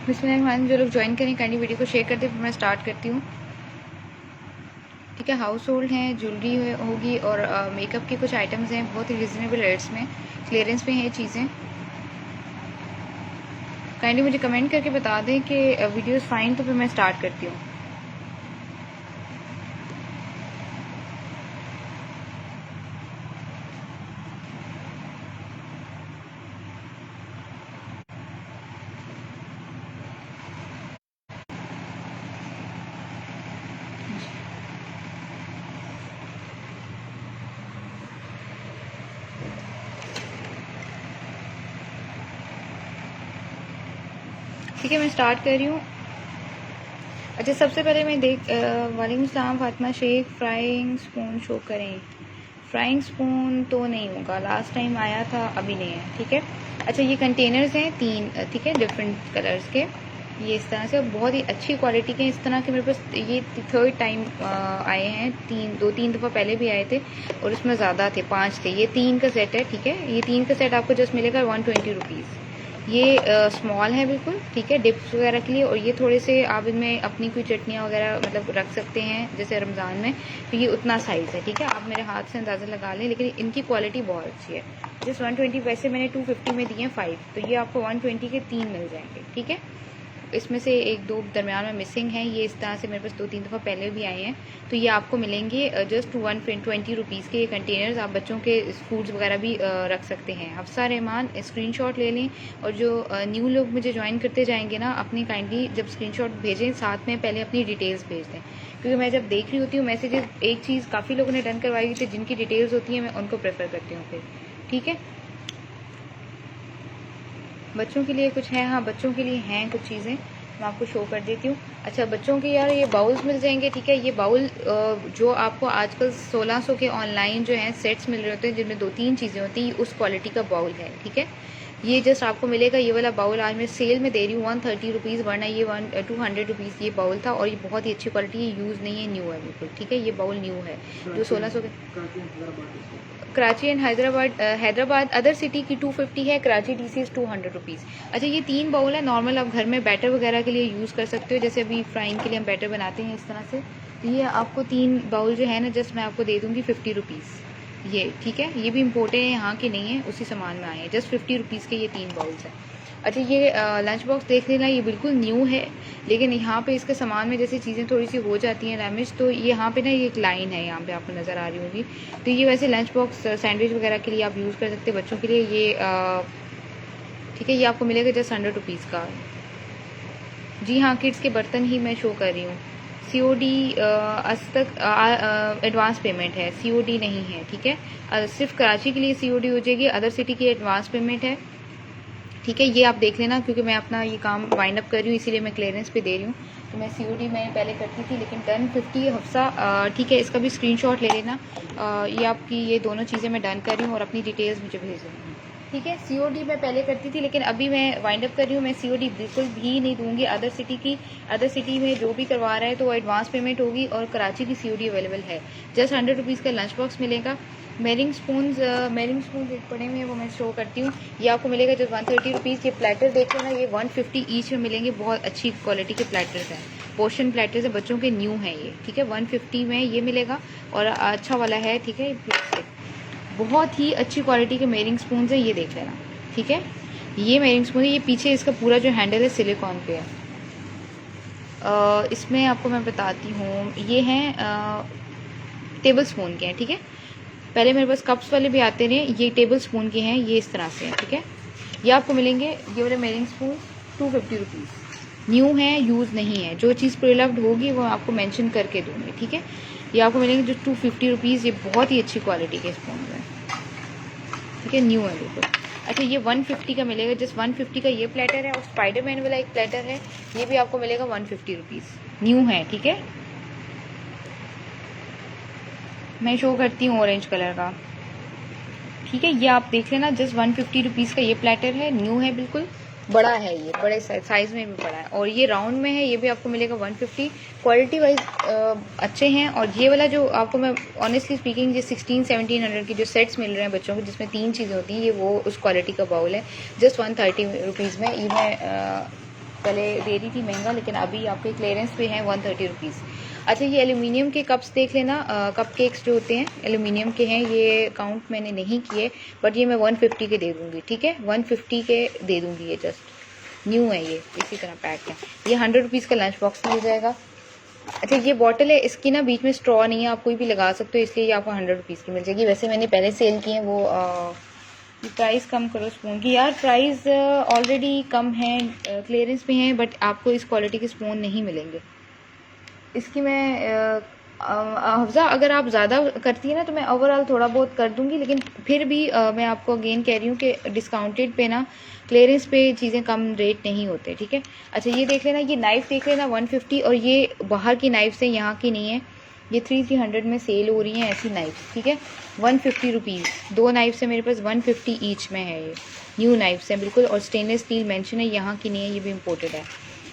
बिस्मिल्लाह, जो लोग ज्वाइन करें काइंडली वीडियो को शेयर कर दें, फिर मैं स्टार्ट करती हूँ। ठीक है, हाउस होल्ड हैं, ज्वेलरी होगी और मेकअप के कुछ आइटम्स हैं, बहुत ही रिजनेबल रेट्स में, क्लियरेंस में है चीज़ें। काइंडली मुझे कमेंट करके बता दें कि वीडियोस फाइन, तो फिर मैं स्टार्ट करती हूँ। ठीक है, मैं स्टार्ट कर रही हूँ। अच्छा, सबसे पहले मैं वालेकुम सलाम Fatima Shaikh, frying spoon show करें। फ्राइंग स्पून तो नहीं होगा, लास्ट टाइम आया था, अभी नहीं है। ठीक है, अच्छा ये कंटेनर्स हैं 3, ठीक है, डिफरेंट कलर्स के, ये इस तरह से बहुत ही अच्छी क्वालिटी के। इस तरह के मेरे पास ये 3rd टाइम आए हैं, 2-3 दफ़ा पहले भी आए थे और उसमें ज़्यादा थे, 5 थे। ये 3 का सेट है। ठीक है, ये 3 का सेट आपको जस्ट मिलेगा 120 रुपीज़। ये स्मॉल है बिल्कुल, ठीक है, डिप्स वगैरह के लिए। और ये थोड़े से आप इनमें अपनी कोई चटनियाँ वगैरह मतलब रख सकते हैं, जैसे रमज़ान में, तो ये उतना साइज़ है। ठीक है, आप मेरे हाथ से अंदाज़ा लगा लें, लेकिन इनकी क्वालिटी बहुत अच्छी है। जस्ट 120, वैसे मैंने 250 में दिए हैं 5, तो ये आपको 120 के 3 मिल जाएंगे। ठीक है, इसमें से 1-2 दरमियान में मिसिंग हैं, ये इस तरह से मेरे पास 2-3 दफ़ा पहले भी आए हैं। तो ये आपको मिलेंगे जस्ट 120 रुपीज़ के कंटेनर्स। आप बच्चों के फूड्स वगैरह भी रख सकते हैं। हफ्सा रहमान, स्क्रीनशॉट ले लें। और जो न्यू लोग मुझे ज्वाइन करते जाएंगे ना, अपनी काइंडली जब स्क्रीनशॉट भेजें, साथ में पहले अपनी डिटेल्स भेज दें, क्योंकि मैं जब देख रही होती हूँ मैसेजेस, एक चीज़ काफ़ी लोगों ने डन करवाई हुई थी, जिनकी डिटेल्स होती हैं मैं उनको प्रेफर करती हूँ फिर। ठीक है, बच्चों के लिए कुछ है, हाँ बच्चों के लिए हैं कुछ चीज़ें, मैं आपको शो कर देती हूँ। अच्छा, बच्चों के यार ये बाउल्स मिल जाएंगे। ठीक है, ये बाउल जो आपको आजकल 1600 के ऑनलाइन जो हैं सेट्स मिल रहे होते हैं, जिनमें 2-3 चीज़ें होती हैं, उस क्वालिटी का बाउल है। ठीक है, ये जस्ट आपको मिलेगा, ये वाला बाउल आज मैं सेल में दे रही हूँ 130 रुपीज़, वरना ये 200 रुपीज़ ये बाउल था। और ये बहुत ही अच्छी क्वालिटी है, यूज़ नहीं है, न्यू है बिल्कुल। ठीक है, ये बाउल न्यू है जो 1600 के। Karachi and Hyderabad other city की 250 है, कराची डीसी 200 रुपीज़। अच्छा, ये 3 बाउल है नॉर्मल, आप घर में बैटर वगैरह के लिए यूज़ कर सकते हो, जैसे अभी फ्राइंग के लिए हम बैटर बनाते हैं इस तरह से। तो ये आपको 3 बाउल जो है ना, जस्ट मैं आपको दे दूँगी 50 रुपीज़ ये। ठीक है, ये भी इम्पोर्टेड है, यहाँ के नहीं है, उसी सामान में आए हैं, जस्ट 50 रुपीज़ के ये 3 बाउल्स हैं। अच्छा, ये लंच बॉक्स देख लेना, ये बिल्कुल न्यू है, लेकिन यहाँ पे इसके सामान में जैसे चीज़ें थोड़ी सी हो जाती हैं डैमेज, तो यहाँ पे ना ये एक लाइन है, यहाँ पे आपको नज़र आ रही होगी। तो ये वैसे लंच बॉक्स सैंडविच वगैरह के लिए आप यूज़ कर सकते हैं बच्चों के लिए। ये ठीक है, ये आपको मिलेगा जस्ट 100 रुपीज़ का। जी हाँ, किड्स के बर्तन ही मैं शो कर रही हूँ। COD आज तक एडवांस पेमेंट है, COD नहीं है। ठीक है, सिर्फ कराची के लिए COD हो जाएगी, अदर सिटी की एडवांस पेमेंट है। ठीक है, ये आप देख लेना, क्योंकि मैं अपना ये काम वाइंड अप कर रही हूँ, इसीलिए मैं क्लियरेंस पे दे रही हूँ। तो मैं COD मैं पहले करती थी, लेकिन 1050 हफ्सा। ठीक है, इसका भी स्क्रीनशॉट ले लेना। ये आपकी ये दोनों चीज़ें मैं डन कर रही हूँ और अपनी डिटेल्स मुझे भेज देना। ठीक है, COD मैं पहले करती थी, लेकिन अभी मैं वाइंड अप कर रही हूँ, मैं COD बिल्कुल भी नहीं दूंगी। अदर सिटी में जो भी करवा रहा है तो वो एडवांस पेमेंट होगी, और कराची की COD अवेलेबल है। जस्ट 100 रुपीज़ का लंच बॉक्स मिलेगा। मेरिंग स्पून एक पड़े हुए हैं, वो मैं शो करती हूँ। ये आपको मिलेगा जस्ट 130 रुपीज़। ये प्लेटर देख लेना, ये 150 ईच में मिलेंगे, बहुत अच्छी क्वालिटी के प्लेटर्स हैं, पोर्शन प्लेटर्स है, बच्चों के न्यू हैं ये। ठीक है, 150 में ये मिलेगा, और अच्छा वाला है। ठीक है, प्लास्टिक, बहुत ही अच्छी क्वालिटी के मेरिंग स्पून है, ये देख लेना। ठीक है, ये मेरिंग स्पून है, ये पीछे इसका पूरा जो हैंडल है सिलिकॉन पे है। इसमें आपको मैं बताती हूँ, ये हैं टेबल स्पून के हैं। ठीक है, पहले मेरे पास कप्स वाले भी आते रहे, ये टेबल स्पून के हैं, ये इस तरह से हैं। ठीक है, ये आपको मिलेंगे, ये वाले मेरिंग स्पून 250 रुपीज़, न्यू है, यूज़ नहीं है। जो चीज़ प्रोलब्ड होगी वो आपको मेंशन करके दूँगी। ठीक है, ये आपको मिलेंगे जो 250 रुपीज़, ये बहुत ही अच्छी क्वालिटी के स्पून है। ठीक है, न्यू है बिल्कुल। अच्छा, ये 150 का मिलेगा, जस्ट 150 का ये प्लेटर है, और स्पाइडरमैन वाला एक प्लेटर है, ये भी आपको मिलेगा 150 रुपीज़, न्यू है। ठीक है, मैं शो करती हूँ ऑरेंज कलर का। ठीक है, ये आप देख लेना, जस्ट 150 रुपीज़ का ये प्लेटर है, न्यू है बिल्कुल, बड़ा है, ये बड़े साइज़ में भी बड़ा है, और ये राउंड में है, ये भी आपको मिलेगा 150। क्वालिटी वाइज अच्छे हैं। और ये वाला जो आपको मैं ऑनेस्टली स्पीकिंग, ये 1600-1700 की जो सेट्स मिल रहे हैं बच्चों को, जिसमें 3 चीज़ें होती हैं, ये वो उस क्वालिटी का बाउल है, जस्ट 130 रुपीज़ में। ये मैं पहले दे रही थी महंगा, लेकिन अभी आपके क्लियरेंस पे है 130 रुपीज़। अच्छा ये एल्यूमिनियम के कप्स देख लेना, कप केक्स जो होते हैं एल्यूमिनियम के हैं, ये काउंट मैंने नहीं किए, बट ये मैं 150 के दे दूँगी, ठीक है, 150 के दे दूँगी। ये जस्ट न्यू है, ये इसी तरह पैक है। ये 100 रुपीज़ का लंच बॉक्स मिल जाएगा। अच्छा ये बॉटल है, इसकी ना बीच में स्ट्रॉ नहीं है, आप कोई भी लगा सकते हो, इसलिए ये आपको 100 रुपीज़ की मिल जाएगी। वैसे मैंने पहले सेल की है वो प्राइस कम करो स्पून की, यार प्राइस ऑलरेडी कम है, क्लियरेंस पे हैं, बट आपको इस क्वालिटी के स्पून नहीं मिलेंगे। इसकी मैं हफ्जा अगर आप ज़्यादा करती है ना तो मैं ओवरऑल थोड़ा बहुत कर दूंगी, लेकिन फिर भी मैं आपको अगेन कह रही हूँ कि डिस्काउंटेड पे ना क्लियरेंस पे चीज़ें कम रेट नहीं होते, ठीक है। अच्छा ये देख लेना, ये नाइफ़ देख लेना 150, और ये बाहर की नाइफ्स है, यहाँ की नहीं है, ये 300 में सेल हो रही हैं ऐसी नाइफ्स, ठीक है। 150 रुपीज़, 2 नाइफ्स है मेरे पास, 150 ईच में है। ये न्यू नाइफ्स हैं बिल्कुल, और स्टेनलेस स्टील मेंशन है, यहाँ की नहीं है, ये भी इम्पोर्टेड है।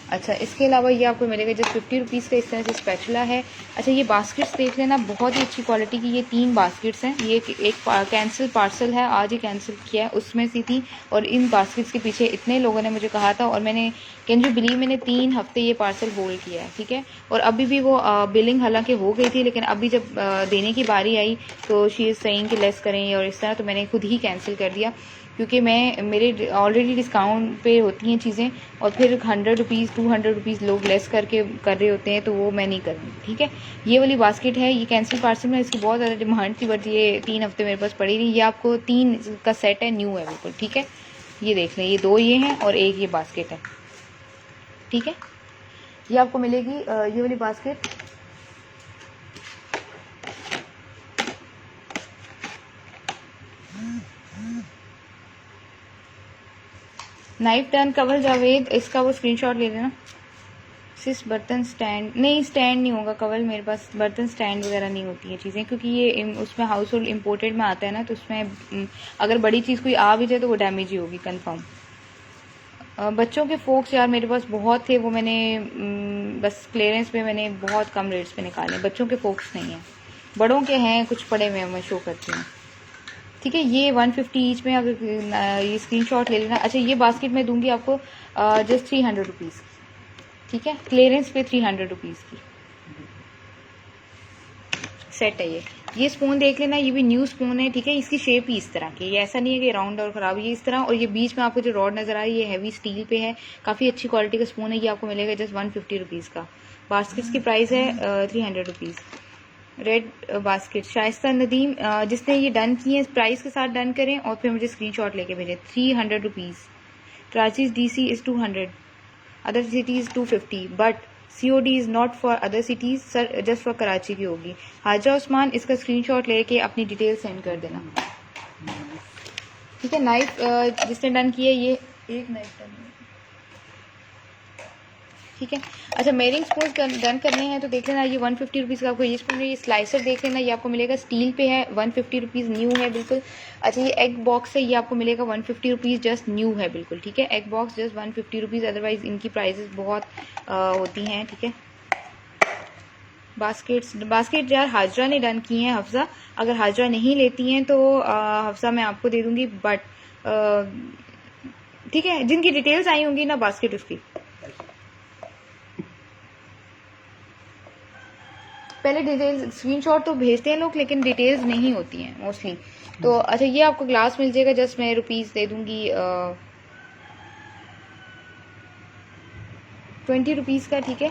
अच्छा इसके अलावा ये आपको मिलेगा जस्ट 50 रुपीज़ का इस तरह से स्पैचुला है। अच्छा ये बास्केट्स देख लेना, बहुत ही अच्छी क्वालिटी की, ये 3 बास्केट्स हैं। ये एक कैंसिल पार्सल है, आज ही कैंसिल किया है, उसमें से थी, और इन बास्केट्स के पीछे इतने लोगों ने मुझे कहा था, और मैंने कैन यू बिलीव मैंने 3 हफ्ते ये पार्सल होल्ड किया है, ठीक है। और अभी भी वो बिलिंग हालांकि हो गई थी, लेकिन अभी जब देने की बारी आई तो शी इज़ सेइंग कि लेस करें और इस तरह, तो मैंने खुद ही कैंसिल कर दिया, क्योंकि मैं मेरे ऑलरेडी डिस्काउंट पे होती हैं चीज़ें, और फिर 100 रुपीज़ 200 रुपीज़ लोग लेस करके कर रहे होते हैं, तो वो मैं नहीं करूँगी, ठीक है। ये वाली बास्केट है, ये कैंसिल पार्सल में, इसकी बहुत ज़्यादा डिमांड थी, बट ये 3 हफ्ते मेरे पास पड़ी रही। ये आपको 3 का सेट है, न्यू है बिल्कुल, ठीक है। ये देख लें, ये 2 ये हैं और एक ये बास्केट है, ठीक है। ये आपको मिलेगी ये वाली basket knife turn cover Javed, इसका वो स्क्रीनशॉट ले लेना। सिर्फ बर्तन स्टैंड नहीं, स्टैंड नहीं होगा कवर मेरे पास, बर्तन स्टैंड वगैरह नहीं होती है चीज़ें, क्योंकि ये उसमें हाउस होल्ड इम्पोर्टेड में आता है ना, तो उसमें अगर बड़ी चीज़ कोई आ भी जाए तो वो डैमेज ही होगी कंफर्म। बच्चों के फोक्स यार मेरे पास बहुत थे, वो मैंने बस क्लियरेंस पे मैंने बहुत कम रेट्स पे निकाले, बच्चों के फोक्स नहीं हैं, बड़ों के हैं कुछ पड़े हुए, मैं शो करती हूँ, ठीक है। ये 150 ईच में, अगर ये स्क्रीनशॉट ले लेना। अच्छा ये बास्केट मैं दूंगी आपको जस्ट 300 रुपीज़, ठीक है, क्लियरेंस पे 300 रुपीज़ की सेट है ये स्पून देख लेना, ये भी न्यू स्पून है, ठीक है। इसकी शेप ही इस तरह की, ये ऐसा नहीं है कि राउंड और ख़राब, ये इस तरह, और ये बीच में आपको जो रॉड नज़र आ रही है ये हैवी स्टील पे है, काफ़ी अच्छी क्वालिटी का स्पून है। ये आपको मिलेगा जस्ट 150 रुपीज़ का। बास्केट्स की प्राइस है 300 rupees. Red basket Shaista Nadeem, जिसने ये डन किए प्राइस के साथ डन करें और फिर मुझे स्क्रीनशॉट लेके भेजें। 300 rupees. Karachi DC is 200, other cities 250, but COD is not for other cities sir, just for Karachi की होगी। हाजा उस्मान, इसका स्क्रीनशॉट लेके अपनी डिटेल सेंड कर देना, ठीक है। नाइफ जिसने डन किया, ये एक नाइफ डन, ठीक है। अच्छा मेरिंग स्पून डन करने हैं तो देख लेना, ये 150 रुपीज़ का आपको ये स्पून है। ये स्लाइसर देख लेना, ये आपको मिलेगा स्टील पे है, 150 रुपीज़, न्यू है बिल्कुल। अच्छा ये एग बॉक्स है, ये आपको मिलेगा 150 रुपीज़, जस्ट न्यू है बिल्कुल, ठीक है। Egg box just 150 rupees, otherwise इनकी प्राइजेस बहुत होती हैं, ठीक है। बास्केट यार हाजरा ने डन की हैं हफ्सा, अगर हाजरा नहीं लेती हैं तो हफ्सा मैं आपको दे दूंगी, बट ठीक है, जिनकी डिटेल्स आई होंगी ना बास्केट उसकी पहले डिटेल्स स्क्रीनशॉट तो भेजते हैं लोग, लेकिन डिटेल्स नहीं होती हैं मोस्टली। तो अच्छा ये आपको ग्लास मिल जाएगा, जस्ट मैं रुपीज़ दे दूंगी 20 रुपीज़ का, ठीक है।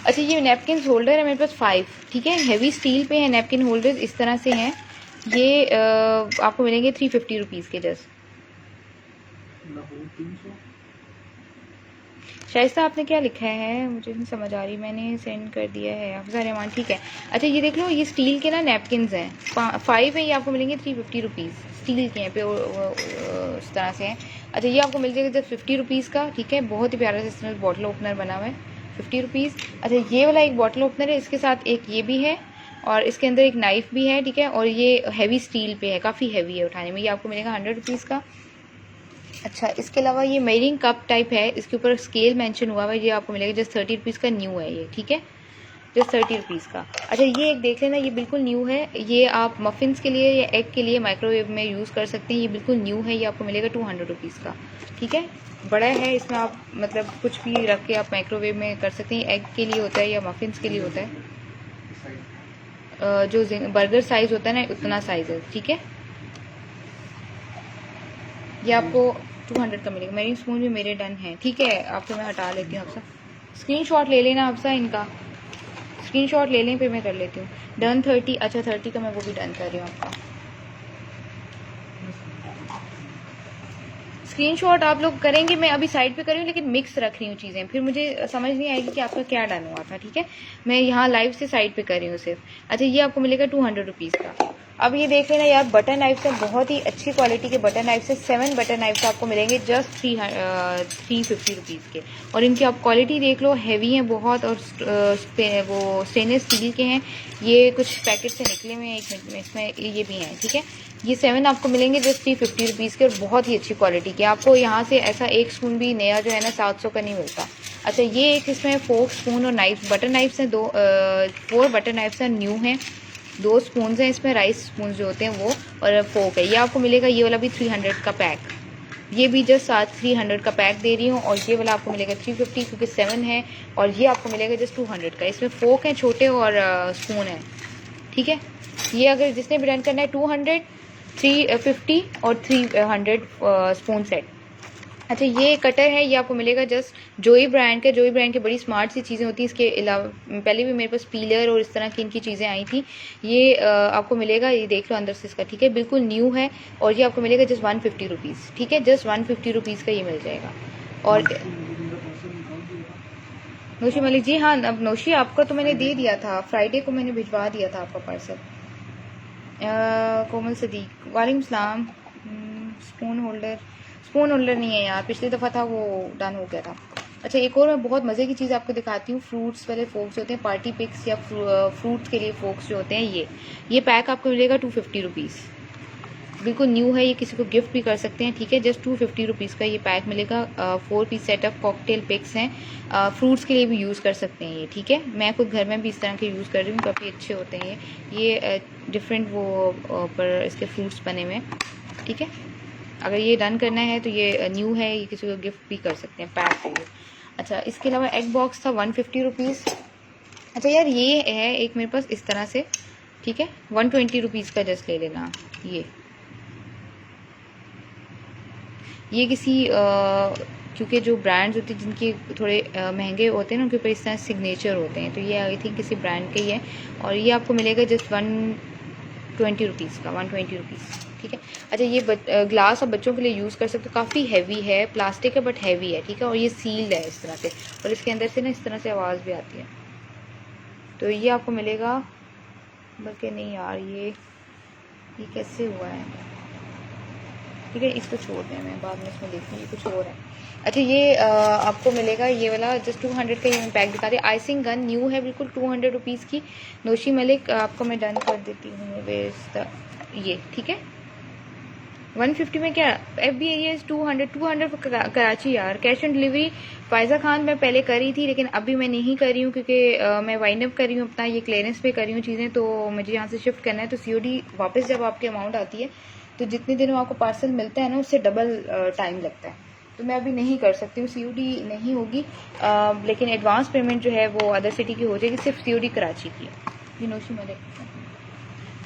अच्छा ये नैपकिन होल्डर है मेरे पास 5, ठीक है, हैवी स्टील पे है नैपकिन होल्डर, इस तरह से हैं ये, आपको मिलेंगे 350 रुपीज़ के जस्ट। शाइस्ता आपने क्या लिखा है मुझे नहीं समझ आ रही, मैंने सेंड कर दिया है अफजा रहमान, ठीक है। अच्छा ये देख लो, ये स्टील के ना नैपकिन्स हैं, 5 है, ये आपको मिलेंगे 350 रुपीज़, स्टील के हैं पे इस तरह से हैं। अच्छा ये आपको मिल जाएगा जब 50 रुपीज़ का, ठीक है, बहुत ही प्यारा सा इसमें बॉटल ओपनर बना हुआ है, 50 रुपीज़। अच्छा ये वाला एक बॉटल ओपनर है, इसके साथ एक ये भी है, और इसके अंदर एक नाइफ भी है, ठीक है, और ये हैवी स्टील पे है, काफ़ी हैवी है उठाने में, ये आपको मिलेगा 100 रुपीज़ का। अच्छा इसके अलावा ये मेयरिंग कप टाइप है, इसके ऊपर स्केल मेंशन हुआ है, ये आपको मिलेगा जस्ट 30 रुपीज़ का, न्यू है ये, ठीक है। जस्ट 30 रुपीज़ का। अच्छा ये एक देख लेना, ये बिल्कुल न्यू है, ये आप मफ़िन्स के लिए या एग के लिए माइक्रोवेव में यूज़ कर सकते हैं। ये बिल्कुल न्यू है, ये आपको मिलेगा 200 रुपीज़ का, ठीक है। बड़ा है, इसमें आप मतलब कुछ भी रख के आप माइक्रोवेव में कर सकते हैं। एग के लिए होता है या मफ़िन्स के लिए होता है। जो बर्गर साइज़ होता है ना, उतना साइज़ है, ठीक है। ये आपको 200 का मिलेगा। मेरी स्पून भी मेरे डन है, ठीक है। आपको मैं हटा लेती हूँ। आपसा स्क्रीनशॉट ले लेना, आपसा इनका स्क्रीनशॉट ले लें, फिर मैं कर लेती हूँ डन 30। अच्छा 30 का मैं वो भी डन कर रही हूँ आपका। स्क्रीनशॉट आप लोग करेंगे, मैं अभी साइड पे कर रही हूँ लेकिन मिक्स रख रही हूँ चीज़ें, फिर मुझे समझ नहीं आएगी कि आपका क्या डन हुआ था, ठीक है। मैं यहाँ लाइव से साइड पे कर रही हूँ सिर्फ। अच्छा ये आपको मिलेगा 200 रुपीज़ का। अब ये देख लेना यार, बटर नाइफ से बहुत ही अच्छी क्वालिटी के बटर नाइफ से 7 बटर नाइफ आपको मिलेंगे जस्ट 350 रुपीज़ के। और इनकी आप क्वालिटी देख लो, हैवी हैं बहुत, और वो स्टेनलेस स्टील के हैं। ये कुछ पैकेट से निकले हुए हैं, 1 मिनट में इसमें ये भी हैं, ठीक है। ये 7 आपको मिलेंगे जस्ट 350 रुपीज़ के, और बहुत ही अच्छी क्वालिटी के। आपको यहाँ से ऐसा एक स्पून भी नया जो है ना 700 का नहीं मिलता। अच्छा ये एक इसमें फोर्क, स्पून और नाइफ, बटर नाइफ्स हैं 4 बटर नाइफ्स हैं, न्यू हैं। 2 स्पून हैं इसमें, राइस स्पून जो होते हैं वो, और फोर्क है। ये आपको मिलेगा, ये वाला भी 300 का पैक, ये भी जस्ट 300 का पैक दे रही हूँ। और ये वाला आपको मिलेगा 350 क्योंकि 7 है, और ये आपको मिलेगा जस्ट 200 का। इसमें फोर्क हैं छोटे और स्पून है, ठीक है। ये अगर जिसने भी रन करना है 200, 350 और 300 स्पून सेट। अच्छा ये कटर है, ये आपको मिलेगा जस्ट जोई ब्रांड के। जोई ब्रांड की बड़ी स्मार्ट सी चीज़ें होती हैं। इसके अलावा पहले भी मेरे पास पीलर और इस तरह की इनकी चीज़ें आई थी। ये आपको मिलेगा, ये देख लो अंदर से इसका, ठीक है, बिल्कुल न्यू है। और ये आपको मिलेगा जस्ट 150 रुपीज़, ठीक है, जस्ट 150 रुपीज़ का ये मिल जाएगा। और नौशी मलिक जी, हाँ अब नौशी आपका तो मैंने दे दिया था, फ्राइडे को मैंने भिजवा दिया था आपका पार्सल। कोमल सदीक, वालेकुम सलाम। स्पून होल्डर नहीं है यार, पिछली दफ़ा था वो डन हो गया था। अच्छा एक और मैं बहुत मज़े की चीज़ आपको दिखाती हूँ। फ्रूट्स वाले फोक्स होते हैं, पार्टी पिक्स या फ्रूट्स के लिए फोक्स जो होते हैं, ये पैक आपको मिलेगा 250 रुपीज़, बिल्कुल न्यू है। ये किसी को गिफ्ट भी कर सकते हैं, ठीक है, जस्ट 250 रुपीज़ का ये पैक मिलेगा। 4 piece set of cocktail picks हैं, फ्रूट्स के लिए भी यूज़ कर सकते हैं ये, ठीक है। मैं खुद घर में भी इस तरह के यूज़ कर रही हूँ, काफ़ी अच्छे होते हैं ये डिफरेंट वो पर इसके फ्रूट्स बने हुए, ठीक है। अगर ये डन करना है तो ये न्यू है, ये किसी को गिफ्ट भी कर सकते हैं, पैक है ये। अच्छा इसके अलावा एग बॉक्स था 150 रुपीज़। अच्छा यार ये है एक मेरे पास इस तरह से, ठीक है, 120 रुपीज़ का जस्ट ले लेना। ये किसी क्योंकि जो ब्रांड्स होते हैं जिनके थोड़े महंगे होते हैं ना, उनके ऊपर इस तरह सिग्नेचर होते हैं, तो ये आई थिंक किसी ब्रांड के ही है। और ये आपको मिलेगा जस्ट 120 रुपीज़ का, 120 रुपीज़, ठीक है। अच्छा ये ग्लास आप बच्चों के लिए यूज़ कर सकते हो, काफ़ी हैवी है, प्लास्टिक है बट हैवी है, ठीक है। और ये सील्ड है इस तरह से, और इसके अंदर से ना इस तरह से आवाज़ भी आती है। तो ये आपको मिलेगा, बल्कि नहीं यार ये कैसे हुआ है, ठीक है, इसको छोड़ दें, मैं बाद में इसमें देखूँगी कुछ और है। अच्छा ये आपको मिलेगा ये वाला जस्ट 200 का, ये मैं पैक दिखा रही। आइसिंग गन न्यू है बिल्कुल, 200 रुपीज़ की। नौशी मलिक आपको मैं डन कर देती हूँ ये, ठीक है। 150 में क्या, FB एरिया 200 कराची यार। Cash on delivery Faiza Khan मैं पहले करी थी, लेकिन अभी मैं नहीं कर रही हूँ क्योंकि मैं वाइंड अप कर रही हूँ अपना, ये क्लियरेंस पे कर रही हूँ चीज़ें, तो मुझे यहाँ से शिफ्ट करना है। तो COD वापस जब आपकी अमाउंट आती है तो जितने दिनों आपको पार्सल मिलता है ना, उससे डबल टाइम लगता है, तो मैं अभी नहीं कर सकती हूँ, COD नहीं होगी। लेकिन एडवांस पेमेंट जो है वो अदर सिटी की हो जाएगी, सिर्फ COD कराची की है। ये नौशी मलिक,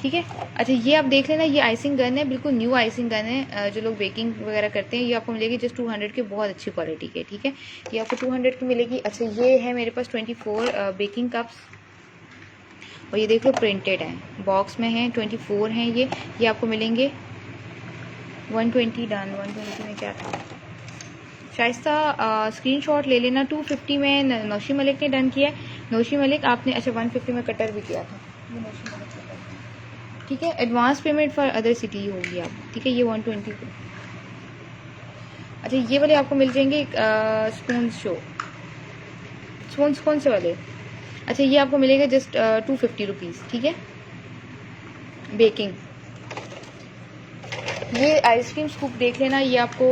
ठीक है। अच्छा ये आप देख लेना, ये आइसिंग गन है, बिल्कुल न्यू आइसिंग गन है। जो लोग बेकिंग वगैरह करते हैं, ये आपको मिलेगी जस्ट 200 के, बहुत अच्छी क्वालिटी के, ठीक है। ये आपको 200 की मिलेगी। अच्छा ये है मेरे पास 24 बेकिंग कप्स, और ये देख लो प्रिंटेड हैं, बॉक्स में हैं, 24 हैं ये आपको मिलेंगे 120 डन। 120 में क्या था शाइस्ता, स्क्रीनशॉट ले लेना। 250 में नौशी मलिक ने डन किया है। नौशी मलिक आपने, अच्छा 150 में कटर भी किया था, ये नौशी मलिक, ठीक है। Advance payment for other city होगी आप, ठीक है। ये 120 को। अच्छा ये वाले आपको मिल जाएंगे स्पून कौन से वाले। अच्छा ये आपको मिलेगा जस्ट 250 रुपीज़, ठीक है। बेकिंग ये आइसक्रीम स्कूप देख लेना, ये आपको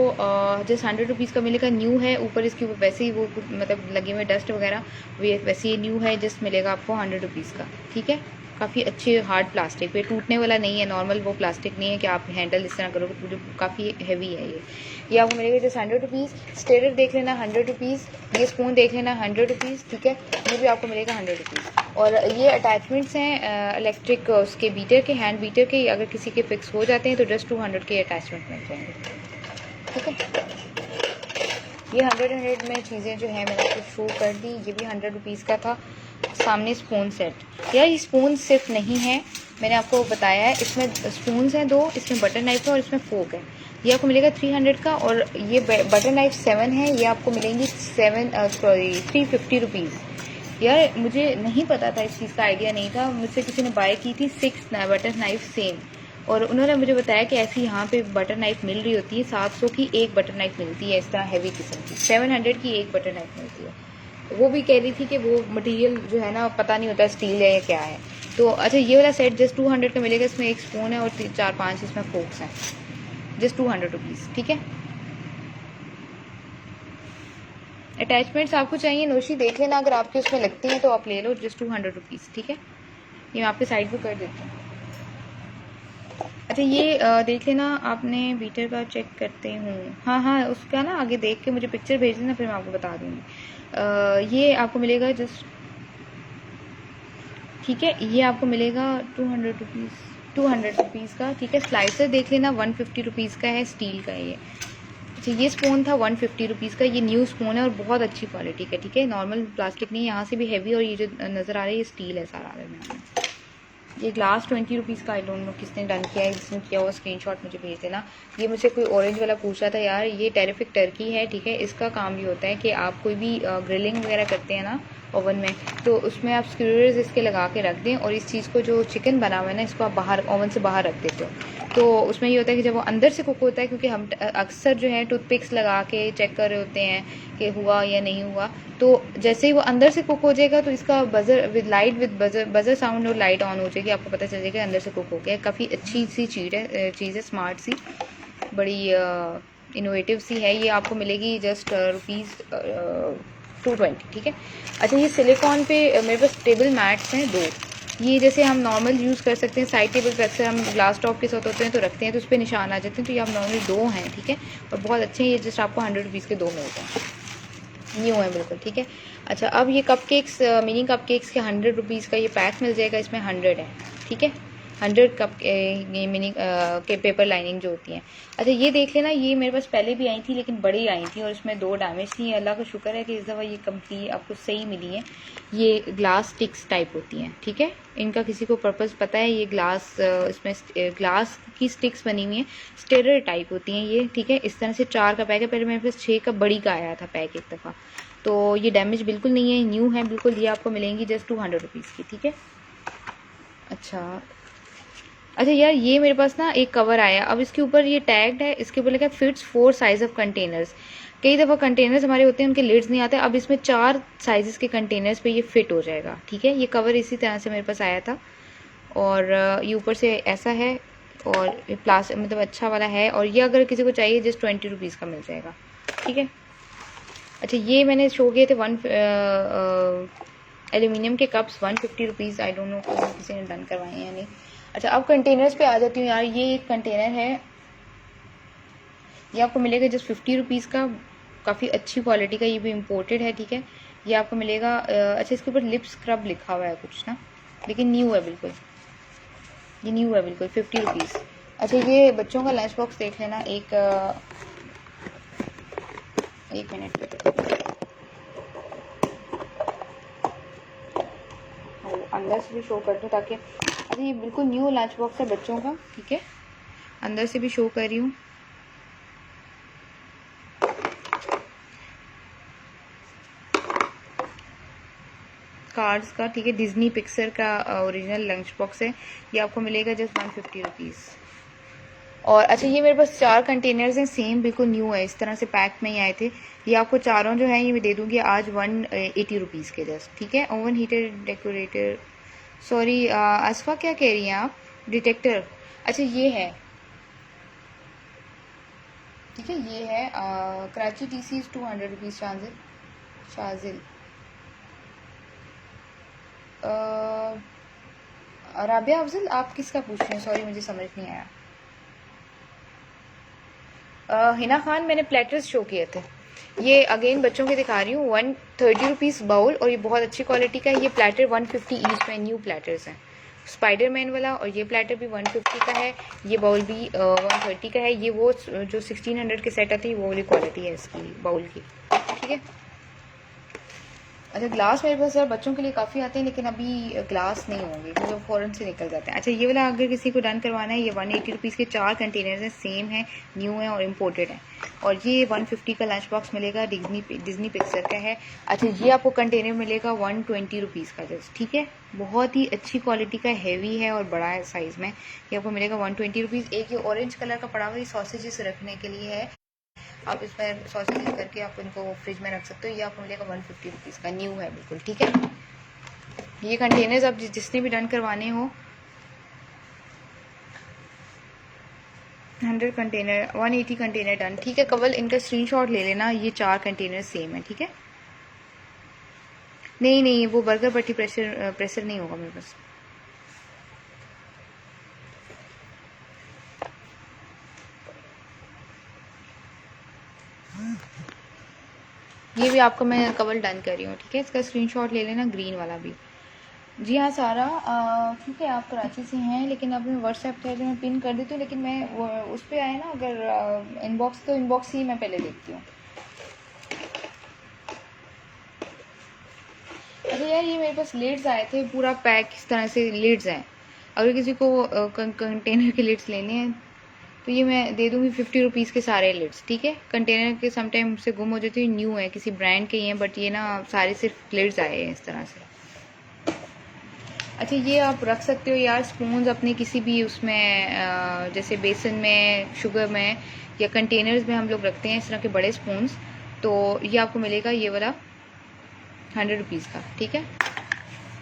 जस्ट 100 रुपीज़ का मिलेगा, न्यू है। ऊपर इसके ऊपर वैसे ही वो मतलब लगे हुए डस्ट वगैरह, वैसे ये न्यू है, जस्ट मिलेगा आपको 100 रुपीज़ का, ठीक है। काफ़ी अच्छे हार्ड प्लास्टिक पे, टूटने वाला नहीं है, नॉर्मल वो प्लास्टिक नहीं है कि आप हैंडल इस तरह करोगे पूरे, काफ़ी हैवी है ये आपको मिलेगा जस्ट 100 रुपीज़। स्टेरर देख लेना 100 रुपीज़, ये स्पून देख लेना 100 रुपीज़, ठीक है, ये भी आपको मिलेगा 100 रुपीज़। और ये अटैचमेंट्स हैं इलेक्ट्रिक उसके बीटर के, हैंड बीटर के, अगर किसी के फिक्स हो जाते हैं तो जस्ट 200 के अटैचमेंट मिल जाएंगे, ठीक है। ये 100 में चीज़ें जो हैं मैंने आपको शो कर दी। ये भी 100 रुपीज़ का था। सामने स्पून सेट, यार ये स्पून सिर्फ नहीं है, मैंने आपको बताया है, इसमें स्पून्स हैं 2, इसमें बटर नाइफ है और इसमें फोक है। ये आपको मिलेगा 300 का। और ये बटर नाइफ 7 है, ये आपको मिलेंगी 350 रुपीज़। यार मुझे नहीं पता था, इस चीज़ का आइडिया नहीं था, मुझसे किसी ने बाय की थी 6 बटर नाइफ सेम, और उन्होंने मुझे बताया कि ऐसी यहाँ पे बटर नाइफ मिल रही होती है, 700 की एक बटर नाइफ मिलती है इस तरह हैवी किस्म की, 700 की एक बटर नाइफ मिलती है। वो भी कह रही थी कि वो मटेरियल जो है ना पता नहीं होता स्टील है या क्या है। तो अच्छा ये वाला सेट जस्ट 200 का मिलेगा, इसमें एक स्पून है और 4-5 इसमें फोक्स हैं, जस्ट 200 रुपीज़, ठीक है। अटैचमेंट्स आपको चाहिए नोशी देख लेना, अगर आपके उसमें लगती हैं तो आप ले लो, जस्ट 200 रुपीज़, ठीक है। ये मैं आपके साइड पर कर देती हूँ। अच्छा ये देख लेना, आपने बीटर का चेक करते हूँ, हाँ उसका ना आगे देख के मुझे पिक्चर भेज देना, फिर मैं आपको बता दूँगी। ये आपको मिलेगा जस्ट, ठीक है, ये आपको मिलेगा 200 रुपीज़ का, ठीक है। स्लाइसर देख लेना 150 रुपीज़ का है, स्टील का है ये। अच्छा ये स्पून था 150 रुपीज़ का, ये न्यू स्पून है और बहुत अच्छी क्वालिटी का, ठीक है, नॉर्मल प्लास्टिक नहीं है, यहाँ से भी हैवी, और ये जो नज़र आ रहा है ये स्टील है सारा में। ये ग्लास 20 रुपीज़ का, आई डोंट नो किसने डन किया है, जिसने किया हुआ स्क्रीनशॉट मुझे भेज देना। ये मुझसे कोई ऑरेंज वाला पूछ रहा था, यार ये टेरिफिक टर्की है, ठीक है। इसका काम ये होता है कि आप कोई भी ग्रिलिंग वगैरह करते हैं ना ओवन में, तो उसमें आप स्क्रूज इसके लगा के रख दें, और इस चीज़ को जो चिकन बना हुआ है ना, इसको आप बाहर ओवन से बाहर रख देते हो, तो उसमें ये होता है कि जब वो अंदर से कुक होता है, क्योंकि हम अक्सर जो है टूथपिक्स लगा के चेक कर रहे होते हैं कि हुआ या नहीं हुआ, तो जैसे ही वो अंदर से कुक हो जाएगा तो इसका buzzer with light with buzzer sound और लाइट ऑन हो जाएगी, आपको पता चल जाएगा अंदर से कुक हो गया। काफ़ी अच्छी सी चीज़ है, स्मार्ट सी, बड़ी इनोवेटिव सी है। ये आपको मिलेगी जस्ट रुपीज़ 220, ठीक है। अच्छा ये सिलिकॉन पे मेरे पास टेबल मैट्स हैं 2, ये जैसे हम नॉर्मल यूज़ कर सकते हैं, साइड टेबल पे अक्सर हम ग्लास टॉप के साथ होते हैं तो रखते हैं, तो उस पर निशान आ जाते हैं, तो ये आप नॉर्मली 2 हैं, ठीक है, और बहुत अच्छे हैं। ये जस्ट आपको 100 रुपीज़ के 2 मिलते हैं, न्यू है बिल्कुल, ठीक है। अच्छा अब ये कपकेक्स, मिनी कपकेक्स के 100 रुपीज़ का ये पैक मिल जाएगा, इसमें 100 है, ठीक है, 100 कप ये मिनी के पेपर लाइनिंग जो होती हैं। अच्छा ये देख लेना, ये मेरे पास पहले भी आई थी लेकिन बड़ी आई थी और इसमें 2 डैमेज थी, अल्लाह का शुक्र है कि इस दफ़ा ये कंप्लीट आपको सही मिली है। ये ग्लास स्टिक्स टाइप होती हैं, ठीक है, इनका किसी को पर्पज़ पता है, ये ग्लास इसमें ग्लास की स्टिक्स बनी हुई हैं, स्टेरर टाइप होती हैं ये, ठीक है। इस तरह से 4 का पैक है, पहले मेरे पास 6 का बड़ी का आया था पैक एक दफ़ा, तो ये डैमेज बिल्कुल नहीं है, न्यू है बिल्कुल। ये आपको मिलेंगी जस्ट 200 रुपीज़ की, ठीक है। अच्छा यार ये मेरे पास ना एक कवर आया, अब इसके ऊपर ये टैग्ड है, इसके ऊपर लिखा है फिट्स 4 साइज ऑफ कंटेनर्स। कई दफ़ा कंटेनर्स हमारे होते हैं उनके लिड्स नहीं आते, अब इसमें 4 साइजेस के कंटेनर्स पे ये फिट हो जाएगा, ठीक है। ये कवर इसी तरह से मेरे पास आया था, और ये ऊपर से ऐसा है, और प्लास्टिक मतलब अच्छा वाला है, और ये अगर किसी को चाहिए जस्ट 20 रुपीज़ का मिल जाएगा, ठीक है। अच्छा ये मैंने शो किए थे एल्यूमिनियम के cups 150 rupees, I don't know किसी ने डन करवाए हैं या नहीं। अच्छा अब कंटेनर्स पे आ जाती हूँ यार, ये एक कंटेनर है, ये आपको मिलेगा जस्ट 50 रुपीज़ का, काफ़ी अच्छी क्वालिटी का, ये भी इम्पोर्टेड है, ठीक है। ये आपको मिलेगा अच्छा इसके ऊपर लिप स्क्रब लिखा हुआ है कुछ ना, लेकिन न्यू है बिल्कुल, ये न्यू है बिल्कुल, 50 रुपीज़। अच्छा ये बच्चों का लंच बॉक्स देख लेना, एक मिनट, अंदर से भी शो कर दूँ ताकि, अरे ये बिल्कुल न्यू लंच बॉक्स है बच्चों का, ठीक है, अंदर से भी शो कर रही हूँ। कार्ड्स का, ठीक है, डिज्नी पिक्सर का ओरिजिनल लंच बॉक्स है, ये आपको मिलेगा जस्ट 150 रुपीज़। और अच्छा ये मेरे पास 4 कंटेनर्स हैं, सेम बिल्कुल न्यू है, इस तरह से पैक में ही आए थे, ये आपको चारों जो हैं ये मैं दे दूँगी आज 180 रुपीज़ के जस्ट, ठीक है। ओवन हीटर डेकोरेटर, सॉरी आसफा क्या कह रही हैं आप, डिटेक्टर, अच्छा ये है, ठीक है। ये है Karachi TC is 200 rupees. Shajil Rabia Afzal, आप किसका पूछ रहे हैं? सॉरी मुझे समझ नहीं आया। हिना खान, मैंने प्लेटर्स शो किए थे। ये अगेन बच्चों के दिखा रही हूँ। 130 रुपीज़ बाउल, और ये बहुत अच्छी क्वालिटी का है। ये प्लेटर 150 ईच में न्यू प्लेटर्स हैं। स्पाइडरमैन वाला, और ये प्लेटर भी 150 का है। ये बाउल भी 130 का है। ये वो जो 1600 के सेट आती है वो वाली क्वालिटी है इसकी बाउल की। ठीक है। अच्छा, ग्लास मेरे पास यार बच्चों के लिए काफ़ी आते हैं, लेकिन अभी ग्लास नहीं होंगे क्योंकि फ़ौरन से निकल जाते हैं। अच्छा, ये वाला अगर किसी को डन करवाना है, ये 180 रुपीज़ के 4 कंटेनर्स हैं, सेम है, न्यू है और इम्पोर्टेड है। और ये 150 का लंच बॉक्स मिलेगा, डिज्नी पिक्सर का है। अच्छा, ये आपको कंटेनर मिलेगा 120 रुपीज़ का जस्ट। ठीक है, बहुत ही अच्छी क्वालिटी का, हैवी है और बड़ा है साइज़ में। ये आपको मिलेगा 120 रुपीज़। एक ये ऑरेंज कलर का पड़ा हुआ, ये सॉसेजेस रखने के लिए है। आप इसमें सॉसेज करके आप इनको फ्रिज में रख सकते हो। ये आपको मिलेगा 150 रुपीज़ का, न्यू है बिल्कुल। ठीक है। ये कंटेनर्स आप जिसने भी डन करवाने हो, 100 कंटेनर, 180 कंटेनर डन। ठीक है कवल, इनका स्क्रीनशॉट ले लेना। ये 4 कंटेनर सेम है। ठीक है। नहीं, वो बर्गर पट्टी प्रेशर नहीं होगा मेरे पास। ये भी आपको मैं कवल डन कर रही हूँ। ठीक है, इसका स्क्रीनशॉट ले लेना, ग्रीन वाला भी। जी हाँ सारा, ठीक है, आप कराची से हैं, लेकिन अब मैं व्हाट्सएप पे मैं पिन कर देती हूँ, लेकिन मैं उस पर आए ना अगर इनबॉक्स, तो इनबॉक्स ही मैं पहले देखती हूँ। अच्छा यार, ये मेरे पास लिड्स आए थे, पूरा पैक इस तरह से लिड्स हैं। अगर किसी को कंटेनर के लिड्स लेने हैं तो ये मैं दे दूँगी 50 रुपीज़ के सारे लिड्स। ठीक है, कंटेनर के समटाइम से गुम हो जाते हैं, न्यू है, किसी ब्रांड के ही हैं, बट ये ना सारे सिर्फ लिड्स आए हैं इस तरह से। अच्छा, ये आप रख सकते हो यार स्पून्स अपने किसी भी उसमें, जैसे बेसन में, शुगर में, या कंटेनर्स में हम लोग रखते हैं इस तरह के बड़े स्पून्स। तो ये आपको मिलेगा ये वाला 100 रुपीज़ का। ठीक है।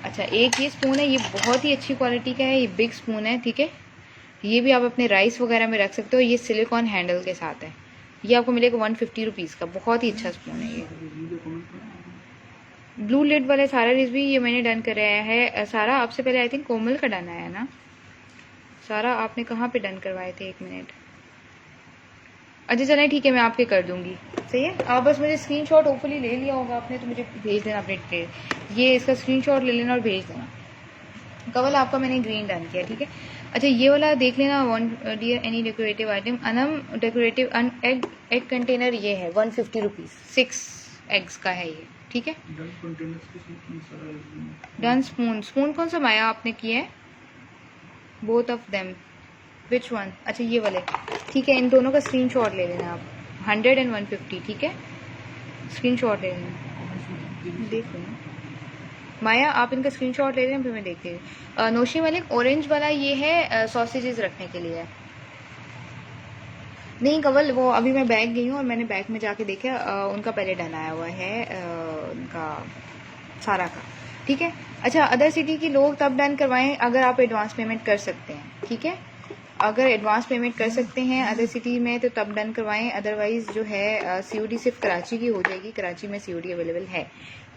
अच्छा, एक ये स्पून है, ये बहुत ही अच्छी क्वालिटी का है, ये बिग स्पून है। ठीक है, ये भी आप अपने राइस वगैरह में रख सकते हो। ये सिलिकॉन हैंडल के साथ है। ये आपको मिलेगा 150 रुपीज़ का। बहुत ही अच्छा स्पून है ये। ब्लू लिड वाले सारा रिज भी ये मैंने डन कराया है। सारा, आपसे पहले आई थिंक कोमल का डन आया ना। सारा, आपने कहाँ पे डन करवाए थे? 1 मिनट। अच्छा चलें, ठीक है, मैं आपके कर दूंगी। सही है, आप बस मुझे स्क्रीनशॉट होपफुली ले लिया होगा आपने, तो मुझे भेज देना अपने डिटेल। ये इसका स्क्रीनशॉट ले लेना और भेज देना। कवल आपका मैंने ग्रीन डन किया। ठीक है। अच्छा, ये वाला देख लेना, one dear any decorative item, अनम डेकोरेटिव एग कंटेनर, ये है 150 रुपीज़, 6 एग्स का है ये। ठीक है। डन स्पून कौन सा माया आपने किया है? Both of them, which one? अच्छा, ये वाले। ठीक है, इन दोनों का स्क्रीनशॉट ले लेना आप, 100 एंड 150। ठीक है, स्क्रीनशॉट ले लेना, देख लेना। माया, आप इनका स्क्रीनशॉट ले लें, फिर मैं देखती हूँ। नौशी मलिक, ऑरेंज वाला ये है सॉसेजेस रखने के लिए। नहीं कवल, वो अभी मैं बैग गई हूँ और मैंने बैग में जाके देखा, उनका पहले डन आया हुआ है, उनका सारा का। ठीक है। अच्छा, अदर सिटी के लोग तब डन करवाएं अगर आप एडवांस पेमेंट कर सकते हैं। ठीक है, अगर एडवांस पेमेंट कर सकते हैं अदर सिटी में तो तब डन करवाएं, अदरवाइज जो है COD सिर्फ कराची की हो जाएगी, कराची में COD अवेलेबल है।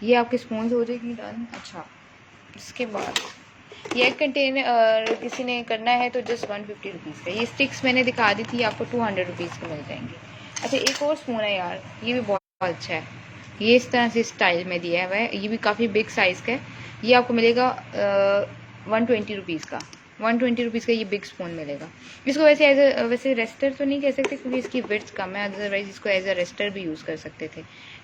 ये आपके स्पून हो जाएगी डन। अच्छा, इसके बाद ये एक कंटेनर किसी ने करना है तो जस्ट 150 रुपीज़ का। ये स्टिक्स मैंने दिखा दी थी आपको, 200 रुपीज़ के मिल जाएंगे। अच्छा, एक और स्पून है यार, ये भी बहुत अच्छा है, ये इस तरह से स्टाइल में दिया हुआ है, ये भी काफ़ी बिग साइज़ का है। ये आपको मिलेगा 120 रुपीज़ का। 120 रुपीज़ का ये बिग स्पून मिलेगा। इसको वैसे रेस्टर तो नहीं कह सकते क्योंकि इसकी विड्थ कम है, अदरवाइज इसको एज अ रेस्टर भी यूज़ कर सकते थे।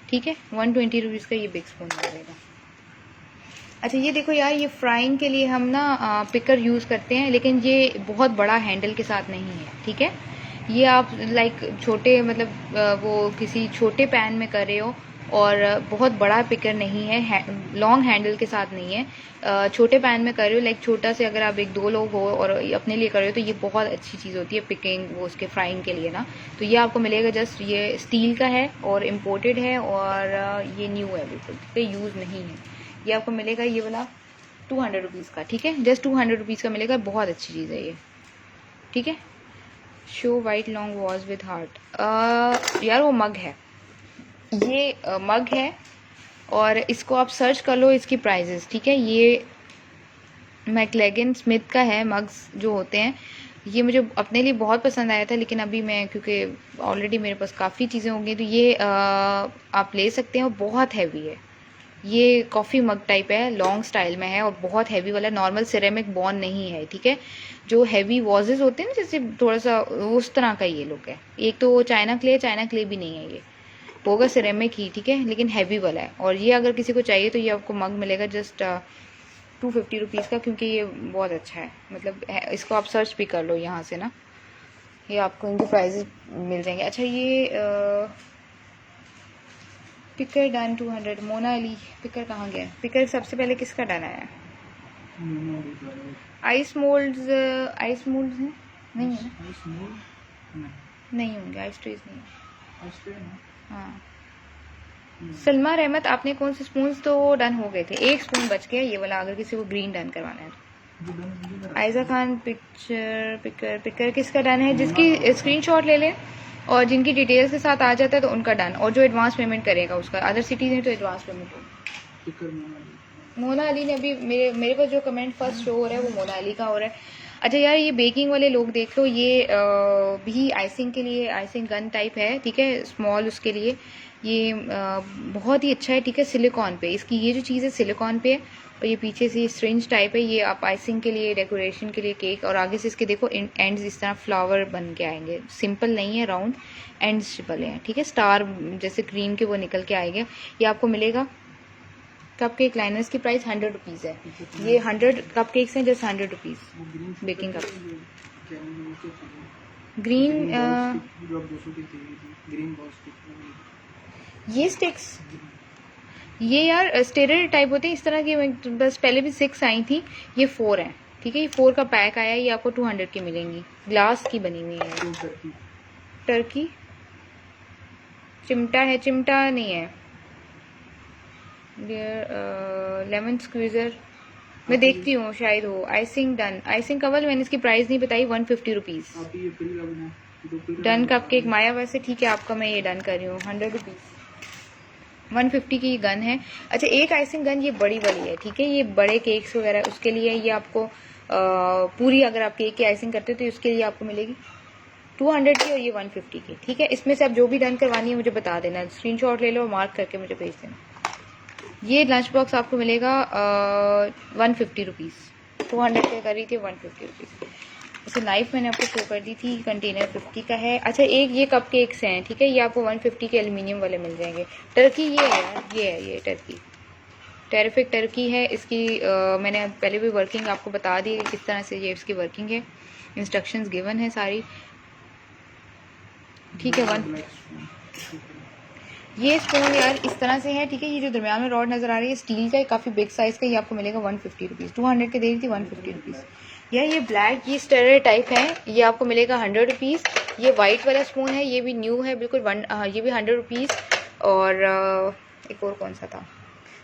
ठीक है, 120 रुपीज़ का ये बिग स्पून मिलेगा। अच्छा, ये देखो यार, ये फ्राइंग के लिए हम ना पिकर यूज़ करते हैं, लेकिन ये बहुत बड़ा हैंडल के साथ नहीं है। ठीक है, ये आप लाइक छोटे मतलब वो किसी छोटे पैन में कर रहे हो, और बहुत बड़ा पिकर नहीं है, लॉन्ग हैंडल के साथ नहीं है, छोटे पैन में कर रहे हो, लाइक छोटा से अगर आप 1-2 लोग हो और अपने लिए कर रहे हो तो ये बहुत अच्छी चीज़ होती है पिकिंग, वो उसके फ्राइंग के लिए ना। तो ये आपको मिलेगा, जस्ट ये स्टील का है और इम्पोर्टेड है, और ये न्यू है बिल्कुल, ठीक है, यूज़ नहीं है। ये आपको मिलेगा ये वाला 200 रुपीज़ का। ठीक है, जस्ट 200 रुपीज़ का मिलेगा, बहुत अच्छी चीज़ है ये। ठीक है, show white long was with heart. यार वो मग है, ये मग है और इसको आप सर्च कर लो इसकी प्राइजेस, ठीक है। ये मैकलेगन स्मिथ का है मग्स जो होते हैं, ये मुझे अपने लिए बहुत पसंद आया था, लेकिन अभी मैं क्योंकि ऑलरेडी मेरे पास काफ़ी चीज़ें होंगी तो ये आप ले सकते हैं। और बहुत हैवी है, ये कॉफ़ी मग टाइप है, लॉन्ग स्टाइल में है और बहुत हैवी वाला, नॉर्मल सिरेमिक बॉन नहीं है, ठीक है। जो हैवी वॉजेज होते हैं ना, जैसे थोड़ा सा उस तरह का ये लुक है। एक तो चाइना क्ले भी नहीं है, ये होगा सिरेमिक ही, ठीक है, लेकिन हैवी वाला है। और ये अगर किसी को चाहिए तो ये आपको मग मिलेगा जस्ट 250 रुपीज़ का, क्योंकि ये बहुत अच्छा है, मतलब इसको आप सर्च भी कर लो यहाँ से ना, ये आपको इनके प्राइजेस मिल जाएंगे। अच्छा ये picker done 200 Mona Ali, picker कहाँ गया? पिकर सबसे पहले किसका डन आया? आइस मोल्ड्स हैं? नहीं है ना? नहीं होंगे, आइस ट्रीज नहीं है। हाँ सलमा रहमत, आपने कौन से स्पून तो डन हो गए थे, एक स्पून बच गया ये वाला, अगर किसी को ग्रीन डन करवाना है। आयजा खान पिकर किसका डन है? जिसकी स्क्रीनशॉट ले लें और जिनकी डिटेल्स के साथ आ जाता है तो उनका डन, और जो एडवांस पेमेंट करेगा उसका, अदर सिटीज हैं तो एडवांस पेमेंट होगा। मोना अली ने अभी मेरे पास जो कमेंट फर्स्ट शो हो रहा है वो मोना अली का हो रहा है। अच्छा यार ये बेकिंग वाले लोग देख लो, ये भी आइसिंग के लिए, आइसिंग गन टाइप है, ठीक है, स्मॉल उसके लिए ये बहुत ही अच्छा है, ठीक है। सिलिकॉन पे इसकी ये जो चीज़ है सिलिकॉन पे है, और ये पीछे से स्ट्रिंज टाइप है, ये आप आइसिंग के लिए, डेकोरेशन के लिए केक, और आगे से इसके देखो एंड्स इस तरह फ्लावर बन के आएंगे, सिंपल नहीं है, राउंड एंड्स वाले हैं, ठीक है, स्टार जैसे क्रीम के वो निकल के आएंगे। ये आपको मिलेगा। कप केक लाइनर्स की प्राइस 100 रुपीज़ है, ये 100 कप केक्स हैं, just 100 rupees baking cup. Green ये स्टिक्स, ये यार स्टेरर टाइप होते हैं इस तरह की, बस पहले भी 6 आई थी, ये 4 है, ठीक है। ये 4 का पैक आया है, ये आपको 200 की मिलेंगी, ग्लास की बनी हुई है। टर्की चिमटा है, चिमटा नहीं है। लेमन स्क्वीजर मैं देखती हूँ शायद हो। आइसिंग डन, आइसिंग कवल मैंने इसकी प्राइस नहीं बताई, 150 रुपीज़। डन कप केक माया वैसे ठीक है आपका, मैं ये डन कर रही हूँ 100 रुपीज़, 150 की गन है। अच्छा एक आइसिंग गन ये बड़ी वाली है, ठीक है, ये बड़े केक्स वगैरह उसके लिए, ये आपको पूरी अगर आप केक की आइसिंग करते हो तो उसके लिए आपको मिलेगी 200 की, और ये 150 की, ठीक है। इसमें से आप जो भी डन करवानी है मुझे बता देना, स्क्रीनशॉट ले लो और मार्क करके मुझे भेज देना। ये लंच बॉक्स आपको मिलेगा 150 रुपीज़, 200 पे कर रही थी 150 रुपीज़। जैसे नाइफ मैंने आपको शो कर दी थी, कंटेनर 50 का है। अच्छा एक ये कप केक्स हैं, ठीक है, ये आपको 150 के एल्युमिनियम वाले मिल जाएंगे। टर्की ये है यार, ये टर्की, टेरिफिक टर्की है इसकी, मैंने पहले भी वर्किंग आपको बता दी किस तरह से ये इसकी वर्किंग है, इंस्ट्रक्शंस गिवन है सारी, ठीक है। ये स्पून यार इस तरह से है, ठीक है, ये जो दरमियान में रॉड नजर आ रही है स्टील का है, काफ़ी बिग साइज का, ये आपको मिलेगा 150 रुपीज़, 200 के दे रही थी 150 रुपीज़। यार ये ब्लैक ये स्टेरर टाइप है, ये आपको मिलेगा 100 रुपीज़। ये वाइट वाला स्पून है, ये भी न्यू है बिल्कुल, ये भी 100 रुपीज़। और एक और कौन सा था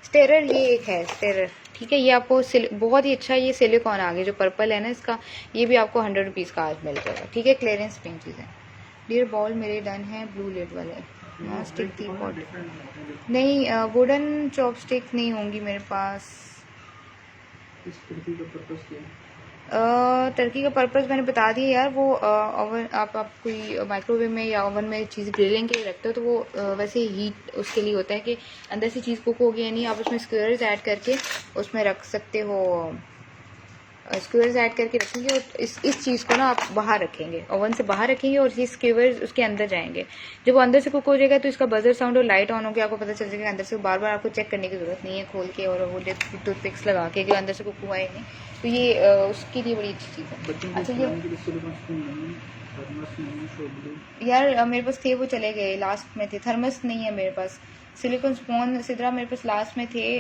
स्टेरर, ये एक है स्टेरर, ठीक है, ये आपको बहुत ही अच्छा, ये सिलिकॉन आगे जो पर्पल है ना इसका, ये भी आपको 100 रुपीज़ का आज मिल जाएगा, ठीक है। क्लियरेंस पिंचेस है। डियर बॉल मेरे डन है ब्लू लेड वाले, नॉन स्टिक टी पॉट नहीं, वुडन चॉपस्टिक नहीं होंगी मेरे पास। टर्की का पर्पस मैंने बता दिया यार, वो ओवन आप कोई माइक्रोवेव में या ओवन में चीज़ ग्रिलिंग के लिए रखते हो तो वो वैसे हीट उसके लिए होता है कि अंदर से चीज़ कुक होगी या नहीं, आप उसमें स्क्वेयर्स ऐड करके उसमें रख सकते हो, स्क्वेयर्स ऐड करके रखेंगे, और इस चीज़ को ना आप बाहर रखेंगे, ओवन से बाहर रखेंगे, और ये स्क्वेयर्स उसके अंदर जाएंगे। जब वो अंदर से कुक हो जाएगा तो इसका बजर साउंड और लाइट ऑन होकर आपको पता चल जाएगा अंदर से, बार बार आपको चेक करने की जरूरत नहीं है खोल के और वो टूथपिक्स लगा के कि अंदर से कुक हुआ है नहीं, तो ये उसके लिए बड़ी अच्छी चीज़ है। अच्छा ये यार मेरे पास थे, वो चले गए, लास्ट में थे, थर्मस नहीं है मेरे पास। सिलिकॉन स्पून सिद्रा मेरे पास लास्ट में थे,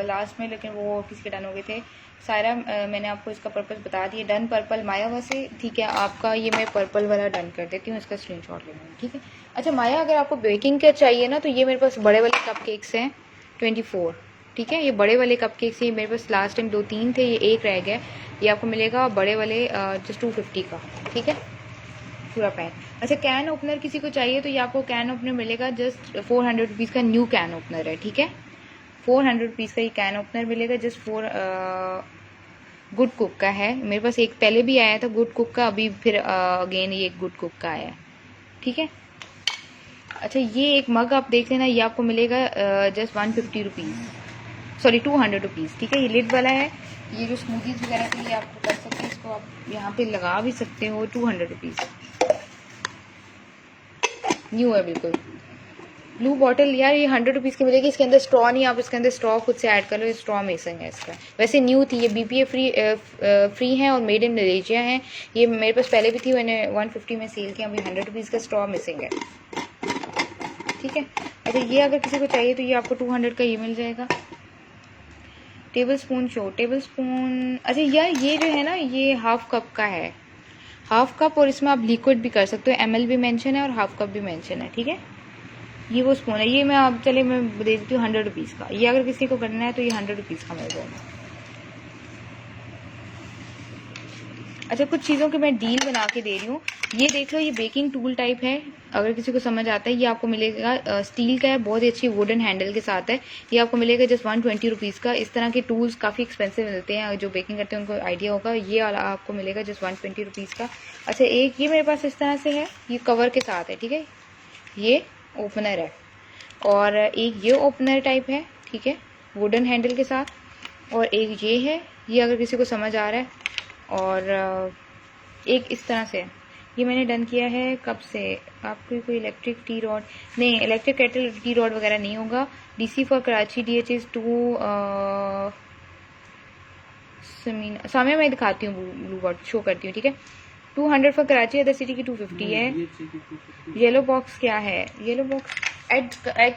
लास्ट में, लेकिन वो किसी के डन हो गए थे। सारा मैंने आपको इसका पर्पस बता दिया। डन पर्पल माया वैसे ठीक है आपका, ये मैं पर्पल वाला डन कर देती हूँ, इसका स्क्रीनशॉट ले लूँगी, ठीक है। अच्छा माया अगर आपको बेकिंग का चाहिए ना तो ये मेरे पास बड़े वाले कप केक्स हैं 24, ठीक है, ये बड़े वाले कप केक्स ही मेरे पास लास्ट टाइम 2-3 थे, ये एक रह गया, ये आपको मिलेगा बड़े वाले जस्ट 250 का, ठीक है। पूरा पैन। अच्छा, कैन ओपनर किसी को चाहिए तो ये आपको कैन ओपनर मिलेगा जस्ट 400 रुपीज़ का, न्यू कैन ओपनर है, ठीक है। 400 रुपीज़ का ये कैन ओपनर मिलेगा जस्ट गुड कुक का है। मेरे पास एक पहले भी आया था गुड कुक का, अभी फिर अगेन ये गुड कुक का आया है, ठीक है। अच्छा, ये एक मग आप देख लेना, ये आपको मिलेगा जस्ट 150 रुपीज़, सॉरी 200 रुपीज़, ठीक है। ये लिड वाला है, ये जो स्मूदीज वगैरह के लिए आप कर सकते हैं, इसको आप यहाँ पे लगा भी सकते हो। 200 रुपीज़, न्यू है बिल्कुल। ब्लू बॉटल यार ये 100 रुपीज़ की मिलेगी। इसके अंदर स्ट्रॉ नहीं, आप इसके अंदर स्ट्रॉ खुद से ऐड कर लो, ये स्ट्रॉ मिसिंग है इसका। वैसे न्यू थी ये, BPA फ्री है और मेड इन मलेशिया है। ये मेरे पास पहले भी थी, मैंने 150 में सेल किया, अभी 100 रुपीज़ का स्ट्रॉ मिसिंग है, ठीक है। अच्छा, ये अगर किसी को चाहिए तो ये आपको 200 का ये मिल जाएगा। Table spoon show, table spoon, अच्छा यार ये जो है ना ये हाफ कप का है, हाफ कप, और इसमें आप लिक्विड भी कर सकते हो, ml भी मेंशन है और हाफ कप भी मेंशन है, ठीक है। ये वो स्पून है, ये मैं आप चले मैं दे देती हूँ 100 रुपीज़ का। ये अगर किसी को करना है तो ये 100 रुपीज़ का मिल जाएगा। अच्छा, कुछ चीज़ों की मैं डील बना के दे रही हूँ। ये देख लो, ये बेकिंग टूल टाइप है, अगर किसी को समझ आता है। ये आपको मिलेगा स्टील का है, बहुत ही अच्छी वुडन हैंडल के साथ है। ये आपको मिलेगा जस्ट 120 रुपीज़ का। इस तरह के टूल्स काफ़ी एक्सपेंसिव मिलते हैं, जो बेकिंग करते हैं उनको आइडिया होगा। ये वाला आपको मिलेगा जस्ट 120 रुपीज़ का। अच्छा, एक ये मेरे पास इस तरह से है, ये कवर के साथ है, ठीक है। ये ओपनर है, और एक ये ओपनर टाइप है, ठीक है, वुडन हैंडल के साथ। और एक ये है, ये अगर किसी को समझ आ रहा है। और एक इस तरह से, ये मैंने डन किया है कब से। आपको कोई इलेक्ट्रिक टी रॉड नहीं, इलेक्ट्रिक केटल टी रॉड वगैरह नहीं होगा। DC फॉर कराची, DH 2 सामने मैं दिखाती हूँ, ब्लू बॉट शो करती हूँ, ठीक है। 200 फॉर कराची, अदर सिटी की 250 है। येलो बॉक्स क्या है, येलो बॉक्स एग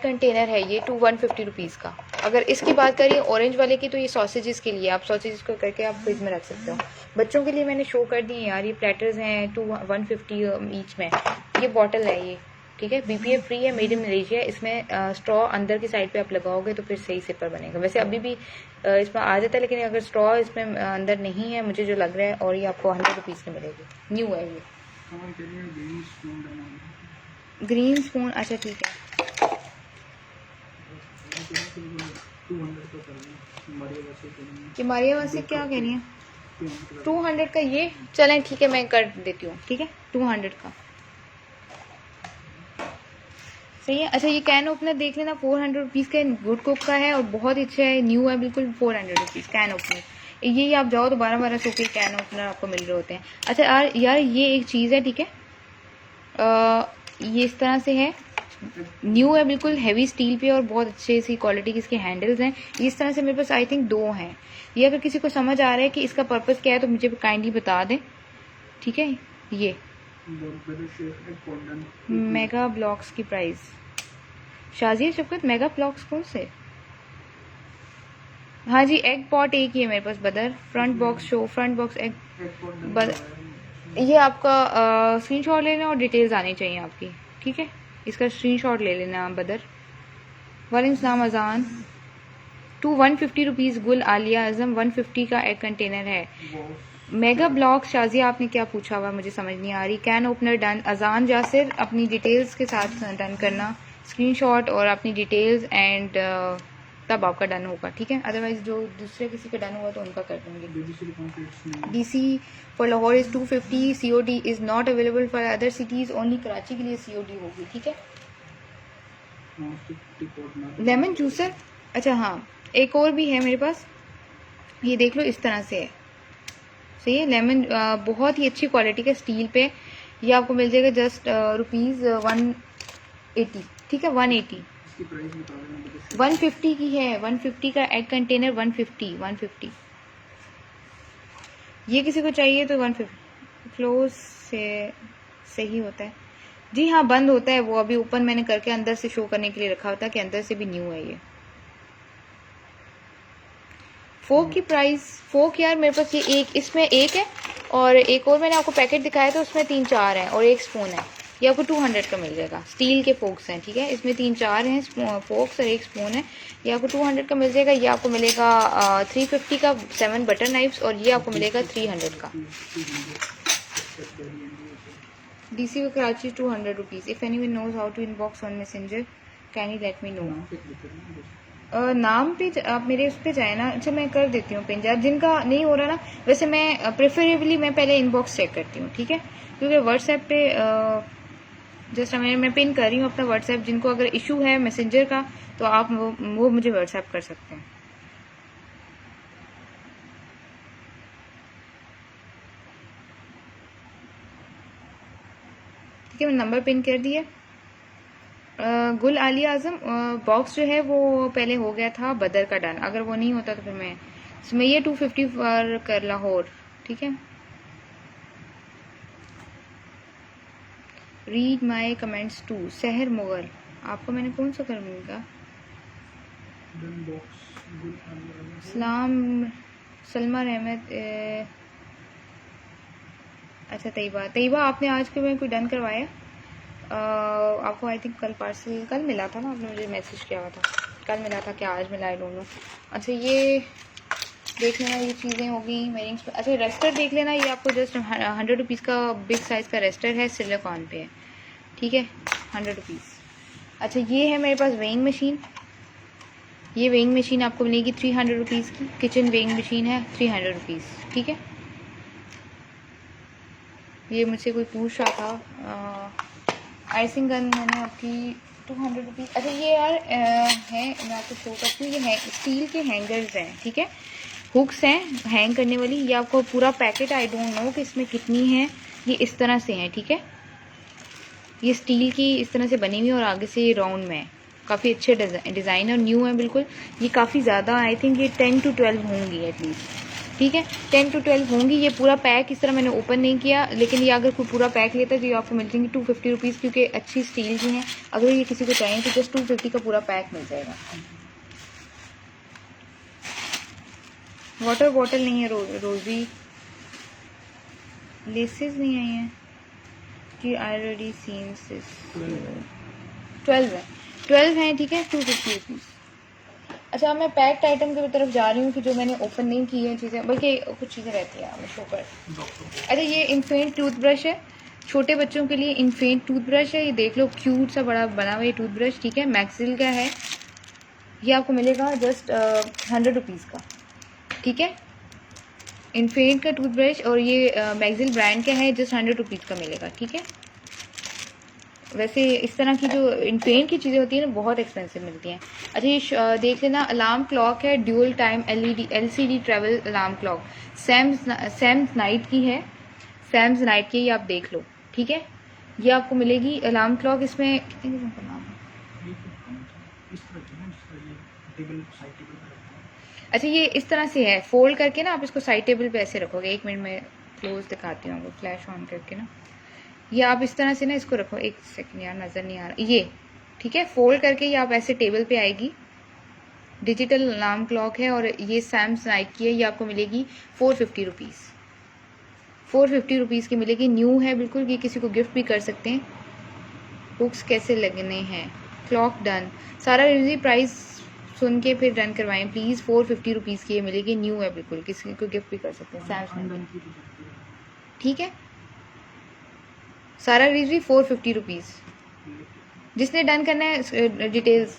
कंटेनर है ये, 150 रुपीज़ का। अगर इसकी बात करिए ऑरेंज वाले की, तो ये सॉसेजेस के लिए, आप सॉसेजेस को करके आप फ्रिज में रख सकते हो। बच्चों के लिए मैंने शो कर दी यार, ये प्लेटर्स हैं 150 ईच में। ये बॉटल है ये, ठीक है, BPA फ्री है, मेड इन मलेशिया। इसमें स्ट्रॉ अंदर की साइड पे आप लगाओगे तो फिर सही सिपर बनेगा। वैसे अभी भी इसमें आ जाता है, लेकिन अगर स्ट्रॉ इसमें अंदर नहीं है, मुझे जो लग रहा है, और ये आपको 100 रुपीज़ की मिलेगी, न्यू है ये। ग्रीन स्पून, अच्छा ठीक है। कि मारिया वैसे क्या कह रही है, 200 का ये, चलें ठीक है, मैं कर देती हूँ, ठीक है, 200 का सही है। अच्छा, ये कैन ओपनर देख लेना, 400 रुपीज़ का, गुड कुक का है और बहुत ही अच्छा है, न्यू है बिल्कुल। 400 रुपीज़ कैन ओपनर, ये आप जाओ तो 1200 के कैन ओपनर आपको मिल रहे होते हैं। अच्छा यार ये एक चीज़ है, ठीक है, ये इस तरह से है, न्यू है बिल्कुल, हैवी स्टील पे और बहुत अच्छे सी क्वालिटी की इसके हैंडल्स हैं। इस तरह से मेरे पास आई थिंक 2 हैं। ये अगर किसी को समझ आ रहा है कि इसका पर्पस क्या है तो मुझे काइंडली बता दें, ठीक है। ये मेगा ब्लॉक्स की प्राइस, शाजिया शफकत मेगा ब्लॉक्स कौन से, हाँ जी, एग पॉट एक ही है मेरे पास बदर। Front box show, front box egg बदर, ये आपका स्क्रीनशॉट लेना और डिटेल्स आनी चाहिए आपकी, ठीक है। इसका स्क्रीनशॉट ले लेना बदर। वालेकुम सलाम अजान। 150 रुपीज़। गुल आलिया आजम 150 का एग कंटेनर है। मेगा ब्लॉक, शाजिया आपने क्या पूछा हुआ मुझे समझ नहीं आ रही। Can opener done. अजान जासिर अपनी डिटेल्स के साथ डन करना, स्क्रीनशॉट और अपनी डिटेल्स एंड तब आपका डन होगा, ठीक है। अदरवाइज जो दूसरे किसी का डन हुआ तो उनका कर दूंगी। DC for Lahore is 250, COD is not available for other cities, only Karachi के लिए COD होगी, ठीक है। लेमन जूसर, अच्छा हाँ, एक और भी है मेरे पास, ये देख लो, इस तरह से है, सही है। लेमन बहुत ही अच्छी क्वालिटी का स्टील पे, ये आपको मिल जाएगा जस्ट ₹180, ठीक है, 180। 150 की है, 150 का एग कंटेनर, 150। ये किसी को चाहिए तो 150। क्लोज से सही होता है जी, हाँ बंद होता है वो, अभी ओपन मैंने करके अंदर से शो करने के लिए रखा होता है कि अंदर से भी न्यू है ये। फोक की प्राइस, फोक यार मेरे पास ये एक, इसमें एक है और एक और मैंने आपको पैकेट दिखाया था उसमें 3-4 हैं और एक स्पून है। ये आपको 200 का मिल जाएगा। स्टील के फोक्स हैं, ठीक है, इसमें 3-4 हैं फोक्स और एक स्पून है। ये आपको 200 का मिल जाएगा। ये आपको मिलेगा 350 का 7 बटर नाइफ्स और ये आपको मिलेगा 300 का। DC for Karachi 200 rupees. If anyone knows how to inbox on Messenger, can you let me know? नाम पे आप मेरे उस पे जाए ना। अच्छा मैं कर देती हूँ पिन, जिनका नहीं हो रहा ना, वैसे मैं प्रेफरेबली मैं पहले इनबॉक्स चेक करती हूँ, ठीक है, क्योंकि व्हाट्सएप पे जस्ट मैं पिन कर रही हूँ अपना व्हाट्सएप। जिनको अगर इशू है मैसेंजर का तो आप वो मुझे व्हाट्सएप कर सकते हैं। ठीक है, मैं नंबर पिन कर दिया। गुल आली आजम बॉक्स जो है वो पहले हो गया था बदर का डन। अगर वो नहीं होता तो फिर मैं सुमैया 250 फॉर कर लाहौर। ठीक है, रीड माई कमेंट्स टू सहर मुगल। आपको मैंने कौन सा कर मिलेगा? सलाम सलमा रहमत। अच्छा तैयबा आपने आज के में कोई डन करवाया? आपको आई थिंक कल पार्सल कल मिला था ना, आपने मुझे मैसेज किया हुआ था। कल मिला था क्या आज मिला, आई डोंट नो। अच्छा ये देख लेना, ये चीज़ें हो गई मेरी। अच्छा रेस्टर देख लेना, ये आपको जस्ट 100 रुपीज़ का बिग साइज़ का रेस्टर है, सिलिकॉन पे है। ठीक है, 100 रुपीज़। अच्छा ये है मेरे पास वेइंग मशीन। ये वेइंग मशीन आपको मिलेगी 300 रुपीज़ की। किचन वेइंग मशीन है 300 रुपीज़। ठीक है, ये मुझसे कोई पूछ रहा था। आइसिंग गन मैंने आपकी 200 रुपीज़। अच्छा ये यार है, मैं आपको शो करती हूँ। ये स्टील के हैंगर्स हैं, ठीक है, हुक्स हैं हैंग करने वाली। ये आपको पूरा पैकेट, आई डोंट नो कि इसमें कितनी है, ये इस तरह से हैं। ठीक है, ये स्टील की इस तरह से बनी हुई है और आगे से ये राउंड में है। काफ़ी अच्छे डिज़ाइन और न्यू है बिल्कुल। ये काफ़ी ज़्यादा, आई थिंक ये 10 to 12 होंगी एटलीस्ट। ठीक है, 10 to 12 होंगी। ये पूरा पैक इस तरह मैंने ओपन नहीं किया, लेकिन ये अगर कोई पूरा पैक लेता है तो ये आपको मिल जाएंगी 250 रुपीज़, क्योंकि अच्छी स्टील की हैं। अगर ये किसी को चाहिए तो जस्ट 250 का पूरा पैक मिल जाएगा। वाटर बॉटल नहीं है रोजी, लेसेस नहीं आई हैं जी। ऑलरेडी सीन 12 है। ठीक है, 250 रुपीज़। अच्छा मैं पैक्ड आइटम की तरफ जा रही हूँ कि जो मैंने ओपन नहीं की है चीज़ें, बल्कि कुछ चीज़ें रहती हैं मैं शो पर। अच्छा ये इन्फेंट टूथब्रश है, छोटे बच्चों के लिए इन्फेंट टूथब्रश है। ये देख लो, क्यूट सा बड़ा बना हुआ ये टूथब्रश। ठीक है, मैक्सिल का है। ये आपको मिलेगा जस्ट 100 रुपीज़ का। ठीक है, इन्फेंट का टूथब्रश, और ये मैक्सिल ब्रांड का है, जस्ट 100 रुपीज़ का मिलेगा। ठीक है, वैसे इस तरह की जो इन्फेंट की चीज़ें होती हैं ना बहुत एक्सपेंसिव मिलती हैं। अच्छा ये देख लेना, अलार्म क्लॉक है, dual time LCD travel alarm clock, सैम्स नाइट की है। सैम्स नाइट की, ये आप देख लो। ठीक है, ये आपको मिलेगी अलार्म क्लॉक। इसमें कितने किस्म का नाम है? अच्छा ये इस तरह से है, फोल्ड करके ना आप इसको साइड टेबल पे ऐसे रखोगे। 1 मिनट में क्लोज दिखाती हूँ आपको, फ्लैश ऑन करके ना। ये आप इस तरह से ना इसको रखो। 1 सेकंड यार, नज़र नहीं आ रहा ये। ठीक है, फोल्ड करके ये आप ऐसे टेबल पे आएगी। डिजिटल अलार्म क्लॉक है और ये सैम्स नाइट की है। ये आपको मिलेगी 450 रुपीज़। 450 रुपीज़ की मिलेगी, न्यू है बिल्कुल। ये किसी को गिफ्ट भी कर सकते हैं। बुक्स कैसे लगने हैं? Clock done. सारा रिव्यू प्राइस सुन के फिर डन करवाएं प्लीज़। 450 रुपीज़ की ये मिलेगी, न्यू है बिल्कुल, किसी को गिफ्ट भी कर सकते हैं। सैम्स, ठीक है, सारा रिव्यू 450 रुपीज़। जिसने डन करना है डिटेल्स।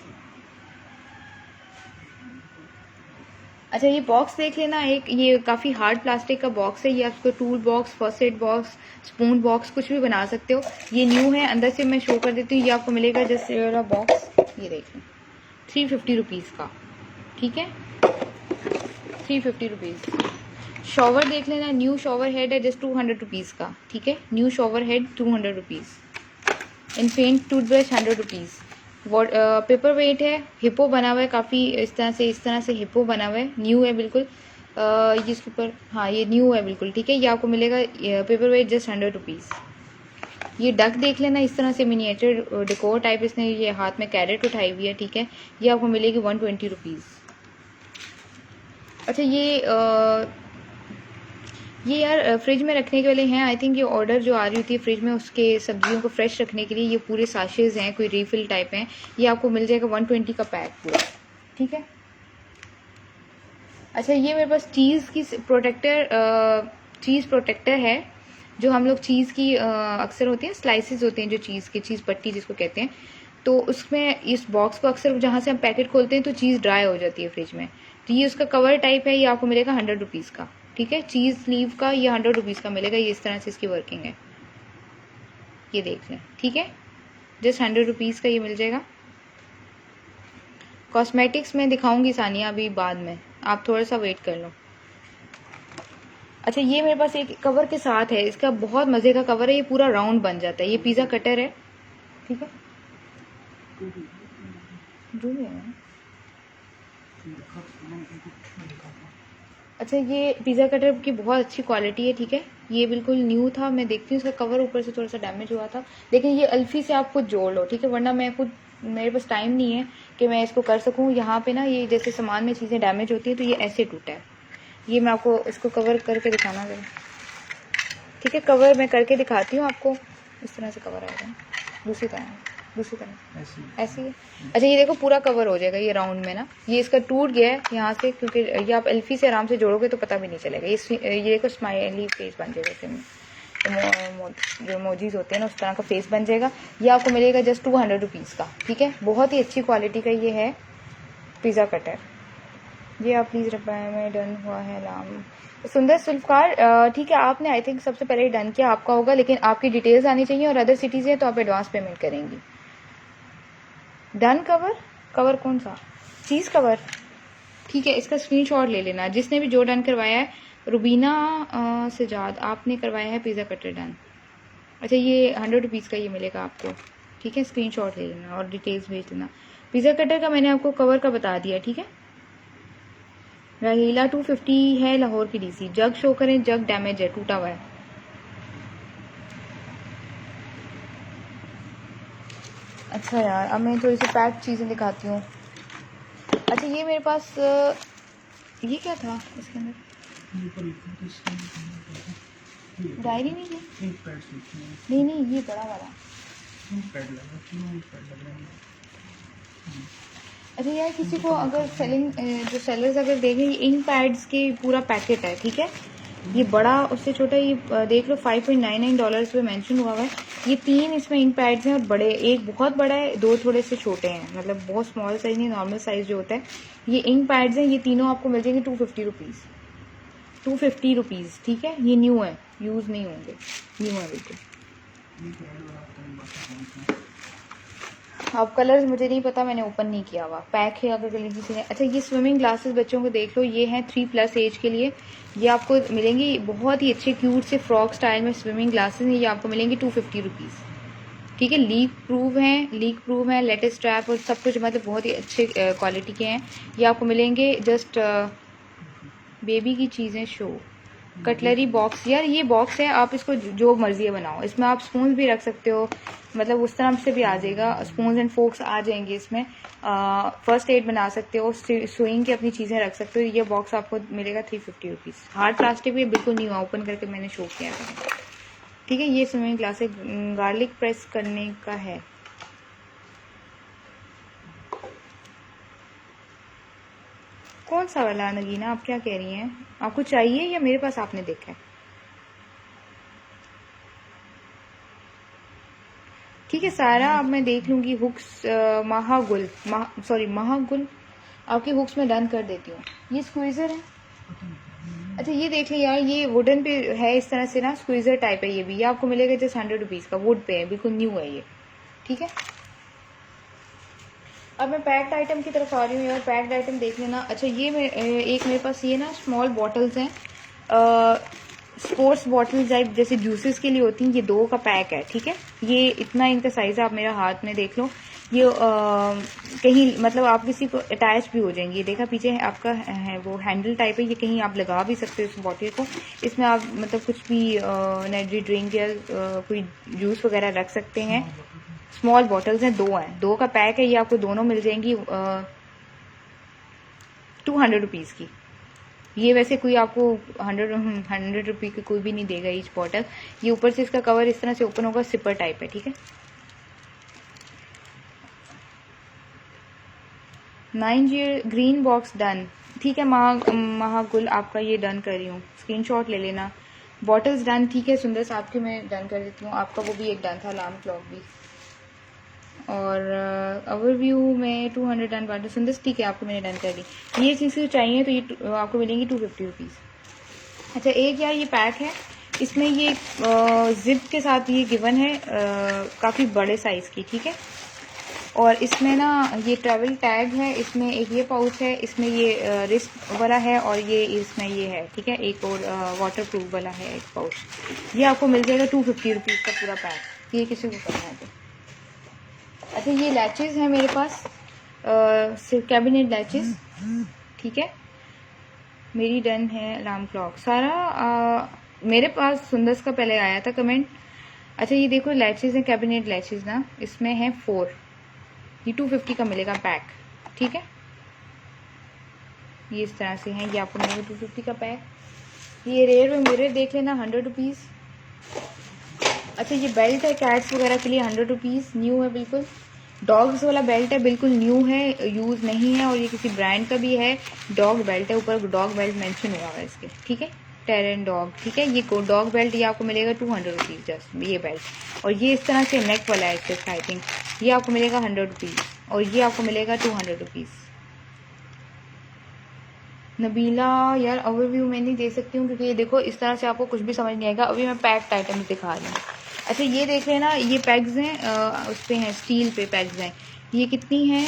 अच्छा ये बॉक्स देख लेना, एक ये काफ़ी हार्ड प्लास्टिक का बॉक्स है। ये आपको tool box, first aid box, spoon box कुछ भी बना सकते हो। ये न्यू है, अंदर से मैं शो कर देती हूँ। ये आपको मिलेगा जैसे वाला बॉक्स, ये देख लें, 350 रुपीज़ का। ठीक है, 350 रुपीज़। शॉवर देख लेना, न्यू शॉवर हेड है, जस्ट 200 रुपीज़ का। ठीक है, new shower head 200 rupees. Infant toothbrush 100 rupees. Paper weight है, हिप्पो बना हुआ है, काफ़ी इस तरह से हिप्पो बना हुआ है, न्यू है बिल्कुल। ये इसके ऊपर, हाँ ये न्यू है बिल्कुल। ठीक है, ये आपको मिलेगा पेपर वेट जस्ट 100 रुपीज़। ये डक देख लेना, इस तरह से मिनिएचर डेकोर टाइप, इसने ये हाथ में कैरेट उठाई हुई है। ठीक है, ये आपको मिलेगी 120 रुपीज़। अच्छा ये यार फ्रिज में रखने के वाले हैं। आई थिंक ये ऑर्डर जो आ रही होती है फ्रिज में, उसके सब्जियों को फ्रेश रखने के लिए ये पूरे साशेज हैं, कोई रीफिल टाइप हैं। ये आपको मिल जाएगा 120 का पैक पूरा। ठीक है, अच्छा ये मेरे पास चीज़ प्रोटेक्टर है। जो हम लोग चीज़ की अक्सर होती है स्लाइसेस होते हैं जो चीज़ की, चीज़ पट्टी जिसको कहते हैं, तो उसमें इस बॉक्स को अक्सर जहाँ से हम पैकेट खोलते हैं तो चीज़ ड्राई हो जाती है फ्रिज में। तो ये उसका कवर टाइप है, ये आपको मिलेगा 100 रुपीज़ का, ठीक है। चीज़ स्लीव का ये 100 रुपीज़ का मिलेगा। ये इस तरह से इसकी वर्किंग है, ये देख लें, ठीक है। जस्ट 100 रुपीज़ का ये मिल जाएगा। कॉस्मेटिक्स में दिखाऊंगी सानिया अभी बाद में, आप थोड़ा सा वेट कर लो। अच्छा, ये मेरे पास एक कवर के साथ है, इसका बहुत मज़े का कवर है, ये पूरा राउंड बन जाता है। ये पिज़्ज़ा कटर है, ठीक है। जो भी है, अच्छा ये पिज़्ज़ा कटर की बहुत अच्छी क्वालिटी है, ठीक है। ये बिल्कुल न्यू था, मैं देखती हूँ इसका कवर ऊपर से थोड़ा सा डैमेज हुआ था, लेकिन ये अल्फी से आप खुद जोड़ लो, ठीक है, वरना मैं खुद, मेरे पास टाइम नहीं है कि मैं इसको कर सकूँ। यहाँ पे ना ये जैसे सामान में चीज़ें डैमेज होती हैं तो ये ऐसे टूटा है। ये मैं आपको इसको कवर करके दिखाना जरा, ठीक है। कवर मैं करके दिखाती हूँ आपको। इस तरह से कवर आएगा, दूसरी तरह ऐसी है। अच्छा ये देखो पूरा कवर हो जाएगा ये राउंड में ना। ये इसका टूट गया है यहाँ से, क्योंकि ये आप एल्फी से आराम से जोड़ोगे तो पता भी नहीं चलेगा। ये देखो स्माइली फेस बन जाएगा इसमें, जो मोजीज होते हैं ना उस तरह का फेस बन जाएगा। ये आपको मिलेगा जस्ट 200 रुपीज़ का, ठीक है। बहुत ही अच्छी क्वालिटी का ये है पिज़्ज़ा कटर। ये आप प्लीज़ रिप्लाई में डन हुआ है नाम सुंदर सुल्फकार, ठीक है। आपने आई थिंक सबसे पहले डन किया आपका होगा, लेकिन आपकी डिटेल्स आनी चाहिए और अदर सिटीज़ हैं तो आप एडवांस पेमेंट करेंगी। डन कवर, कवर कौन सा, चीज़ कवर, ठीक है। इसका स्क्रीनशॉट ले लेना जिसने भी जो डन करवाया है। रुबीना सजाद, आपने करवाया है पिज़्ज़ा कटर डन। अच्छा ये 100 रुपीज़ का ये मिलेगा आपको, ठीक है। स्क्रीनशॉट ले लेना और डिटेल्स भेज देना। पिज़्ज़ा कटर का मैंने आपको कवर का बता दिया, ठीक है। रहीला 250 है लाहौर की डीसी। जग शो करें, जग डैमेज है, टूटा हुआ है। अच्छा यार, अब मैं थोड़ी सी पैक्ड चीज़ें दिखाती हूँ। अच्छा ये मेरे पास ये क्या था इसके अंदर, डायरी नहीं है, नहीं नहीं ये बड़ा वाला। अच्छा यार, किसी को अगर सेलिंग जो सेलर्स अगर देखें, ये इंक पैड्स के पूरा पैकेट है, ठीक है। ये बड़ा उससे छोटा, ये देख लो $5.99 पे मेंशन हुआ है। ये 3 इसमें इंक पैड्स हैं और बड़े, एक बहुत बड़ा है, 2 थोड़े से छोटे हैं, मतलब बहुत स्मॉल साइज नहीं, नॉर्मल साइज जो होता है। ये इंक पैड्स हैं, ये तीनों आपको मिल जाएंगे 250 रुपीज़, 250 रुपीज़, ठीक है। ये न्यू है, यूज़ नहीं होंगे, न्यू है बिल्कुल। अब कलर्स मुझे नहीं पता, मैंने ओपन नहीं किया हुआ, पैक है अगर किसी ने। अच्छा ये स्विमिंग ग्लासेस बच्चों को देख लो, ये हैं 3+ एज के लिए। ये आपको मिलेंगे बहुत ही अच्छे क्यूट से फ्रॉक स्टाइल में स्विमिंग ग्लासेस हैं। ये आपको मिलेंगे 250 रुपीज़, ठीक है। लीक प्रूफ हैं, लेटेस्ट स्ट्रैप और सब कुछ, मतलब बहुत ही अच्छे क्वालिटी के हैं। ये आपको मिलेंगे जस्ट बेबी की चीज़ें शो कटलरी बॉक्स। यार ये बॉक्स है, आप इसको जो मर्जी बनाओ, इसमें आप स्पून भी रख सकते हो, मतलब उस तरह से भी आ जाएगा, स्पून एंड फोक्स आ जाएंगे इसमें। फर्स्ट एड बना सकते हो, सुइंग की अपनी चीज़ें रख सकते हो। ये बॉक्स आपको मिलेगा 350 रुपीज़। हार्ड प्लास्टिक भी बिल्कुल नहीं हुआ, ओपन करके मैंने शो किया था, ठीक है। ये स्विमिंग ग्लास है, गार्लिक प्रेस करने का है। कौन सा वाला नगीना, आप क्या कह रही हैं, आपको चाहिए या मेरे पास आपने देखा है? ठीक है सारा, अब मैं देख लूंगी। हुक्स महागुल आपकी हुक्स में डन कर देती हूँ। ये स्क्वीज़र है। अच्छा ये देख लें यार, ये वुडन पे है इस तरह से ना, स्क्वीज़र टाइप है ये भी। ये आपको मिलेगा जस्ट 100 रुपीज़ का, वुड पे है, बिल्कुल न्यू है ये, ठीक है। अब मैं पैक्ड आइटम की तरफ आ रही हूँ यार, पैक्ड आइटम देख लेना। अच्छा ये एक मेरे पास ये ना स्मॉल बॉटल्स हैं, स्पोर्ट्स बॉटल्स टाइप जैसे जूसेस के लिए होती हैं। ये 2 का पैक है, ठीक है। ये इतना इनका साइज है, आप मेरा हाथ में देख लो। ये कहीं मतलब आप किसी को अटैच भी हो जाएंगी। देखा पीछे है आपका है वो हैंडल टाइप है, ये कहीं आप लगा भी सकते हो इस बॉटल को। इसमें आप मतलब कुछ भी एनर्जी ड्रिंक या कोई जूस वगैरह रख सकते हैं। स्मॉल बॉटल्स हैं, 2 हैं, 2 का पैक है। ये आपको दोनों मिल जाएंगी 200 रुपीज़ की। ये वैसे कोई आपको 100 रुपये की कोई भी नहीं देगा ईच बॉटल। ये ऊपर से इसका कवर इस तरह से ओपन होगा, सिपर टाइप है, ठीक है। 9 ग्रीन बॉक्स डन, ठीक है। महागुल आपका ये डन कर रही हूँ, स्क्रीनशॉट ले लेना। बॉटल्स डन, ठीक है। सुंदर साहब के मैं डन कर देती हूँ, आपका वो भी एक डन था, अलार्म क्लॉक भी। और ओवरव्यू में 200 डन बांटे सुंदर, ठीक है, आपको मैंने डन कर दी। ये चीज़ चाहिए तो ये आपको मिलेंगी 250 रुपीज़। अच्छा, एक यार ये पैक है, इसमें ये जिप के साथ ये गिवन है, काफ़ी बड़े साइज़ की, ठीक है। और इसमें ना ये ट्रैवल टैग है, इसमें एक ये पाउच है, इसमें ये रिस्क वाला है, और ये इसमें ये है, ठीक है। एक और वाटर प्रूफ वाला है एक पाउच। ये आपको मिल जाएगा 250 रुपीज़ का पूरा पैक, ये किसी को करना है तो। अच्छा, ये लैचेस हैं मेरे पास, कैबिनेट लैचेस, ठीक है। मेरी डन है अलार्म क्लॉक सारा। मेरे पास सुंदर्स का पहले आया था कमेंट। अच्छा, ये देखो लैचेस हैं, कैबिनेट लैचेस ना, इसमें है 4, ये 250 का मिलेगा पैक, ठीक है। ये इस तरह से हैं, ये आपको मिलेगा 250 का पैक। ये रेयर में मिरर देख लेना, 100 रुपीज़। अच्छा, ये बेल्ट है कैट्स वगैरह के लिए, 100 रुपीज़, न्यू है बिल्कुल। डॉग्स वाला बेल्ट है, बिल्कुल न्यू है, यूज़ नहीं है, और ये किसी ब्रांड का भी है। डॉग बेल्ट है, ऊपर डॉग बेल्ट मेंशन हुआ है इसके, ठीक है, टेरन डॉग, ठीक है। ये डॉग बेल्ट ये आपको मिलेगा 200 रुपीज़ जस्ट, ये बेल्ट। और ये इस तरह से नेक वाला है इसके, आई थिंक ये आपको मिलेगा 100 रुपीज़, और ये आपको मिलेगा 200 रुपीज़। नबीला यार ओवरव्यू मैं नहीं दे सकती हूँ, क्योंकि ये देखो इस तरह से आपको कुछ भी समझ नहीं आएगा। अभी मैं पैक्ड आइटम दिखा रही हूँ। अच्छा, ये देख लेना, ये पैक्स हैं, उस पे हैं, स्टील पे पैक्स हैं। ये कितनी हैं?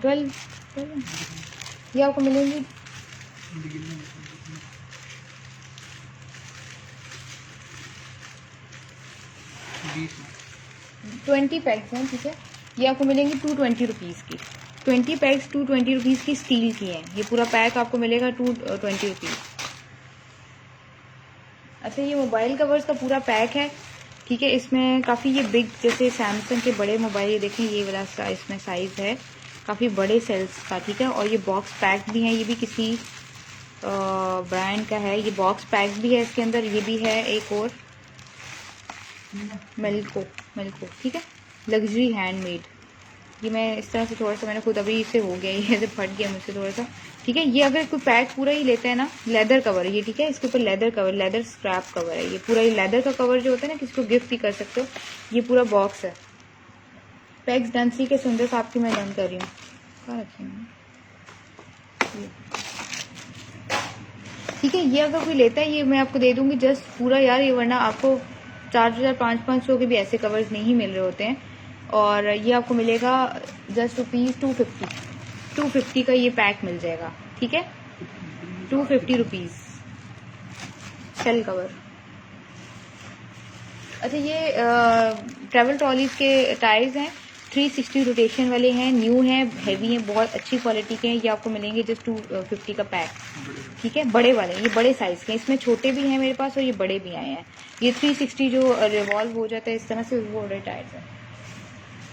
12 ये आपको मिलेंगी 20 पैक्स हैं, ठीक है। ये आपको मिलेंगी 220 रुपीज़ की, 20 पैक्स 220 रुपीज़ की स्टील की हैं। ये पूरा पैक आपको मिलेगा 220 रुपीज़। अच्छा, ये मोबाइल कवर्स का पूरा पैक है, ठीक है। इसमें काफ़ी ये बिग, जैसे सैमसंग के बड़े मोबाइल, ये देखें ये वाला इसमें साइज़ है, काफ़ी बड़े सेल्स का, ठीक है। और ये बॉक्स पैक भी है, ये भी किसी ब्रांड का है। ये बॉक्स पैक भी है इसके अंदर, ये भी है एक और मिल्को, ठीक है, लग्जरी हैंडमेड। ये मैं इस तरह से थोड़ा सा, मैंने खुद अभी इससे हो गया, ये ऐसे फट गया मुझसे थोड़ा सा, ठीक है। ये अगर कोई पैक पूरा ही लेता है ना, लेदर कवर है ये, ठीक है। इसके ऊपर leather cover, leather scrap cover है ये पूरा, ये लेदर का कवर जो होता है ना, किसी को गिफ्ट भी कर सकते हो। ये पूरा बॉक्स है। पैक्स डन, सी के सुंदर साहब की मैं डन कर रही हूँ, कहाँ रखी हूँ, ठीक है। ये अगर कोई लेता है, ये मैं आपको दे दूंगी जस्ट पूरा यार, ये वरना आपको 4000 500 के भी ऐसे कवर्स नहीं मिल रहे होते हैं। और ये आपको मिलेगा जस्ट रुपीज़ 250 का ये पैक मिल जाएगा, ठीक है। 250 रुपीज़ सेल कवर। अच्छा, ये ट्रैवल ट्रॉलीज के टायर्स हैं, 360 रोटेशन वाले हैं, न्यू हैं, हैवी हैं, बहुत अच्छी क्वालिटी के हैं। ये आपको मिलेंगे जस्ट 250 का पैक, ठीक है। बड़े वाले, ये बड़े साइज़ के हैं, इसमें छोटे भी हैं मेरे पास और ये बड़े भी आए हैं। ये 360 जो रिवॉल्व हो जाता है इस तरह से, वो बड़े टायर्स हैं।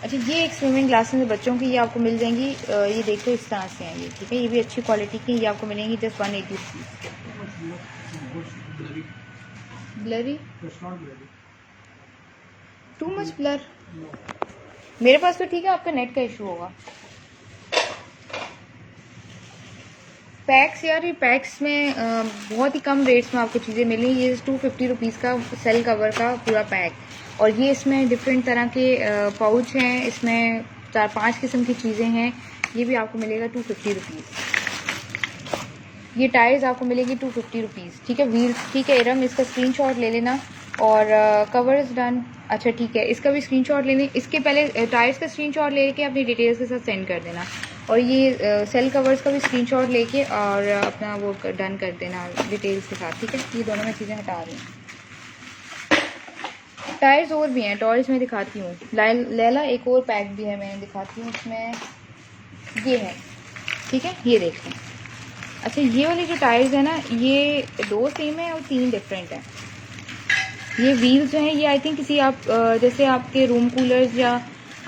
अच्छा, ये एक स्विमिंग ग्लासेस है बच्चों की, ये आपको मिल जाएंगी, ये देखो इस तरह से हैं ये, ठीक है। ये भी अच्छी क्वालिटी की, ये आपको मिलेंगी just 180 rupees. Blurry, too much blur, मेरे पास तो ठीक है, आपका नेट का इशू होगा। पैक्स यार, ये पैक्स में बहुत ही कम रेट्स में आपको चीज़ें मिली। ये 250 रुपीज़ का सेल कवर का पूरा पैक, और ये इसमें डिफरेंट तरह के पाउच हैं, इसमें 4-5 किस्म की चीज़ें हैं। ये भी आपको मिलेगा 250 रुपीज़। ये टायर्स आपको मिलेगी 250 रुपीज़, ठीक है। व्हील्स, ठीक है। इरम, इसका स्क्रीनशॉट ले लेना। और कवर्स डन। अच्छा, ठीक है, इसका भी स्क्रीनशॉट लेने, इसके पहले टायर्स का स्क्रीनशॉट लेके अपनी डिटेल्स के साथ सेंड कर देना। और ये सेल कवर्स का भी स्क्रीनशॉट लेके और अपना वो डन कर देना डिटेल्स के साथ, ठीक है। ये दोनों में चीज़ें हटा रही हूँ। टायर्स और भी हैं, टॉयज में दिखाती हूँ। लैला एक और पैक भी है, मैं दिखाती हूँ। इसमें ये है, ठीक है, ये देख लें। अच्छा, ये वाले जो टायर्स हैं ना, ये 2 सेम है और 3 डिफरेंट हैं। ये व्हील्स जो हैं, ये आई थिंक किसी आप जैसे आपके रूम कूलर्स या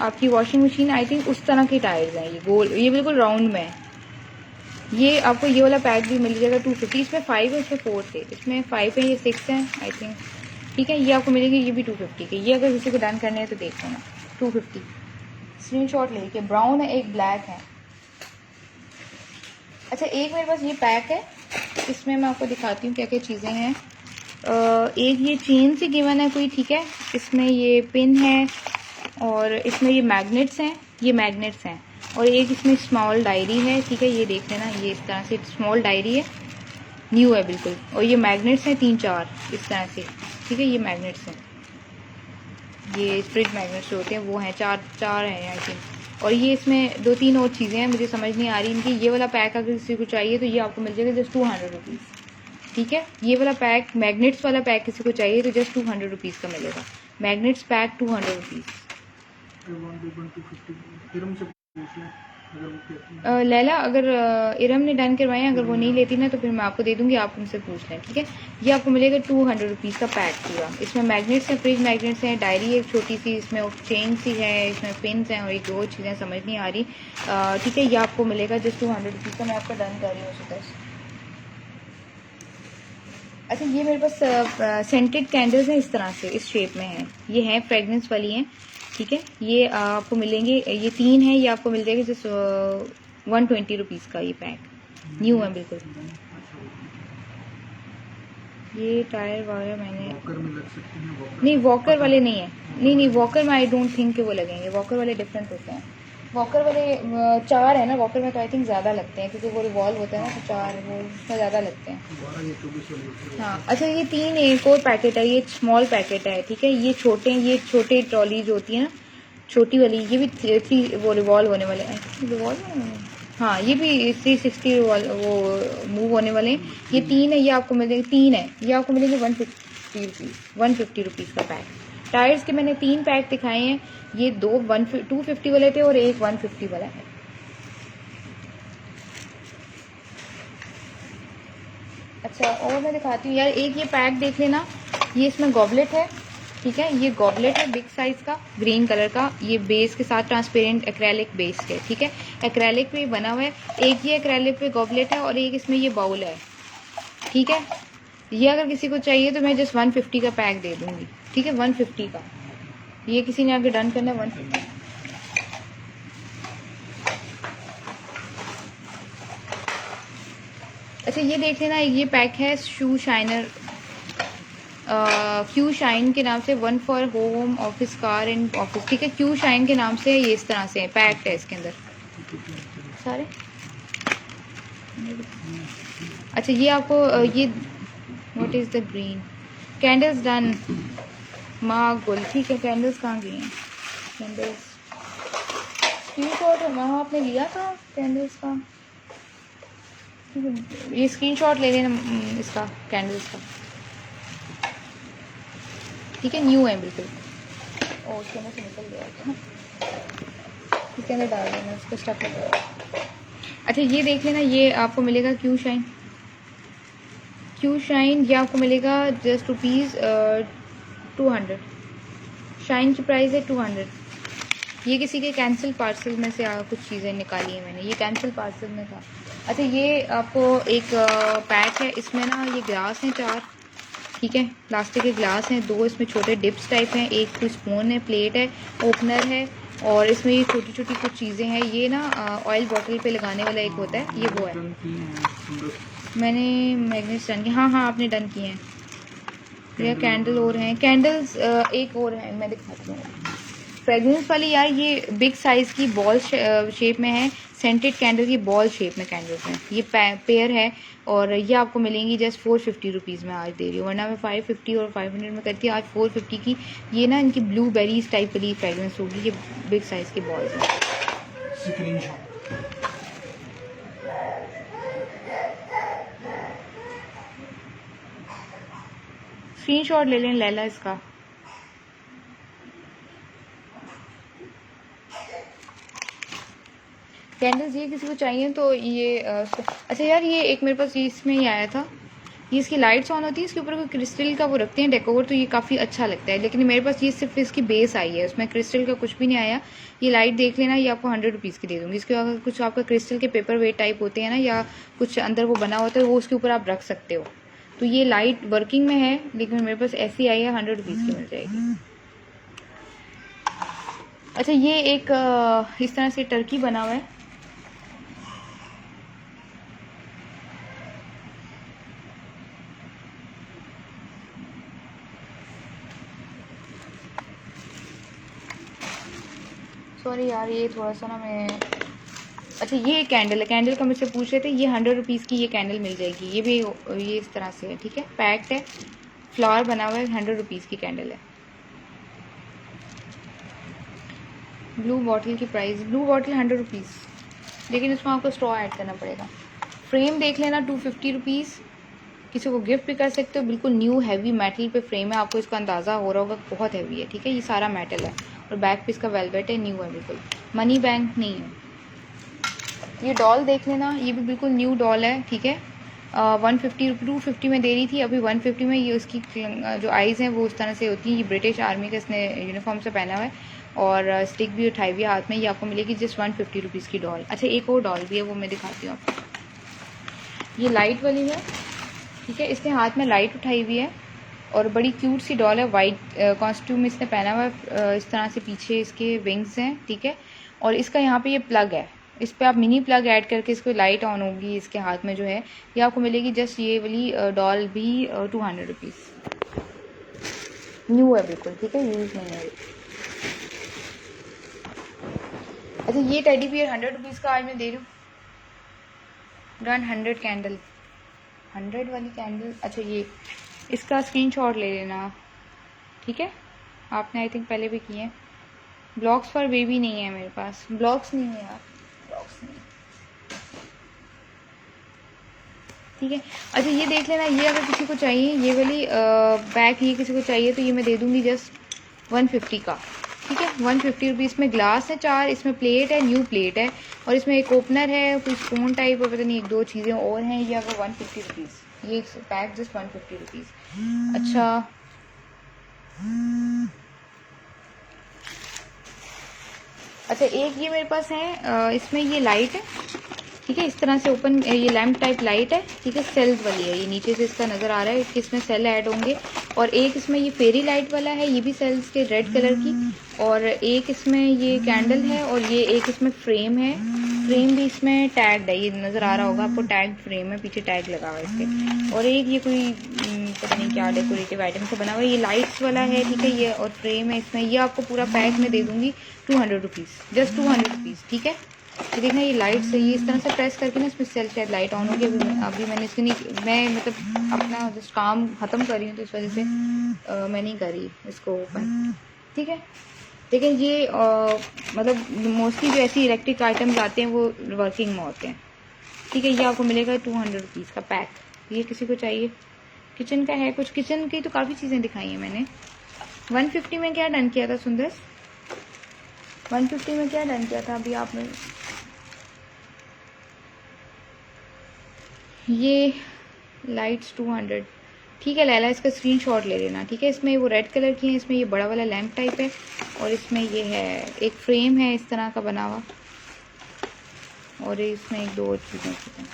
आपकी वॉशिंग मशीन, आई थिंक उस तरह के टायर्स हैं। ये गोल, ये बिल्कुल राउंड में है। ये आपको ये वाला पैक भी मिल जाएगा 250। इसमें 5 है, इसमें 4 थे, इसमें 5 है, ये 6 हैं आई थिंक, ठीक है। ये आपको मिलेगी, ये भी 250 के। ये अगर किसी को डन करने हैं तो देख लेना, 250 स्क्रीनशॉट लेके। ब्राउन है, एक ब्लैक है। अच्छा, एक मेरे पास ये पैक है, इसमें मैं आपको दिखाती हूँ क्या क्या चीज़ें हैं। एक ये चेन से गिवन है कोई, ठीक है। इसमें ये पिन है और इसमें ये मैग्नेट्स हैं, ये मैग्नेट्स हैं। और एक इसमें स्मॉल डायरी है, ठीक है। ये देख लेना, ये इस तरह से स्मॉल डायरी है, न्यू है बिल्कुल। और ये मैग्नेट्स हैं 3-4 इस तरह से, ठीक है। ये मैग्नेट्स हैं, ये स्प्रिट मैग्नेट्स होते हैं वो हैं, 4 हैं आई थिंक। और ये इसमें 2-3 और चीज़ें हैं, मुझे समझ नहीं आ रही इनकी। ये वाला पैक अगर किसी को चाहिए तो ये आपको मिल जाएगा जस्ट 200 रुपीज़, ठीक है। ये वाला पैक, मैग्नेट्स वाला पैक किसी को चाहिए तो जस्ट 200 रुपीज़ का मिलेगा। Magnets pack 200 rupees. लैला, अगर इरम ने डन करवाए हैं, अगर वो नहीं लेती ना तो फिर मैं आपको दे दूंगी, आप उनसे पूछ लें, ठीक है। ये आपको मिलेगा 200 रुपीज़ का पैक पूरा। इसमें मैग्नेट्स हैं, फ्रिज मैग्नेट्स हैं, डायरी एक छोटी सी, इसमें चेन सी है, इसमें पिन्स हैं और एक दो चीज़ें समझ नहीं आ रही, ठीक है। ये आपको मिलेगा जस्ट 200 रुपीज़ का। मैं आपका डन कर रही हूँ उसी तरह। अच्छा, ये मेरे पास सेंटेड कैंडल्स हैं इस तरह से, इस शेप में है। ये हैं फ्रेगनेंस वाली हैं, ठीक है। ये आपको मिलेंगे, ये 3 है, ये आपको मिल जाएगा जस्ट 120 रुपीज़ का। ये पैक न्यू है बिल्कुल। ये टायर वायर मैंने वॉकर में लग सकते हैं, नहीं वॉकर वाले नहीं है, नहीं वॉकर में आई डोंट थिंक कि वो लगेंगे। वॉकर वाले डिफरेंट होते हैं। वॉकर वाले 4 है ना, वॉकर में तो आई थिंक ज़्यादा लगते हैं क्योंकि वो रिवॉल्व होता है ना, तो 4 वो उसमें ज़्यादा लगते हैं। हाँ अच्छा, ये 3 एक और पैकेट है, ये स्मॉल पैकेट है, ठीक है। ये छोटे ट्रॉली जो होती है ना, छोटी वाली, ये भी 3 वो रिवॉल्व होने वाले हैं। रिवॉल्व, हाँ ये भी 360 वो मूव होने वाले हैं। ये 3 है, ये आपको मिलेंगे 3 है, ये आपको मिलेंगे 150 रुपीज़ का पैक। टायर्स के मैंने 3 पैक दिखाए हैं, ये 250 वाले थे और एक 150 वाला है। अच्छा, और मैं दिखाती हूँ यार, एक ये पैक देख लेना, ये इसमें गॉबलेट है, ठीक है। ये गॉबलेट है बिग साइज का, ग्रीन कलर का, ये बेस के साथ ट्रांसपेरेंट एक्रेलिक बेस है, ठीक है। एक्रेलिक पे बना हुआ है। एक ये एक्रेलिक पे गॉबलेट है और एक इसमें ये बाउल है, ठीक है। ये अगर किसी को चाहिए तो मैं जस्ट 150 का पैक दे दूंगी, ठीक है। 150 का, ये किसी ने आगे डन करना है 150। अच्छा, ये देख लेना, ये पैक है शू शाइनर, क्यू शाइन के नाम से, 1 for home office car and office, ठीक है। क्यू शाइन के नाम से ये इस तरह से पैक्ड है इसके अंदर सारे। अच्छा, ये आपको ये what is the green candles done मागुल, ठीक है। कैंडल्स कहाँ गई हैं? कैंडल्स स्क्रीनशॉट है वहाँ आपने लिया था कैंडल्स का, ये स्क्रीनशॉट ले लेना इसका, कैंडल्स का, ठीक है। न्यू है बिल्कुल। और उसके अंदर से निकल गया था, इसके अंदर डाल देना, उसको स्टफ लगा। अच्छा, ये देख लेना, ये आपको मिलेगा क्यू शाइन, ये आपको मिलेगा जस्ट रुपीज़ 200। शाइन की प्राइस है 200। ये किसी के कैंसिल पार्सल में से कुछ चीज़ें निकाली हैं मैंने, ये कैंसिल पार्सल में था। अच्छा, ये आपको एक पैक है, इसमें ना ये ग्लास हैं 4, ठीक है। प्लास्टिक के ग्लास हैं 2, इसमें छोटे डिप्स टाइप हैं, एक कोई स्पून है, प्लेट है, ओपनर है, और इसमें ये छोटी छोटी कुछ चीज़ें हैं। ये ना ऑयल बॉटल पे लगाने वाला एक होता है, ये वो है। मैंने मैग्नेट्स डन किए, हाँ आपने डन किए हैं। या कैंडल और हैं, कैंडल्स एक और है, मैं दिखाती हूँ। फ्रेगनेंस वाली यार, ये बिग साइज़ की बॉल शेप में है, सेंटेड कैंडल की बॉल शेप में कैंडल्स हैं। ये पेयर है और ये आपको मिलेंगी जस्ट 450 रुपीज़ में आज दे रही हूँ, वरना मैं 550 और 500 में करती हूँ। आज 450 की ये ना, इनकी ब्लूबेरीज टाइप वाली फ्रेगनेंस होगी। ये बिग साइज़ की बॉल्स हैं। स्क्रीनशॉट ले लें लैला इसका। कैंडल्स ये किसी को चाहिए तो ये अच्छा यार, ये एक मेरे पास इसमें ही आया था, ये इसकी लाइट्स ऑन होती है, इसके ऊपर कोई क्रिस्टल का वो रखते हैं डेकोर, तो ये काफ़ी अच्छा लगता है। लेकिन मेरे पास ये सिर्फ इसकी बेस आई है, उसमें क्रिस्टल का कुछ भी नहीं आया। ये लाइट देख लेना, ये आपको 100 रुपीज़ की दे दूँगी। इसके अगर कुछ आपका क्रिस्टल के पेपर वेट टाइप होते हैं ना, या कुछ अंदर वो बना होता है, वो उसके ऊपर आप रख सकते हो। तो ये लाइट वर्किंग में है, लेकिन मेरे पास ऐसी आई है, 100 रुपीज़ की मिल जाएगी। अच्छा, ये एक इस तरह से टर्की बना हुआ है, सॉरी यार, ये थोड़ा सा ना मैं, अच्छा ये कैंडल है, कैंडल का मुझसे पूछ रहे थे, ये 100 रुपीज़ की ये कैंडल मिल जाएगी। ये भी ये इस तरह से है, ठीक है, पैक्ड है, फ्लावर बना हुआ है, 100 रुपीज़ की कैंडल है। ब्लू बॉटल की प्राइस, ब्लू बॉटल 100 रुपीज़, लेकिन इसमें आपको स्ट्रॉ ऐड करना पड़ेगा। फ्रेम देख लेना 250 रुपीज़, किसी को गिफ्ट भी कर सकते हो। बिल्कुल न्यू हैवी मेटल पे फ्रेम है, आपको इसका अंदाज़ा हो रहा होगा, बहुत हैवी है, ठीक है। ये सारा मेटल है और बैक पे इसका वेलवेट है, न्यू है बिल्कुल, मनी बैंक नहीं है। ये डॉल देख लेना, ये भी बिल्कुल न्यू डॉल है, ठीक है। 150 250 में दे रही थी, अभी 150 में। ये उसकी जो आइज़ हैं वो उस तरह से होती हैं। ये ब्रिटिश आर्मी का इसने यूनिफॉर्म से पहना हुआ है और स्टिक भी उठाई हुई है हाथ में। ये आपको मिलेगी जस्ट 150 रुपीज़ की डॉल। अच्छा एक और डॉल भी है, वो मैं दिखाती हूँ आपको। ये लाइट वाली है, ठीक है, इसने हाथ में लाइट उठाई हुई है और बड़ी क्यूट सी डॉल है। वाइट कॉस्ट्यूम इसने पहना हुआ है, इस तरह से पीछे इसके विंग्स हैं, ठीक है। और इसका यहाँ पे ये प्लग है, इस पर आप मिनी प्लग ऐड करके इसको लाइट ऑन होगी इसके हाथ में जो है। ये आपको मिलेगी जस्ट ये वाली डॉल भी 200 रुपीज़, न्यू है बिल्कुल, ठीक है, यूज़ नहीं है। अच्छा ये टेडी बियर 100 रुपीज़ का आज मैं दे रही हूँ, डन। 100 कैंडल, 100 वाली कैंडल। अच्छा ये इसका स्क्रीनशॉट ले लेना, ठीक है, आपने आई थिंक पहले भी किए हैं। ब्लॉक्स फॉर बेबी नहीं है मेरे पास, ब्लॉक्स नहीं है यार, ब्लॉक्स नहीं, ठीक है। अच्छा ये देख लेना, ये अगर किसी को चाहिए ये वाली बैग, ये किसी को चाहिए तो ये मैं दे दूँगी जस्ट 150 का, ठीक है। 150 रुपीज़ में ग्लास है 4, इसमें प्लेट है, न्यू प्लेट है, और इसमें एक ओपनर है, कुछ स्पून टाइप और पता नहीं 1-2 चीज़ें और हैं। ये अगर 150 रुपीज़, ये पैक जस्ट 150 रुपीज़। अच्छा एक ये मेरे पास है, इसमें ये लाइट है, ठीक है, इस तरह से ओपन, ये लैम्प टाइप लाइट है, ठीक है, सेल्स वाली है। ये नीचे से इसका नज़र आ रहा है कि इसमें सेल ऐड होंगे। और एक इसमें ये फेरी लाइट वाला है, ये भी सेल्स के रेड कलर की। और एक इसमें ये कैंडल है, और ये एक इसमें फ्रेम है, फ्रेम भी इसमें टैग्ड है, ये नज़र आ रहा होगा आपको, टैग फ्रेम है, पीछे टैग लगा हुआ है इसके। और एक ये कोई पता नहीं क्या डेकोरेटिव आइटम से बना हुआ है, ये लाइट्स वाला है, ठीक है, ये और फ्रेम है इसमें। ये आपको पूरा पैक में दे दूँगी 200 रुपीज़, जस्ट 200 रुपीज़, ठीक है। तो देखना ये लाइट से, ये इस तरह से प्रेस करके ना इसमें सेल शायद लाइट ऑन होगी। अभी मैंने इसके नहीं, मैं मतलब अपना जस्ट काम ख़त्म कर रही हूँ तो इस वजह से मैं नहीं कर रही इसको ओपन, ठीक है। लेकिन ये मतलब मोस्टली जो ऐसी इलेक्ट्रिक आइटम्स आते हैं वो वर्किंग में होते हैं, ठीक है। ये आपको मिलेगा 200 रुपीज़ का पैक, ये किसी को चाहिए। किचन का है कुछ, किचन की तो काफ़ी चीज़ें दिखाई हैं मैंने। 150 में क्या डन किया था सुंदर, 150 में क्या डन किया था अभी आपने। ये लाइट्स 200, ठीक है लैला, इसका स्क्रीनशॉट ले लेना, ठीक है। इसमें वो रेड कलर की है, इसमें ये बड़ा वाला लैंप टाइप है, और इसमें ये है एक फ्रेम है इस तरह का बना हुआ, और इसमें 1-2 चीज़ें हैं।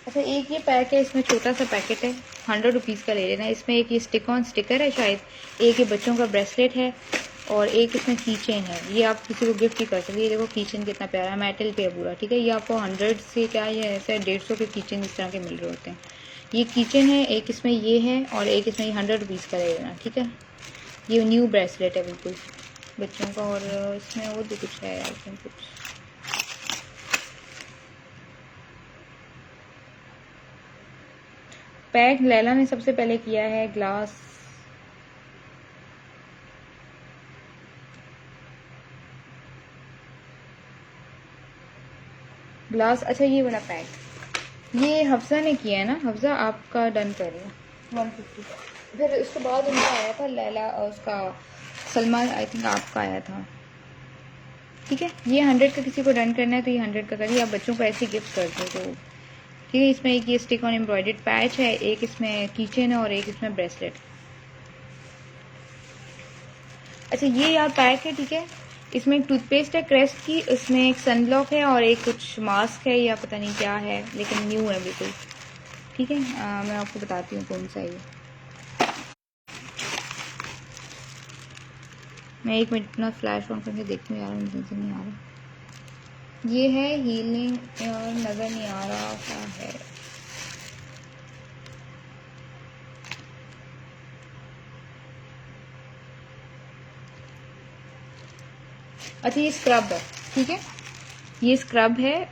अच्छा एक ये पैक है, इसमें छोटा सा पैकेट है, 100 रुपीज़ का ले लेना। इसमें एक ये स्टिक ऑन स्टिकर है शायद, एक ये बच्चों का ब्रेसलेट है, और एक इसमें की चेन है। ये आप किसी को गिफ्ट ही कर सकते हैं। ये देखो की चेन कितना प्यारा है, मेटल पे है पूरा, ठीक है। ये आपको 100 से क्या, ये ऐसे 150 के की चेन इस तरह के मिल रहे होते हैं। ये की चेन है, एक इसमें ये है, और एक इसमें 100 रुपीज़ का ले लेना, ठीक है। ये न्यू ब्रेसलेट है बिल्कुल बच्चों का, और इसमें और भी कुछ है आई थिंक कुछ। पैक लैला ने सबसे पहले किया है ग्लास, ग्लास। अच्छा ये वाला पैक ये हफ्सा ने किया है ना, हफ्सा आपका डन कर रही हूँ 150। फिर उसके बाद उनका आया था लैला, उसका सलमान आई थिंक आपका आया था, ठीक है। ये 100 का किसी को डन करना है तो ये 100 का करिए, आप बच्चों को ऐसे गिफ्ट कर दो तो, ठीक है। इसमें एक ये स्टिक ऑन एम्ब्रॉयडर्ड पैच है, एक इसमें कीचेन है, और एक इसमें ब्रेसलेट। अच्छा ये यार पैक है, ठीक है। इसमें एक टूथपेस्ट है क्रेस्ट की, इसमें एक सनब्लॉक है, और एक कुछ मास्क है या पता नहीं क्या है, लेकिन न्यू है बिल्कुल, ठीक है। मैं आपको बताती हूँ कौन सा है ये। मैं 1 मिनट अपना फ्लैश ऑन करके देखती हूँ यार, मुझे नजर नहीं आ रहा। ये है हीलिंग, यार नज़र नहीं आ रहा क्या है। अच्छा ये स्क्रब है, ठीक है, ये स्क्रब है,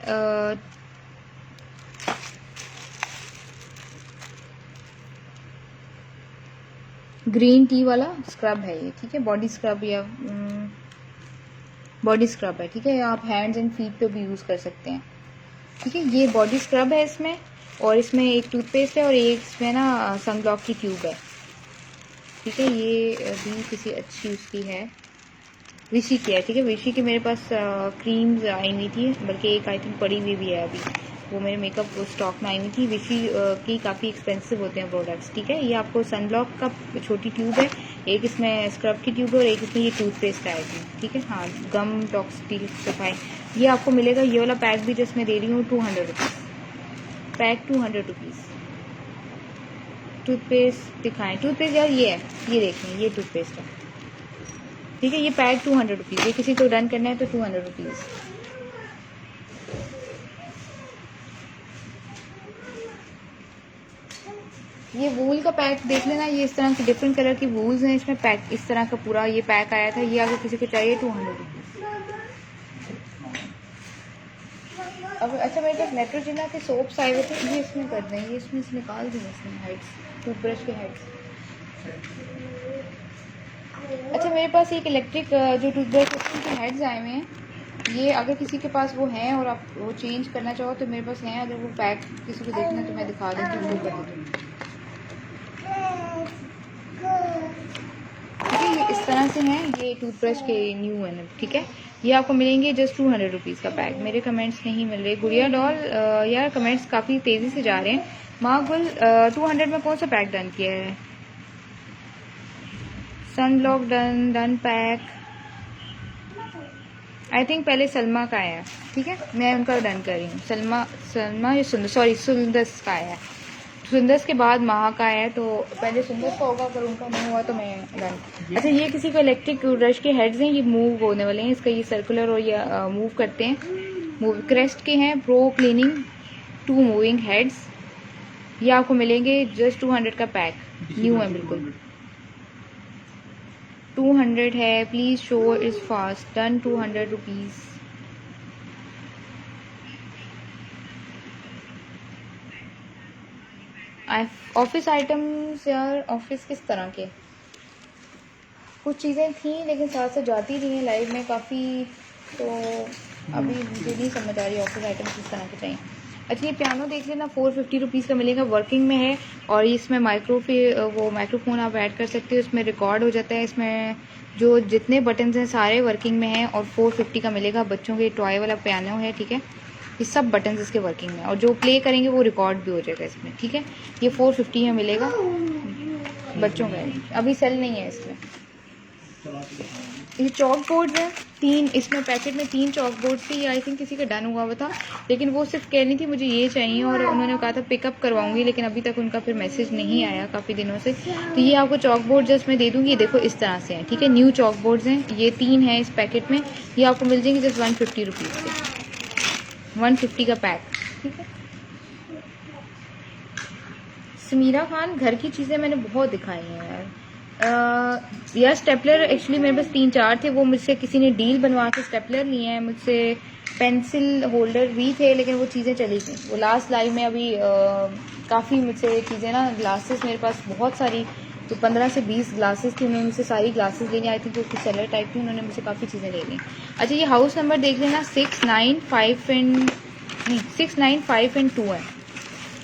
ग्रीन टी वाला स्क्रब है ये, ठीक है, बॉडी स्क्रब या बॉडी स्क्रब है, ठीक है, आप हैंड्स एंड फीट पे भी यूज़ कर सकते हैं, ठीक है। ये बॉडी स्क्रब है इसमें, और इसमें एक टूथपेस्ट है और एक इसमें ना सनब्लॉक की ट्यूब है, ठीक है। ये भी किसी अच्छी उसकी है, विशी की है, ठीक है। विशी की मेरे पास क्रीम्स आई हुई थी, बल्कि एक आई थिंक पड़ी हुई भी है अभी, वो मेरे मेकअप स्टॉक में आई हुई थी। विशी की काफ़ी एक्सपेंसिव होते हैं प्रोडक्ट्स, ठीक है। ये आपको सनब्लॉक का छोटी ट्यूब है, एक इसमें स्क्रब की ट्यूब है और एक इसमें ये टूथपेस्ट आएगी, ठीक है। हाँ, गम टॉक्सिफाई ये आपको मिलेगा, ये वाला पैक भी जिसमें दे रही हूँ 200 रुपीज़, पैक 200 रुपीज़। टूथपेस्ट दिखाएं, टूथपेस्ट यार ये है, ये देखें, ये टूथपेस्ट है, ठीक है। ये पैक 200 रुपीज़, ये किसी को डन करना है तो 200 रुपीज़। ये वूल का पैक देख लेना, ये इस तरह के डिफरेंट कलर की वूल्स हैं इसमें, पैक इस तरह का पूरा ये पैक आया था। ये अगर किसी को चाहिए 200 रुपीज़। अब अच्छा मेरे पास नेट्रोजिना के सोप्स आए हुए थे, ये इसमें कर दें, ये इसमें से निकाल दें, इसमें हेड्स, टूथब्रश के हेड्स। अच्छा मेरे पास एक इलेक्ट्रिक जो टूथब्रश होते हैं उनके हेड्स आए हुए हैं, ये अगर किसी के पास वो हैं और आप वो चेंज करना चाहो तो मेरे पास हैं, अगर वो पैक किसी को देखना है तो मैं दिखा देती हूँ, वो कर देती हूँ, ठीक है। ये इस तरह से हैं, ये टूथब्रश के न्यू है, ठीक है। ये आपको मिलेंगे जस्ट 200 रुपीज़ का पैक। मेरे कमेंट्स नहीं मिल रहे, गुड़िया डॉल यार कमेंट्स काफ़ी तेज़ी से जा रहे हैं। मागुल 200 में कौन सा पैक डन किया है? Sunblock done pack, I think पहले सलमा का आया, ठीक है, मैं उनका डन कर रही हूँ। सलमा या सुंदस का आया, सुंदस के बाद महा का आया, तो पहले सुंदस का होगा, अगर उनका नहीं हुआ तो मैं डन। अच्छा ये किसी को इलेक्ट्रिक ब्रश के हेड्स हैं, ये मूव होने वाले हैं, इसका ये सर्कुलर और ये मूव करते हैं, मूव क्रेस्ट के हैं, प्रो क्लीनिंग 2 मूविंग हेड्स। ये आपको मिलेंगे जस्ट 200 का पैक, न्यू है बिल्कुल, 200 है। Please show is fast, done 200 rupees. Office items यार, ऑफिस किस तरह के, कुछ चीज़ें थी लेकिन साथ से जाती रही हैं लाइव में काफ़ी, तो अभी मुझे नहीं समझ आ रही ऑफिस आइटम्स किस तरह के चाहिए। अच्छा ये पियानो देख लेना, 450 रुपीज़ का मिलेगा, वर्किंग में है, और इसमें माइक्रोफोन आप ऐड कर सकते हो, इसमें रिकॉर्ड हो जाता है, इसमें जो जितने बटन्स हैं सारे वर्किंग में हैं, और 450 का मिलेगा। बच्चों के टॉय वाला पियानो है, ठीक है, ये सब बटन्स इसके वर्किंग में, और जो प्ले करेंगे वो रिकॉर्ड भी हो जाएगा इसमें, ठीक है। ये 450 में मिलेगा बच्चों का, अभी सेल नहीं है इसमें। ये चॉक बोर्ड है 3, इसमें पैकेट में 3 चॉक बोर्ड थी, ये आई थिंक किसी का डन हुआ था, लेकिन वो सिर्फ कहनी थी मुझे ये चाहिए, और उन्होंने कहा था पिकअप करवाऊंगी, लेकिन अभी तक उनका फिर मैसेज नहीं आया काफ़ी दिनों से। तो ये आपको चॉक बोर्ड जस्ट मैं दे दूंगी, ये देखो इस तरह से है, ठीक है, न्यू चॉक बोर्ड्स हैं, ये 3 हैं इस पैकेट में, ये आपको मिल जाएंगे जस्ट 150 रुपीज़ के, 150 का पैक, ठीक है। समीरा खान, घर की चीज़ें मैंने बहुत दिखाई हैं यार, यार स्टेपलर एक्चुअली मेरे पास 3-4 थे, वो मुझसे किसी ने डील बनवा के स्टेपलर लिए हैं मुझसे, पेंसिल होल्डर भी थे, लेकिन वो चीज़ें चली गई। वो लास्ट लाइव में अभी काफ़ी मुझसे चीज़ें ना, ग्लासेस मेरे पास बहुत सारी, तो 15 से 20 ग्लासेस थी, उन्होंने मुझसे सारी ग्लासेस लेनी आई थी, तो कुछ सेलर टाइप थी, उन्होंने मुझसे काफ़ी चीज़ें ले ली। अच्छा ये हाउस नंबर देख लेना, 695 है,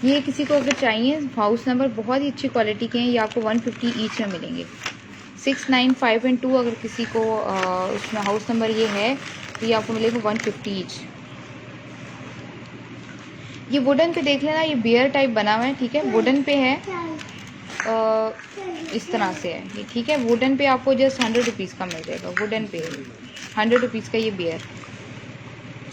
ये किसी को अगर चाहिए, हाउस नंबर बहुत ही अच्छी क्वालिटी के हैं, ये आपको 150 ईच में मिलेंगे, 695 अगर किसी को उसमें हाउस नंबर ये है तो ये आपको मिलेगा 150 ईच। ये वुडन पे देख लेना, ये बियर टाइप बना हुआ है, ठीक है, वुडन पे है, इस तरह से है ये, ठीक है। वुडन पे आपको जस्ट 100 रुपीज़ का मिल जाएगा, वुडन पे 100 रुपीज़ का ये बियर।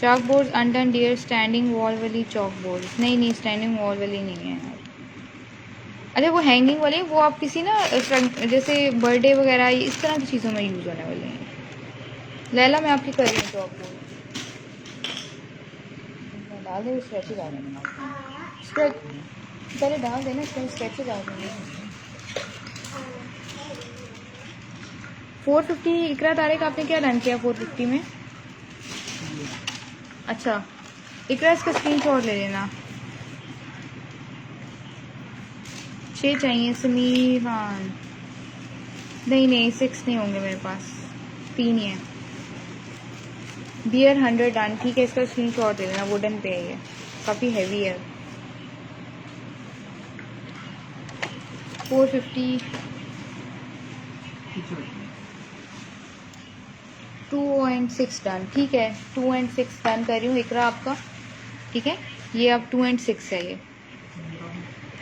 चॉक बोर्ड अनडन डियर, स्टैंडिंग वॉल वाली चॉक बोर्ड, नहीं स्टैंडिंग वॉल वाली नहीं है यार। अच्छा वो हैंगिंग वाले, वो आप किसी ना जैसे बर्थडे वगैरह इस तरह की चीज़ों में यूज़ होने वाले हैं। लैला मैं आपकी कर रही हूँ चॉक बोर्ड, डाल दे, स्क्रैचेज आ जाएंगे, पहले डाल देना, इसमें स्क्रैचेज आ जाएंगे। 450 इकरा तारिक, आपने क्या डन किया 450 में? अच्छा इकरा इसका स्क्रीनशॉट ले लेना। 6 चाहिए समीर खान। नहीं 6 नहीं होंगे मेरे पास, 3 ही है। बियर 100 डन, ठीक है इसका स्क्रीनशॉट ले लेना। वुडन पे है ये, काफ़ी हैवी है। 450 2 and 6 डन, ठीक है 2 and 6 डन कर रही हूँ इकरा आपका, ठीक है। ये अब 2 and 6 है। ये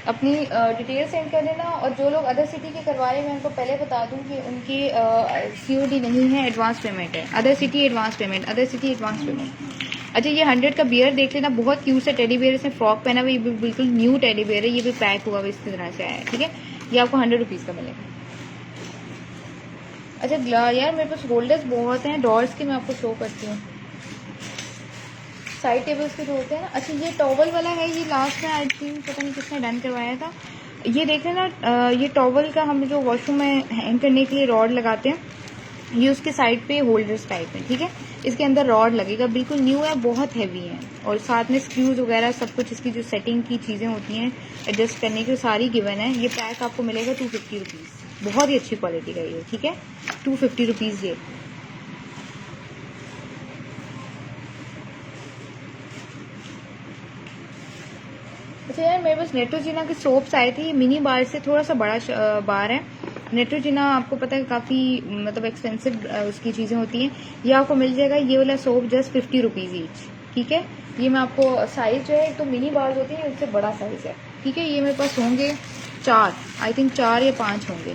अपनी डिटेल सेंड कर देना। और जो लोग अदर सिटी के करवा रहे हैं मैं उनको पहले बता दूं कि उनकी COD नहीं है, एडवांस पेमेंट है। Other city advance payment, other city advance payment. अच्छा ये 100 का बियर देख लेना, बहुत क्यूट सा टेडी बियर, इसने फ्रॉक पहना हुआ, ये बिल्कुल न्यू टेडी बियर है, ये भी पैक हुआ हुआ इस तरह से आया है, ठीक है। ये आपको 100 रुपीज़ का मिलेगा। अच्छा यार मेरे पास होल्डर्स बहुत हैं डॉल्स के, मैं आपको शो करती हूँ। साइड टेबल्स के जो होते हैं ना। अच्छा ये टॉवल वाला है, ये लास्ट में आई थिंक पता नहीं किसने डन करवाया था। ये देख लेना, ये टॉवल का हम जो वॉशरूम में हैंग करने के लिए रॉड लगाते हैं, ये उसके साइड पे होल्डर्स टाइप है, ठीक है। इसके अंदर रॉड लगेगा, बिल्कुल न्यू है, बहुत हैवी है। और साथ में स्क्रूज वगैरह सब कुछ, इसकी जो सेटिंग की चीज़ें होती हैं एडजस्ट करने की सारी गिवन है। ये पैक आपको मिलेगा 250 रुपीज़, बहुत ही अच्छी क्वालिटी का ये, ठीक है 250 रुपीज़ ये। अच्छा यार मेरे पास नेट्रोजिना के सोप्स आए थे, ये मिनी बार से थोड़ा सा बड़ा बार है। नेट्रोजिना आपको पता है काफ़ी मतलब एक्सपेंसिव उसकी चीज़ें होती हैं। ये आपको मिल जाएगा ये वाला सोप जस्ट 50 रुपीज़ ईच, ठीक है। ये मैं आपको साइज़ जो है, तो मिनी बार्स होती है उससे बड़ा साइज़ है, ठीक है। ये मेरे पास होंगे 4, आई थिंक 4 या 5 होंगे,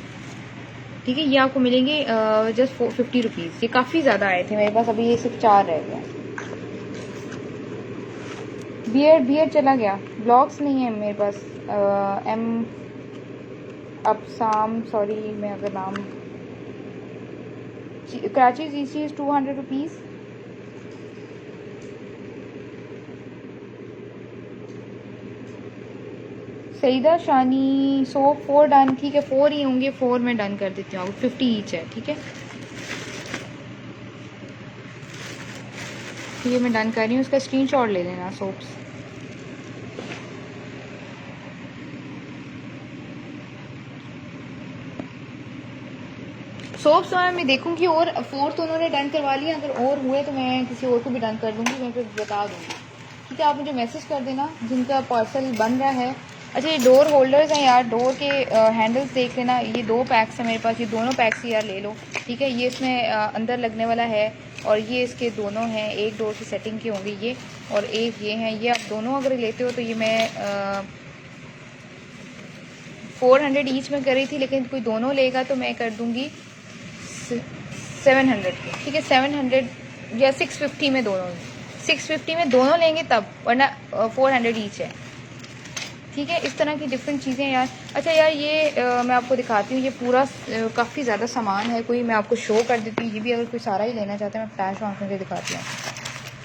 ठीक है। ये आपको मिलेंगे जस्ट 50 रुपीज़। ये काफ़ी ज़्यादा आए थे मेरे पास, अभी ये सिर्फ 4 रह गए। बियर चला गया, ब्लॉग्स नहीं है मेरे पास। एम अबसाम, सॉरी मैं अगर नाम, Karachi GC is 200 rupees. Saeeda Shani so 4 done, ठीक है 4 ही होंगे, 4 में डन कर देती हूँ, 50 ईच है, ठीक है। ये मैं डन कर रही हूँ, उसका स्क्रीनशॉट ले लेना सोप्स। सोप्स मैं देखूंगी, और 4 तो उन्होंने डन करवा लिया, अगर और हुए तो मैं किसी और को भी डन कर दूंगी, मैं फिर बता दूंगी, ठीक है। आप मुझे मैसेज कर देना जिनका पार्सल बन रहा है। अच्छा ये डोर होल्डर्स हैं यार, डोर के हैंडल्स देख लेना, ये 2 पैक्स हैं मेरे पास, ये दोनों पैक्स यार ले लो, ठीक है। ये इसमें अंदर लगने वाला है, और ये इसके दोनों हैं, एक डोर की सेटिंग की होंगी ये, और एक ये हैं। ये आप दोनों अगर लेते हो तो ये मैं 400 ईच में कर रही थी, लेकिन कोई दोनों लेगा तो मैं कर दूंगी 700 की, ठीक है। 700 या 650 में दोनों, 650 में दोनों लेंगे तब, वरना 400 ईच है, ठीक है। इस तरह की डिफरेंट चीज़ें यार। अच्छा यार ये मैं आपको दिखाती हूँ, ये पूरा काफ़ी ज़्यादा सामान है, कोई मैं आपको शो कर देती हूँ। ये भी अगर कोई सारा ही लेना चाहता है मैं फ्लैश ऑन करके दिखाती हूँ।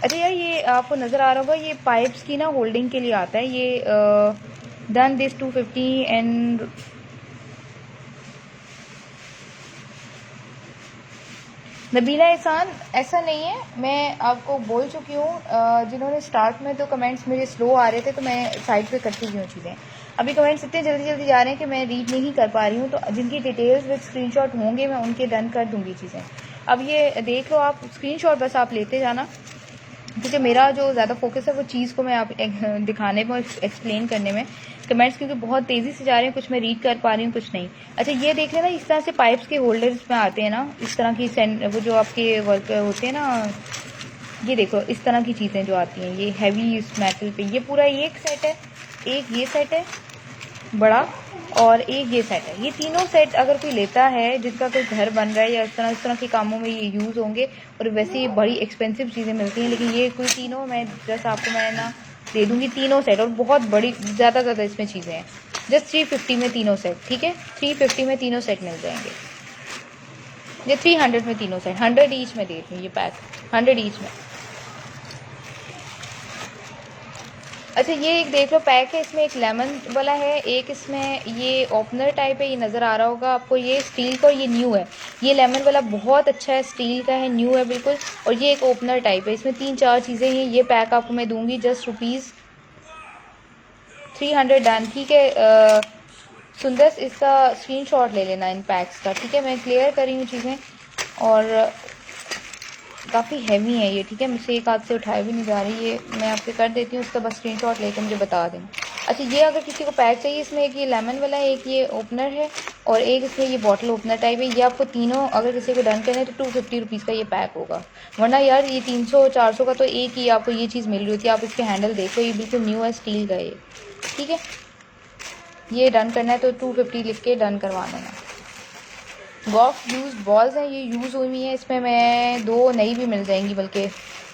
अच्छा यार ये आपको नज़र आ रहा होगा, ये पाइप्स की ना होल्डिंग के लिए आता है ये, डन दिस 250 एंड नबीला एहसान। ऐसा नहीं है, मैं आपको बोल चुकी हूँ, जिन्होंने स्टार्ट में तो कमेंट्स मेरे स्लो आ रहे थे तो मैं साइड पे करती हुई हूँ चीज़ें। अभी कमेंट्स इतने जल्दी जल्दी जा रहे हैं कि मैं रीड नहीं कर पा रही हूँ, तो जिनकी डिटेल्स विद स्क्रीनशॉट होंगे मैं उनके डन कर दूँगी चीज़ें। अब ये देख लो आप, स्क्रीनशॉट बस आप लेते जाना, क्योंकि मेरा जो ज़्यादा फोकस है वो चीज़ को मैं आप दिखाने में, एक्सप्लेन करने में। कमेंट्स क्योंकि बहुत तेज़ी से जा रहे हैं, कुछ मैं रीड कर पा रही हूँ कुछ नहीं। अच्छा ये देख लेना, इस तरह से पाइप्स के होल्डर्स में आते हैं ना, इस तरह की वो जो आपके वर्क होते हैं ना, ये देखो इस तरह की चीज़ें जो आती हैं, ये हैवी इस मेटल पे, ये पूरा एक सेट है, एक ये सेट है बड़ा, और एक ये सेट है। ये तीनों सेट अगर कोई लेता है, जिनका कोई घर बन रहा है या इस तरह के कामों में ये यूज़ होंगे, और वैसे ये बड़ी एक्सपेंसिव चीज़ें मिलती हैं, लेकिन ये कोई तीनों मैं जस्ट आपको मैं ना दे दूँगी तीनों सेट, और बहुत बड़ी ज़्यादा इसमें चीज़ें हैं। जस्ट 350 में तीनों सेट, ठीक है 350 में तीनों सेट मिल जाएंगे। ये 300 में तीनों सेट, 100 ईच में दे दूँ ये पैक, 100 ईच में। अच्छा ये एक देख लो पैक है, इसमें एक लेमन वाला है, एक इसमें ये ओपनर टाइप है, ये नज़र आ रहा होगा आपको, ये स्टील का और ये न्यू है। ये लेमन वाला बहुत अच्छा है, स्टील का है, न्यू है बिल्कुल। और ये एक ओपनर टाइप है, इसमें 3-4 चीज़ें हैं। ये पैक आपको मैं दूंगी जस्ट ₹300 डन, ठीक है। सुंदर इसका स्क्रीनशॉट ले लेना इन पैक्स का, ठीक है। मैं क्लियर कर रही हूँ चीज़ें, और काफ़ी हैवी है ये, ठीक है। मुझसे एक हाथ से उठाए भी नहीं जा रही, ये मैं आपसे कर देती हूँ, उसका बस स्क्रीनशॉट लेके मुझे बता दें। अच्छा ये अगर किसी को पैक चाहिए, इसमें एक ये लेमन वाला है, एक ये ओपनर है, और एक इसमें ये बॉटल ओपनर टाइप है। ये आपको तीनों अगर किसी को डन करना है तो ₹250 का ये पैक होगा, वरना यार ये 300-400 का तो एक ही आपको ये चीज़ मिल रही होती है। आप इसके हैंडल देखो, ये बिल्कुल न्यू है, स्टील का ये, ठीक है। ये डन करना है तो 250 लिख के डन करवा देना। गॉफ यूज बॉल्स हैं, ये यूज़ हुई है, इसमें मैं 2 नई भी मिल जाएंगी, बल्कि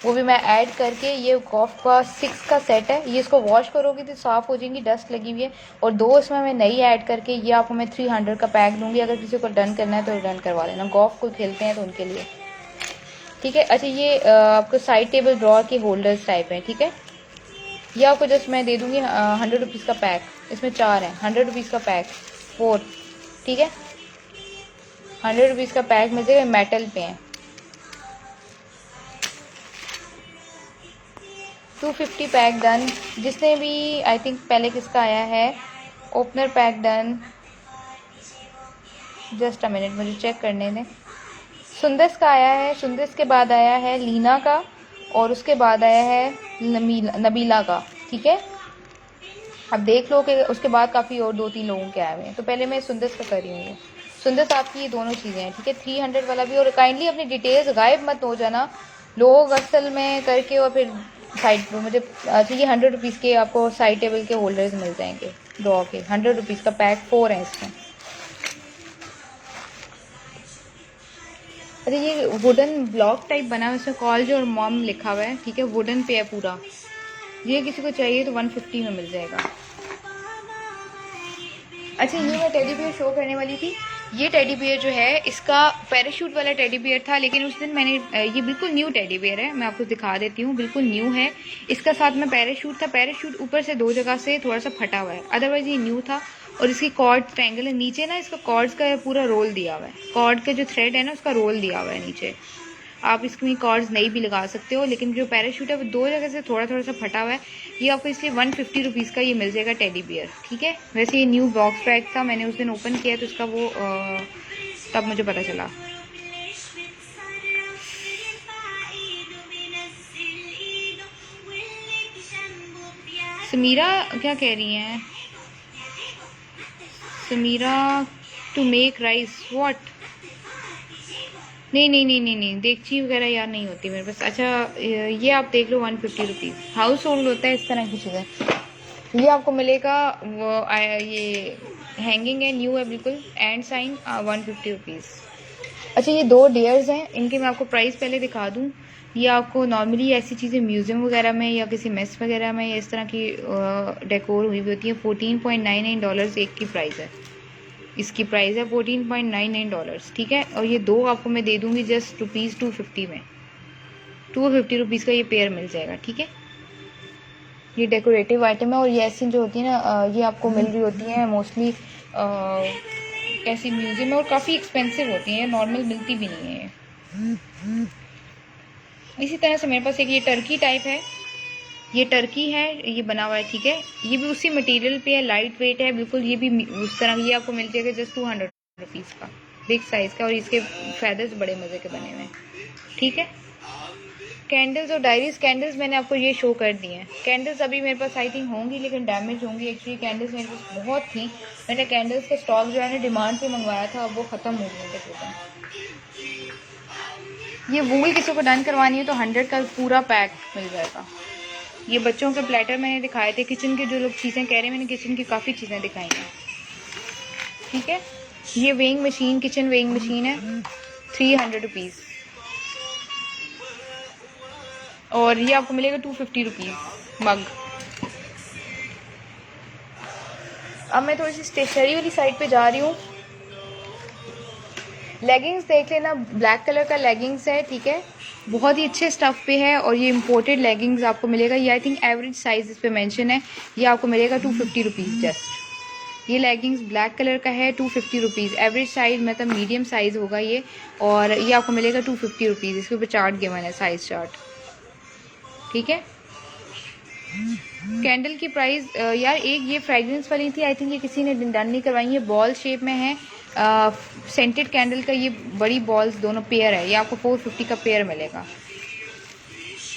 वो भी मैं ऐड करके। ये गॉफ का 6 का सेट है, ये इसको वॉश करोगे तो साफ़ हो जाएंगी, डस्ट लगी हुई है। और 2 इसमें मैं नई ऐड करके, ये आपको मैं 300 का पैक दूंगी। अगर किसी को डन करना है तो डन करवा लेना, गॉफ को खेलते हैं तो उनके लिए, ठीक है। अच्छा ये आपको साइड टेबल ड्रॉर के होल्डर्स टाइप है, ठीक है। ये आपको जस्ट मैं दे दूंगी ₹100 का पैक, इसमें 4 हैं, ₹100 का पैक 4, ठीक है। ₹100 का पैक मिल जाएगा, मेटल पे हैं। 250 पैक डन। जिसने भी आई थिंक पहले किसका आया है opener pack done, just a minute मुझे चेक करने दें। सुंदस का आया है, सुंदस के बाद आया है लीना का, और उसके बाद आया है नबीला का, ठीक है। अब देख लो कि उसके बाद काफ़ी और 2-3 लोगों के आए हुए हैं, तो पहले मैं सुंदस का कर रही हूँ। सुंदस आपकी ये दोनों चीज़ें हैं, ठीक है। 300 वाला भी, और काइंडली अपनी डिटेल्स गायब मत हो जाना लोग असल में करके, और फिर साइड पर मुझे। अच्छा ये ₹100 के आपको साइड टेबल के होल्डर्स मिल जाएंगे ड्रॉ के, ₹100 का पैक 4 है इसमें। अच्छा ये वुडन ब्लॉक टाइप बना है, इसमें कॉलेज और मॉम लिखा हुआ है, ठीक है। वुडन पे है पूरा, ये किसी को चाहिए तो 150 में मिल जाएगा। अच्छा ये मैं टेडी बियर शो करने वाली थी। ये टेडी बियर जो है इसका पैराशूट वाला टेडी बियर था, लेकिन उस दिन मैंने ये बिल्कुल न्यू टेडी बियर है, मैं आपको दिखा देती हूँ, बिल्कुल न्यू है। इसका साथ में पैराशूट था, पैराशूट ऊपर से 2 जगह से थोड़ा सा फटा हुआ है, अदरवाइज ये न्यू था। और इसकी कॉर्ड ट्रायंगल है, नीचे ना इसका कॉर्ड्स का पूरा रोल दिया हुआ है, कॉर्ड का जो थ्रेड है ना उसका रोल दिया हुआ है नीचे। आप इसमें कॉर्ड्स नहीं भी लगा सकते हो, लेकिन जो पैराशूट है वो 2 जगह से थोड़ा थोड़ा सा फटा हुआ है। ये आपको इसलिए ₹150 का ये मिल जाएगा टेडी बियर, ठीक है। वैसे ये न्यू बॉक्स पैक था, मैंने उस दिन ओपन किया तो इसका वो तब मुझे पता चला। समीरा क्या कह रही हैं? Sameera to make rice what? नहीं नहीं नहीं नहीं नहीं, देगची वगैरह यार नहीं होती मेरे पास। अच्छा ये आप देख लो ₹150, हाउस होल्ड होता है इस तरह की चीज़ें। ये आपको मिलेगा वो ये हैंगिंग है, न्यू है बिल्कुल, एंड साइन, ₹150। अच्छा ये 2 डेयर्स हैं, इनके मैं आपको प्राइस पहले दिखा दूँ। ये आपको नॉर्मली ऐसी चीज़ें म्यूज़ियम वगैरह में या किसी मेस वगैरह में या इस तरह की डेकोर हुई होती है। $14.99 एक की प्राइस है, इसकी प्राइस है $14.99, ठीक है। और ये 2 आपको मैं दे दूँगी जस्ट ₹250 में, ₹250 का ये पेयर मिल जाएगा, ठीक है। ये डेकोरेटिव आइटम है, और ये ऐसी जो होती है ना ये आपको मिल रही होती हैं मोस्टली ऐसी म्यूजियम में, और काफ़ी एक्सपेंसिव होती हैं, नॉर्मल मिलती भी नहीं है। इसी तरह से मेरे पास एक ये टर्की टाइप है, ये टर्की है, ये बना हुआ है, ठीक है। ये भी उसी मटेरियल पे है, लाइट वेट है बिल्कुल, ये भी उस तरह ये आपको मिल जाएगा जस्ट ₹200 का, बिग साइज़ का। और इसके फैदर्स बड़े मज़े के बने हुए हैं, ठीक है। कैंडल्स और डायरीज, कैंडल्स मैंने आपको ये शो कर दी हैं। कैंडल्स अभी मेरे पास आई थिंक होंगी, लेकिन डैमेज होंगी। एक्चुअली कैंडल्स मेरे पास बहुत थी, मैंने कैंडल्स का स्टॉक जो है ना डिमांड पे मंगवाया था, अब वो ख़त्म हो गया तकरीबन। ये वूल किसी को डन करवानी है तो 100 का पूरा पैक मिल जाएगा। ये बच्चों के प्लेटर मैंने दिखाए थे, किचन के जो लोग चीज़ें कह रहे हैं, मैंने किचन की काफ़ी चीज़ें दिखाई हैं, ठीक है। ये weighing machine, kitchen weighing machine है, ₹300, और ये आपको मिलेगा ₹250 मग। अब मैं थोड़ी सी स्टेशनरी वाली साइड पे जा रही हूँ। लेगिंग्स देख लेना, ब्लैक कलर का लेगिंग्स है, ठीक है। बहुत ही अच्छे स्टफ़ पे है और ये इम्पोर्टेड लेगिंग्स आपको मिलेगा। ये आई थिंक एवरेज साइज़ इस पे मेंशन है। ये आपको मिलेगा 250 रुपीज़ जस्ट। ये लेगिंग्स ब्लैक कलर का है, 250 रुपीज़। एवरेज साइज़ मतलब मीडियम साइज़ होगा ये, और ये आपको मिलेगा 250 रुपीज़। इसके ऊपर चार्ट गिवन है, साइज़ चार्ट, ठीक है। कैंडल की प्राइस यार एक ये फ्रेग्रेंस वाली थी, आई थिंक ये किसी ने डन नहीं करवाई। ये बॉल शेप में है, सेंटेड कैंडल का ये बड़ी बॉल्स दोनों पेयर है। ये आपको 450 का पेयर मिलेगा,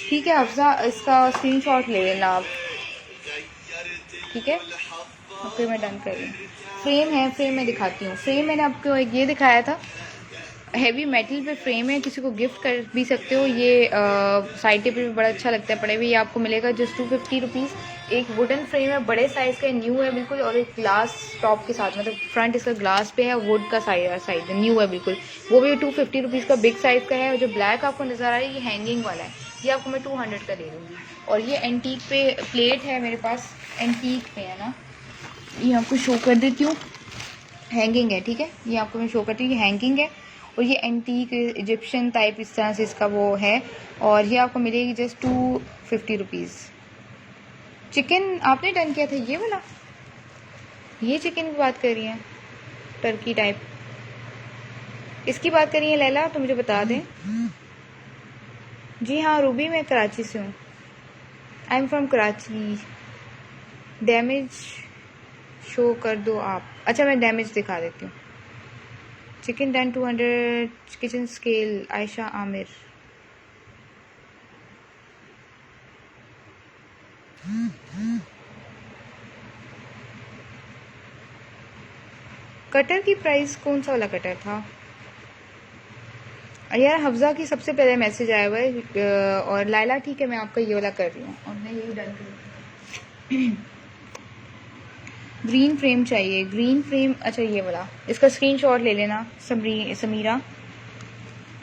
ठीक है। अफजा इसका स्क्रीनशॉट ले लेना आप, ठीक है। फिर मैं डन कर रही हूँ। फ्रेम है, फ्रेम मैं दिखाती हूँ। फ्रेम मैंने आपको एक ये दिखाया था, हैवी मेटल पे फ्रेम है, किसी को गिफ्ट कर भी सकते हो। ये साइड टेबल पे बड़ा अच्छा लगता है पड़े हुए। ये आपको मिलेगा जस्ट 250 रुपीज़। एक वुडन फ्रेम है, बड़े साइज़ का, न्यू है बिल्कुल, और एक ग्लास टॉप के साथ, मतलब फ्रंट इसका ग्लास पे है, वुड का साइड न्यू है बिल्कुल। वो भी 250 रुपीज़ का बिग साइज़ का है। और जो ब्लैक आपको नज़र आ रहा है ये हैंगिंग वाला है, ये आपको मैं 200 का दे दूँगी। और ये एंटीक पे प्लेट है मेरे पास, एंटीक पे है ना, ये आपको शो कर देती हूँ। हैंगिंग है, ठीक है। ये आपको मैं शो करती हूँ, ये हैंगिंग है और ये एंटीक इजिप्शियन टाइप इस तरह से इसका वो है। और ये आपको मिलेगी जस्ट 250 रुपीज़। चिकन आपने डन किया था ये वाला, ये चिकन की बात कर रही हैं, टर्की टाइप इसकी बात कर रही हैं लैला, तो मुझे बता दें। जी हाँ रूबी, मैं कराची से हूँ। I am from Karachi. Damage show कर दो आप। अच्छा मैं डैमेज दिखा देती हूँ। Chicken done 200 kitchen scale, Ayesha Aamir. Cutter की प्राइस कौन सा वाला कटर था यार? हफ्जा की सबसे पहले मैसेज आया हुआ है। और लाइला ठीक है, मैं आपका ये वाला कर रही हूँ और मैं यही डन कर रही हूँ। ग्रीन फ्रेम चाहिए, ग्रीन फ्रेम। अच्छा ये वाला, इसका स्क्रीनशॉट ले लेना। समीरा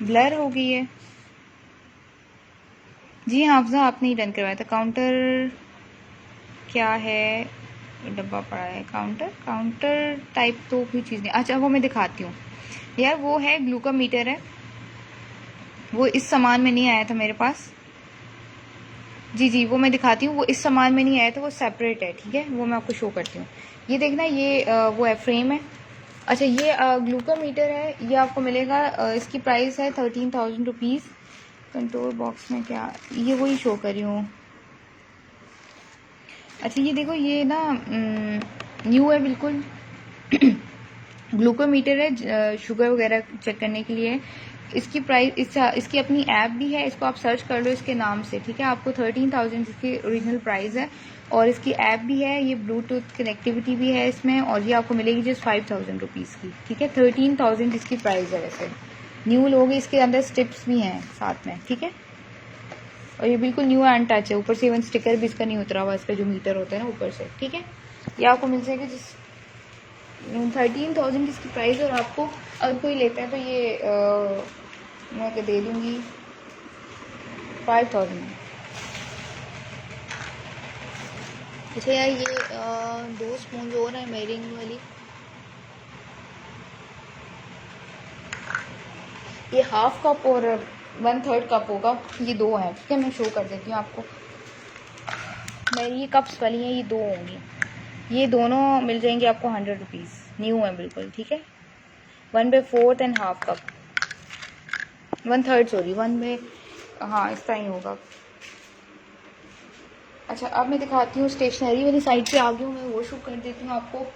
ब्लर हो गई है। जी हाँ हफ्जा आपने ही डन करवाया था। काउंटर क्या है, डब्बा पड़ा है। काउंटर टाइप तो कोई चीज़ नहीं। अच्छा वो मैं दिखाती हूँ यार, वो है ग्लूकोमीटर है, वो इस सामान में नहीं आया था मेरे पास। जी वो मैं दिखाती हूँ, वो इस सामान में नहीं आया था, वो सेपरेट है, ठीक है। वो मैं आपको शो करती हूँ। ये देखना, ये वो है, फ्रेम है। अच्छा ये ग्लूकोमीटर है, ये आपको मिलेगा, इसकी प्राइस है 13,000 रुपीज़। कंट्रोल बॉक्स में क्या, ये वही शो कर रही हूँ। अच्छा ये देखो, ये ना न्यू है बिल्कुल। ग्लूकोमीटर है, शुगर वगैरह चेक करने के लिए। इसकी प्राइस, इसकी अपनी ऐप भी है, इसको आप सर्च कर लो इसके नाम से, ठीक है। आपको 13,000 इसकी ओरिजिनल प्राइस है, और इसकी ऐप भी है, ये ब्लूटूथ कनेक्टिविटी भी है इसमें, और ये आपको मिलेगी जस्ट 5,000 रुपीज़ की, ठीक है। 13,000 इसकी प्राइस है। वैसे न्यू लोग, इसके अंदर स्टिप्स भी हैं साथ में, ठीक है। और ये बिल्कुल न्यू है, अनटच है। ऊपर से इवन स्टिकर भी इसका नहीं उतरा हुआ, इसका जो मीटर होता है ना ऊपर से, ठीक है। ये आपको मिल जाएगा जिस 13,000 इसकी प्राइस। और आपको अगर कोई लेता है तो ये मैं दे दूँगी 5,000। अच्छा यार ये 2 स्पून और है मेरिंग वाली, ये हाफ कप और 1/3 कप होगा, ये 2 हैं, ठीक है। मैं शो कर देती हूँ आपको। मेरी ये कप्स वाली हैं, ये 2 होंगी। ये दोनों मिल जाएंगे आपको 100 रुपीज़, न्यू है बिल्कुल, ठीक है। 1/4 एंड हाफ कप, 1/3 सॉरी, 1 में, हाँ इस तरह ही होगा। अच्छा अब मैं दिखाती हूँ, स्टेशनरी वाली साइड पे आ गई हूँ मैं, वो शो कर देती हूँ आपको।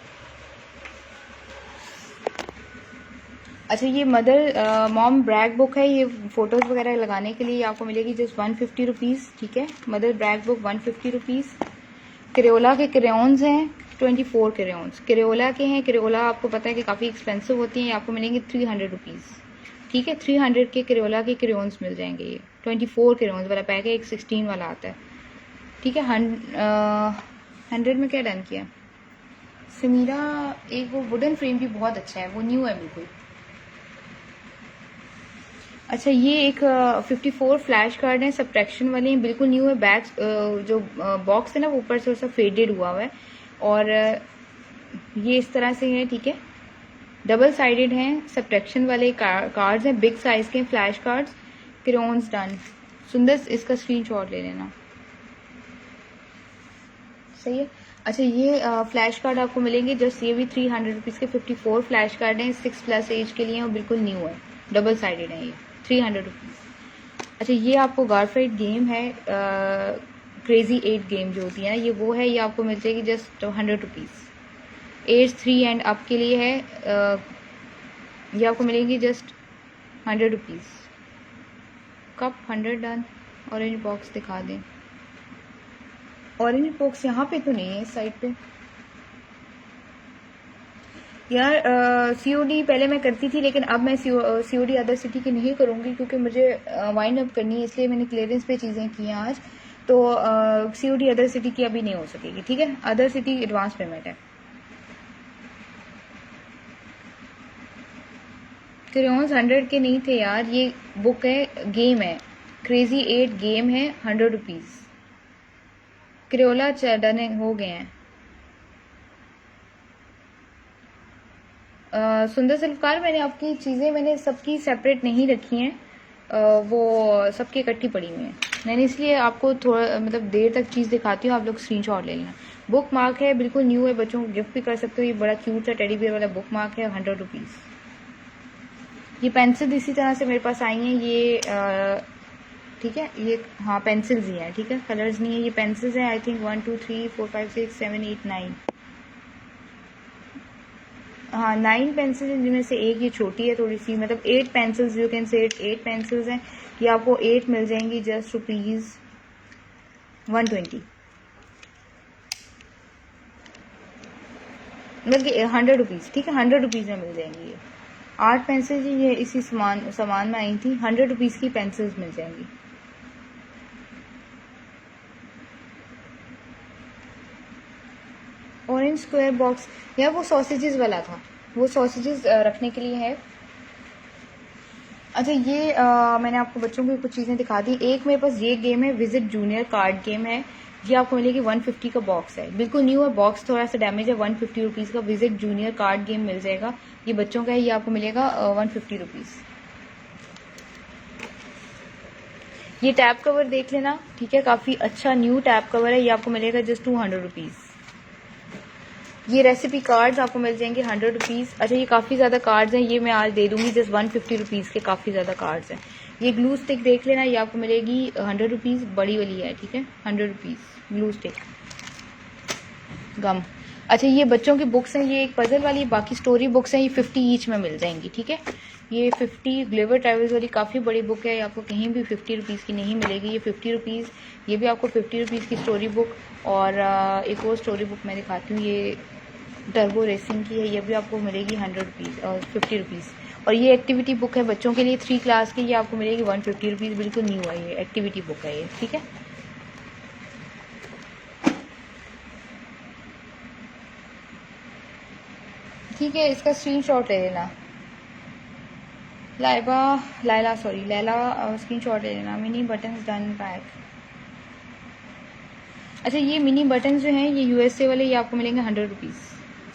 अच्छा ये मदर मॉम ब्रैग बुक है, ये फ़ोटोज़ वगैरह लगाने के लिए आपको मिलेगी जस्ट 150 रुपीज़, ठीक है। Mother brag book 150 rupees. Crayola के क्रेयॉन्स हैं, 24 क्रेयॉन्स क्रेयोला के हैं। क्रेयोला आपको पता है कि काफ़ी एक्सपेंसिव होती हैं, आपको मिलेंगे 300 रुपीज़, ठीक है। 300 के क्रेयोला के क्रेयॉन्स मिल जाएंगे। ये 24 क्रेयॉन्स वाला पैक है, एक 16 वाला आता है, ठीक है। 100 में क्या डन किया समीरा? एक वो वुडन फ्रेम भी बहुत अच्छा है, वो न्यू है बिल्कुल। अच्छा ये एक 54 फ्लैश कार्ड है, सब्ट्रैक्शन वाले हैं, बिल्कुल न्यू है। बैग जो बॉक्स है ना वो ऊपर से उसका फेडेड हुआ है, और ये इस तरह से है, ठीक है। डबल साइडेड हैं, सब्ट्रैक्शन वाले कार्ड्स हैं, बिग साइज के फ्लैश कार्ड्स। Crayons done. सुंदर, इसका स्क्रीनशॉट ले लेना। सही है। अच्छा ये फ्लैश कार्ड आपको मिलेंगे जस्ट, ये भी 300 रुपीज़ के 54 फ्लैश कार्ड हैं, 6+ एज के लिए और बिल्कुल न्यू है, डबल साइडेड है ये, 300 रुपीज़। अच्छा ये आपको गारफाइट गेम है, क्रेजी 8 गेम जो होती है ना, ये वो है, ये आपको मिल जाएगी just 100 rupees. Age 3 and up के लिए है, ये आपको मिलेंगी just 100 rupees. Cup 100 done. Orange box दिखा दें। ऑरेंज बॉक्स यहाँ पे तो नहीं है इस साइड पे यार। COD पहले मैं करती थी, लेकिन अब मैं COD अदर सिटी की नहीं करूँगी क्योंकि मुझे वाइंड अप करनी है, इसलिए मैंने क्लियरेंस पे चीज़ें की हैं आज। तो COD अदर सिटी की अभी नहीं हो सकेगी, ठीक है। अदर सिटी एडवांस पेमेंट है। क्रेयॉन्स 100 के नहीं थे यार, ये बुक है, गेम है, क्रेजी 8 गेम है, 100 रुपीज़। क्रेयोला डन हो गए हैं। सुंदर सिल्फकार, मैंने आपकी चीज़ें मैंने सबकी सेपरेट नहीं रखी हैं, वो सबकी इकट्ठी पड़ी हुई हैं। मैंने इसलिए आपको थोड़ा मतलब देर तक चीज़ दिखाती हूँ, आप लोग स्क्रीनशॉट ले लेना। बुक मार्क है, बिल्कुल न्यू है, बच्चों को गिफ्ट भी कर सकते हो। ये बड़ा क्यूट सा टेडी बियर वाला बुक मार्क है, 100 रुपीज़। ये पेंसिल इसी तरह से मेरे पास आई हैं, ये ठीक है, ये हाँ पेंसिल्स ही हैं, ठीक है, कलर्स नहीं है, ये पेंसिल्स हैं। आई थिंक 1 2 3 4 5 6 7 8 9, हाँ 9 पेंसिल्स हैं, जिनमें से एक ये छोटी है थोड़ी सी, मतलब 8 pencils, you can say 8 pencils हैं। ये आपको 8 मिल जाएंगी जस्ट रुपीज़ 120, मतलब कि 100 रुपीज़, ठीक है, 100 रुपीज़ में मिल जाएंगी ये 8 पेंसिल। ये इसी सामान में आई थी, 100 रुपीज़ की पेंसिल्स मिल जाएंगी। ऑरेंज स्क्वायर बॉक्स यार, वो सॉसेजेस वाला था, वो सॉसेजेस रखने के लिए है। अच्छा ये मैंने आपको बच्चों की कुछ चीज़ें दिखा दी। एक मेरे पास ये गेम है, विजिट जूनियर कार्ड गेम है, ये आपको मिलेगी 150 का बॉक्स है, बिल्कुल न्यू है, बॉक्स थोड़ा सा डैमेज है। 150 रुपीज़ का विजिट जूनियर कार्ड गेम मिल जाएगा, ये बच्चों का है, ये आपको मिलेगा 150 रुपीज़। ये टैब कवर देख लेना, ठीक है, काफ़ी अच्छा न्यू टैब कवर है, ये आपको मिलेगा जस्ट 200 रुपीज़। ये रेसिपी कार्ड्स आपको मिल जाएंगे 100 रुपीज़। अच्छा ये काफ़ी ज़्यादा कार्ड्स हैं, ये मैं आज दे दूंगी जस्ट 150 रुपीज़ के, काफ़ी ज़्यादा कार्ड्स हैं। ये ग्लू स्टिक देख लेना, ये आपको मिलेगी 100 रुपीज़, बड़ी वाली है, ठीक है, 100 रुपीज़ ग्लू स्टिक। गम। अच्छा ये बच्चों की बुक्स हैं, ये एक पजल वाली, बाकी स्टोरी बुक्स हैं, ये 50 ईच में मिल जाएंगी, ठीक है। ये 50 ग्लेवर ट्रैवल्स वाली काफ़ी बड़ी बुक है, ये आपको कहीं भी 50 रुपीज़ की नहीं मिलेगी, ये 50 रुपीज़। ये भी आपको 50 रुपीज़ की स्टोरी बुक, और एक और स्टोरी बुक मैं दिखाती हूँ, ये टर्बो रेसिंग की है, ये भी आपको मिलेगी 100 रुपीज़ और 50 रुपीज़। और ये एक्टिविटी बुक है बच्चों के लिए 3 क्लास की, ये आपको मिलेगी 150 रुपीज़, बिल्कुल न्यू है, ये एक्टिविटी बुक है ये, ठीक है। ठीक है, इसका स्क्रीनशॉट ले लेना। लैला स्क्रीनशॉट ले लेना। Mini buttons done pack. अच्छा ये मिनी बटन जो हैं, ये USA वाले, ये आपको मिलेंगे 100 रुपीज़,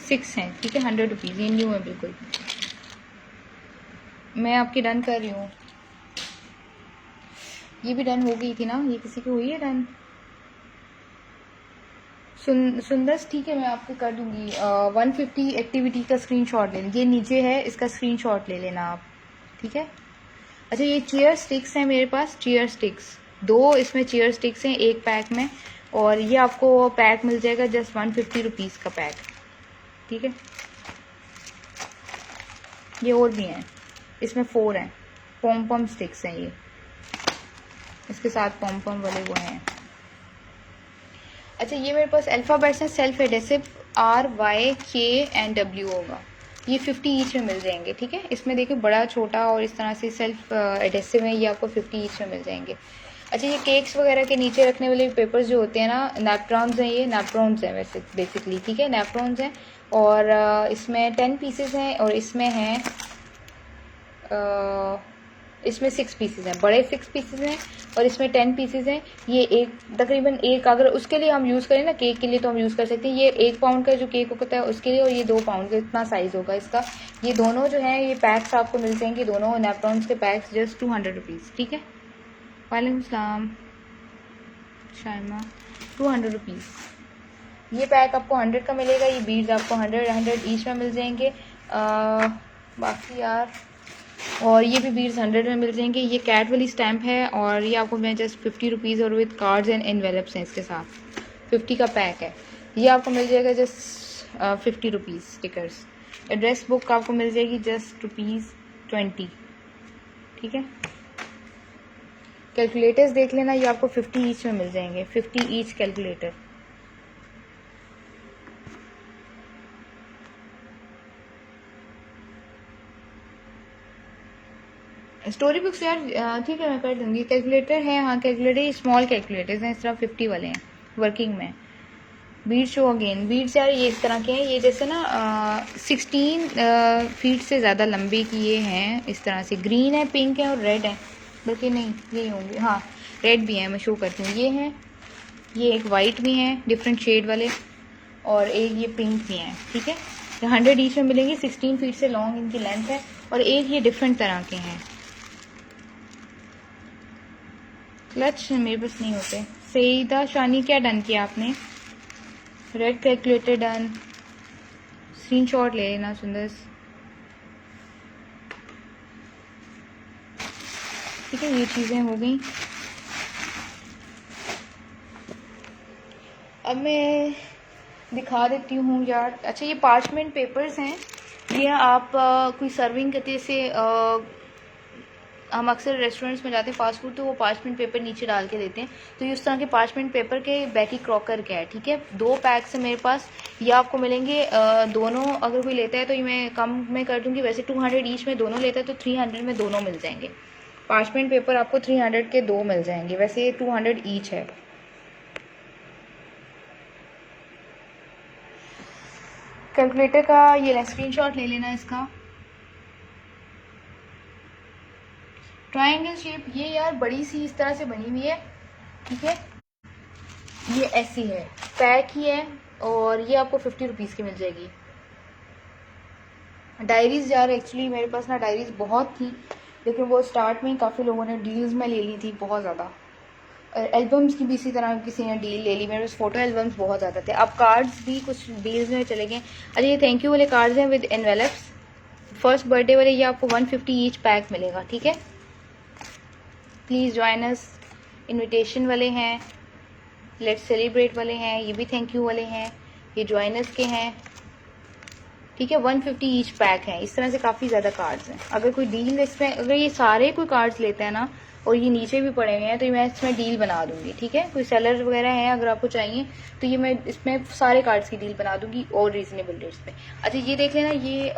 6 हैं, ठीक है, 100 रुपीज़, ये न्यू है बिल्कुल। मैं आपकी डन कर रही हूँ, ये भी डन हो गई थी ना, ये किसी की हुई है डन? सुंदर, ठीक है, मैं आपको कर दूंगी। 150 एक्टिविटी का स्क्रीनशॉट ले लेना, ये नीचे है, इसका स्क्रीनशॉट ले लेना आप, ठीक है। अच्छा ये चेयर स्टिक्स हैं मेरे पास, चेयर स्टिक्स 2 इसमें चेयर स्टिक्स हैं एक पैक में, और ये आपको पैक मिल जाएगा जस्ट 150 रुपीज़ का पैक, ठीक है। ये और भी हैं, इसमें 4 हैं, पॉम पॉम स्टिक्स हैं ये, इसके साथ पॉम पॉम वाले वो हैं। अच्छा ये मेरे पास अल्फ़ाबेट्स हैं, सेल्फ एडेसिव RYKNW होगा, ये 50 ईच में मिल जाएंगे, ठीक है। इसमें देखिए बड़ा छोटा और इस तरह से सेल्फ एडेसिव है, ये आपको 50 ईच में मिल जाएंगे। अच्छा ये केक्स वगैरह के नीचे रखने वाले पेपर्स जो होते हैं ना, नैप्रॉन्स हैं, ये नैप्रॉन्स हैं वैसे बेसिकली, ठीक है, नैप्रॉन्स हैं, और इसमें 10 पीसेस हैं, और इसमें हैं इसमें 6 पीसेस हैं, बड़े 6 पीसेस हैं, और इसमें 10 पीसेस हैं। ये एक तकरीबन एक, अगर उसके लिए हम यूज़ करें ना, केक के लिए, तो हम यूज़ कर सकते हैं। ये 1 पाउंड का जो केक होता है उसके लिए, और ये 2 पाउंड का, इतना साइज़ होगा इसका। ये दोनों जो है ये पैक्स आपको मिल जाएंगे, दोनों नैप्रॉन्स के पैक्स जस्ट 200 रुपीज़, ठीक है। वालेकुम सलाम शाइमा। 200 रुपीज़ ये पैक आपको 100 का मिलेगा। ये बीड्स आपको 100 ईच में मिल जाएंगे। बाकी यार और ये भी बीड्स 100 में मिल जाएंगे। ये कैट वाली स्टैम्प है और ये आपको मैं जस्ट 50 रुपीज़ और विद कार्ड्स एंड एनवेलप्स हैं इसके साथ। 50 का पैक है। ये आपको मिल जाएगा just 50 rupees stickers. Address book आपको मिल जाएगी जस्ट ₹20। ठीक है। कैलकुलेटर्स देख लेना, ये आपको 50 ईच में मिल जाएंगे। 50 ईच कैलकुलेटर। स्टोरी बुक्स यार ठीक है मैं कर दूंगी। कैलकुलेटर है, हाँ कैलकुलेटर स्मॉल कैलकुलेटर्स हैं, इस तरह 50 वाले हैं वर्किंग में। Beed show again. बीड्स यार ये इस तरह के हैं, ये जैसे ना 16 फीट से ज़्यादा लंबे की ये हैं इस तरह से। ग्रीन है, पिंक है और रेड है, बल्कि नहीं यही होंगे, हाँ रेड भी है, मैं शो करती हूँ। ये हैं, ये एक वाइट भी हैं डिफरेंट शेड वाले और एक ये पिंक भी हैं। ठीक है। 100 ईच में मिलेंगे। 16 फीट से लॉन्ग इनकी लेंथ है और एक ये डिफरेंट तरह के हैं। क्लच मेरे पास नहीं होते। सईदा शानी क्या डन किया आपने? Red calculator done. स्क्रीनशॉट ले लेना सुंदर। ठीक है, ये चीज़ें हो गई। अब मैं दिखा देती हूँ यार। अच्छा ये पार्चमेंट पेपर्स हैं। ये आप कोई सर्विंग करते से हम अक्सर रेस्टोरेंट्स में जाते हैं फास्ट फूड, तो वो पार्चमेंट पेपर नीचे डाल के देते हैं। तो ये उस तरह के पार्चमेंट पेपर के बैटी क्रॉकर के है। ठीक है। 2 पैक्स है मेरे पास। ये आपको मिलेंगे दोनों। अगर कोई लेता है तो ये मैं कम में कर दूंगी। वैसे 200 ईच में दोनों लेता है तो 300 में दोनों मिल जाएंगे। पार्चमेंट पेपर आपको 300 के 2 मिल जाएंगे। वैसे ये 200 ईच है। कैलकुलेटर का ये स्क्रीनशॉट ले लेना इसका। ट्रायंगल शेप ये यार बड़ी सी इस तरह से बनी हुई है। ठीक है। ये ऐसी है, पैक ही है और ये आपको 50 रुपीज़ की मिल जाएगी। डायरीज यार एक्चुअली मेरे पास ना डायरीज बहुत थी, लेकिन वो स्टार्ट में ही काफ़ी लोगों ने डील्स में ले ली थी बहुत ज़्यादा। एल्बम्स की भी इसी तरह किसी ने डील ले ली। मेरे पास फ़ोटो एल्बम्स बहुत ज़्यादा थे। अब कार्ड्स भी कुछ डील्स में चले गए। अच्छा ये थैंक यू वाले कार्ड्स हैं विद एनवेलप्स। फर्स्ट बर्थडे वाले ये आपको 150 ईच पैक मिलेगा। ठीक है। Please join us. इनविटेशन वाले हैं, लेट्स सेलिब्रेट वाले हैं, ये भी थैंक यू वाले हैं, ये जॉइन अस के हैं। ठीक है। 150 ईच पैक है। इस तरह से काफ़ी ज़्यादा कार्ड्स हैं। अगर कोई डील इसमें, अगर ये सारे कोई कार्ड्स लेते हैं ना और ये नीचे भी पड़े हुए हैं तो मैं इसमें डील बना दूंगी। ठीक है। कोई सेलर वगैरह है अगर आपको चाहिए तो ये मैं इसमें सारे कार्ड्स की डील बना दूंगी और रीजनेबल रेट्स पे। अच्छा ये देख लेना, ये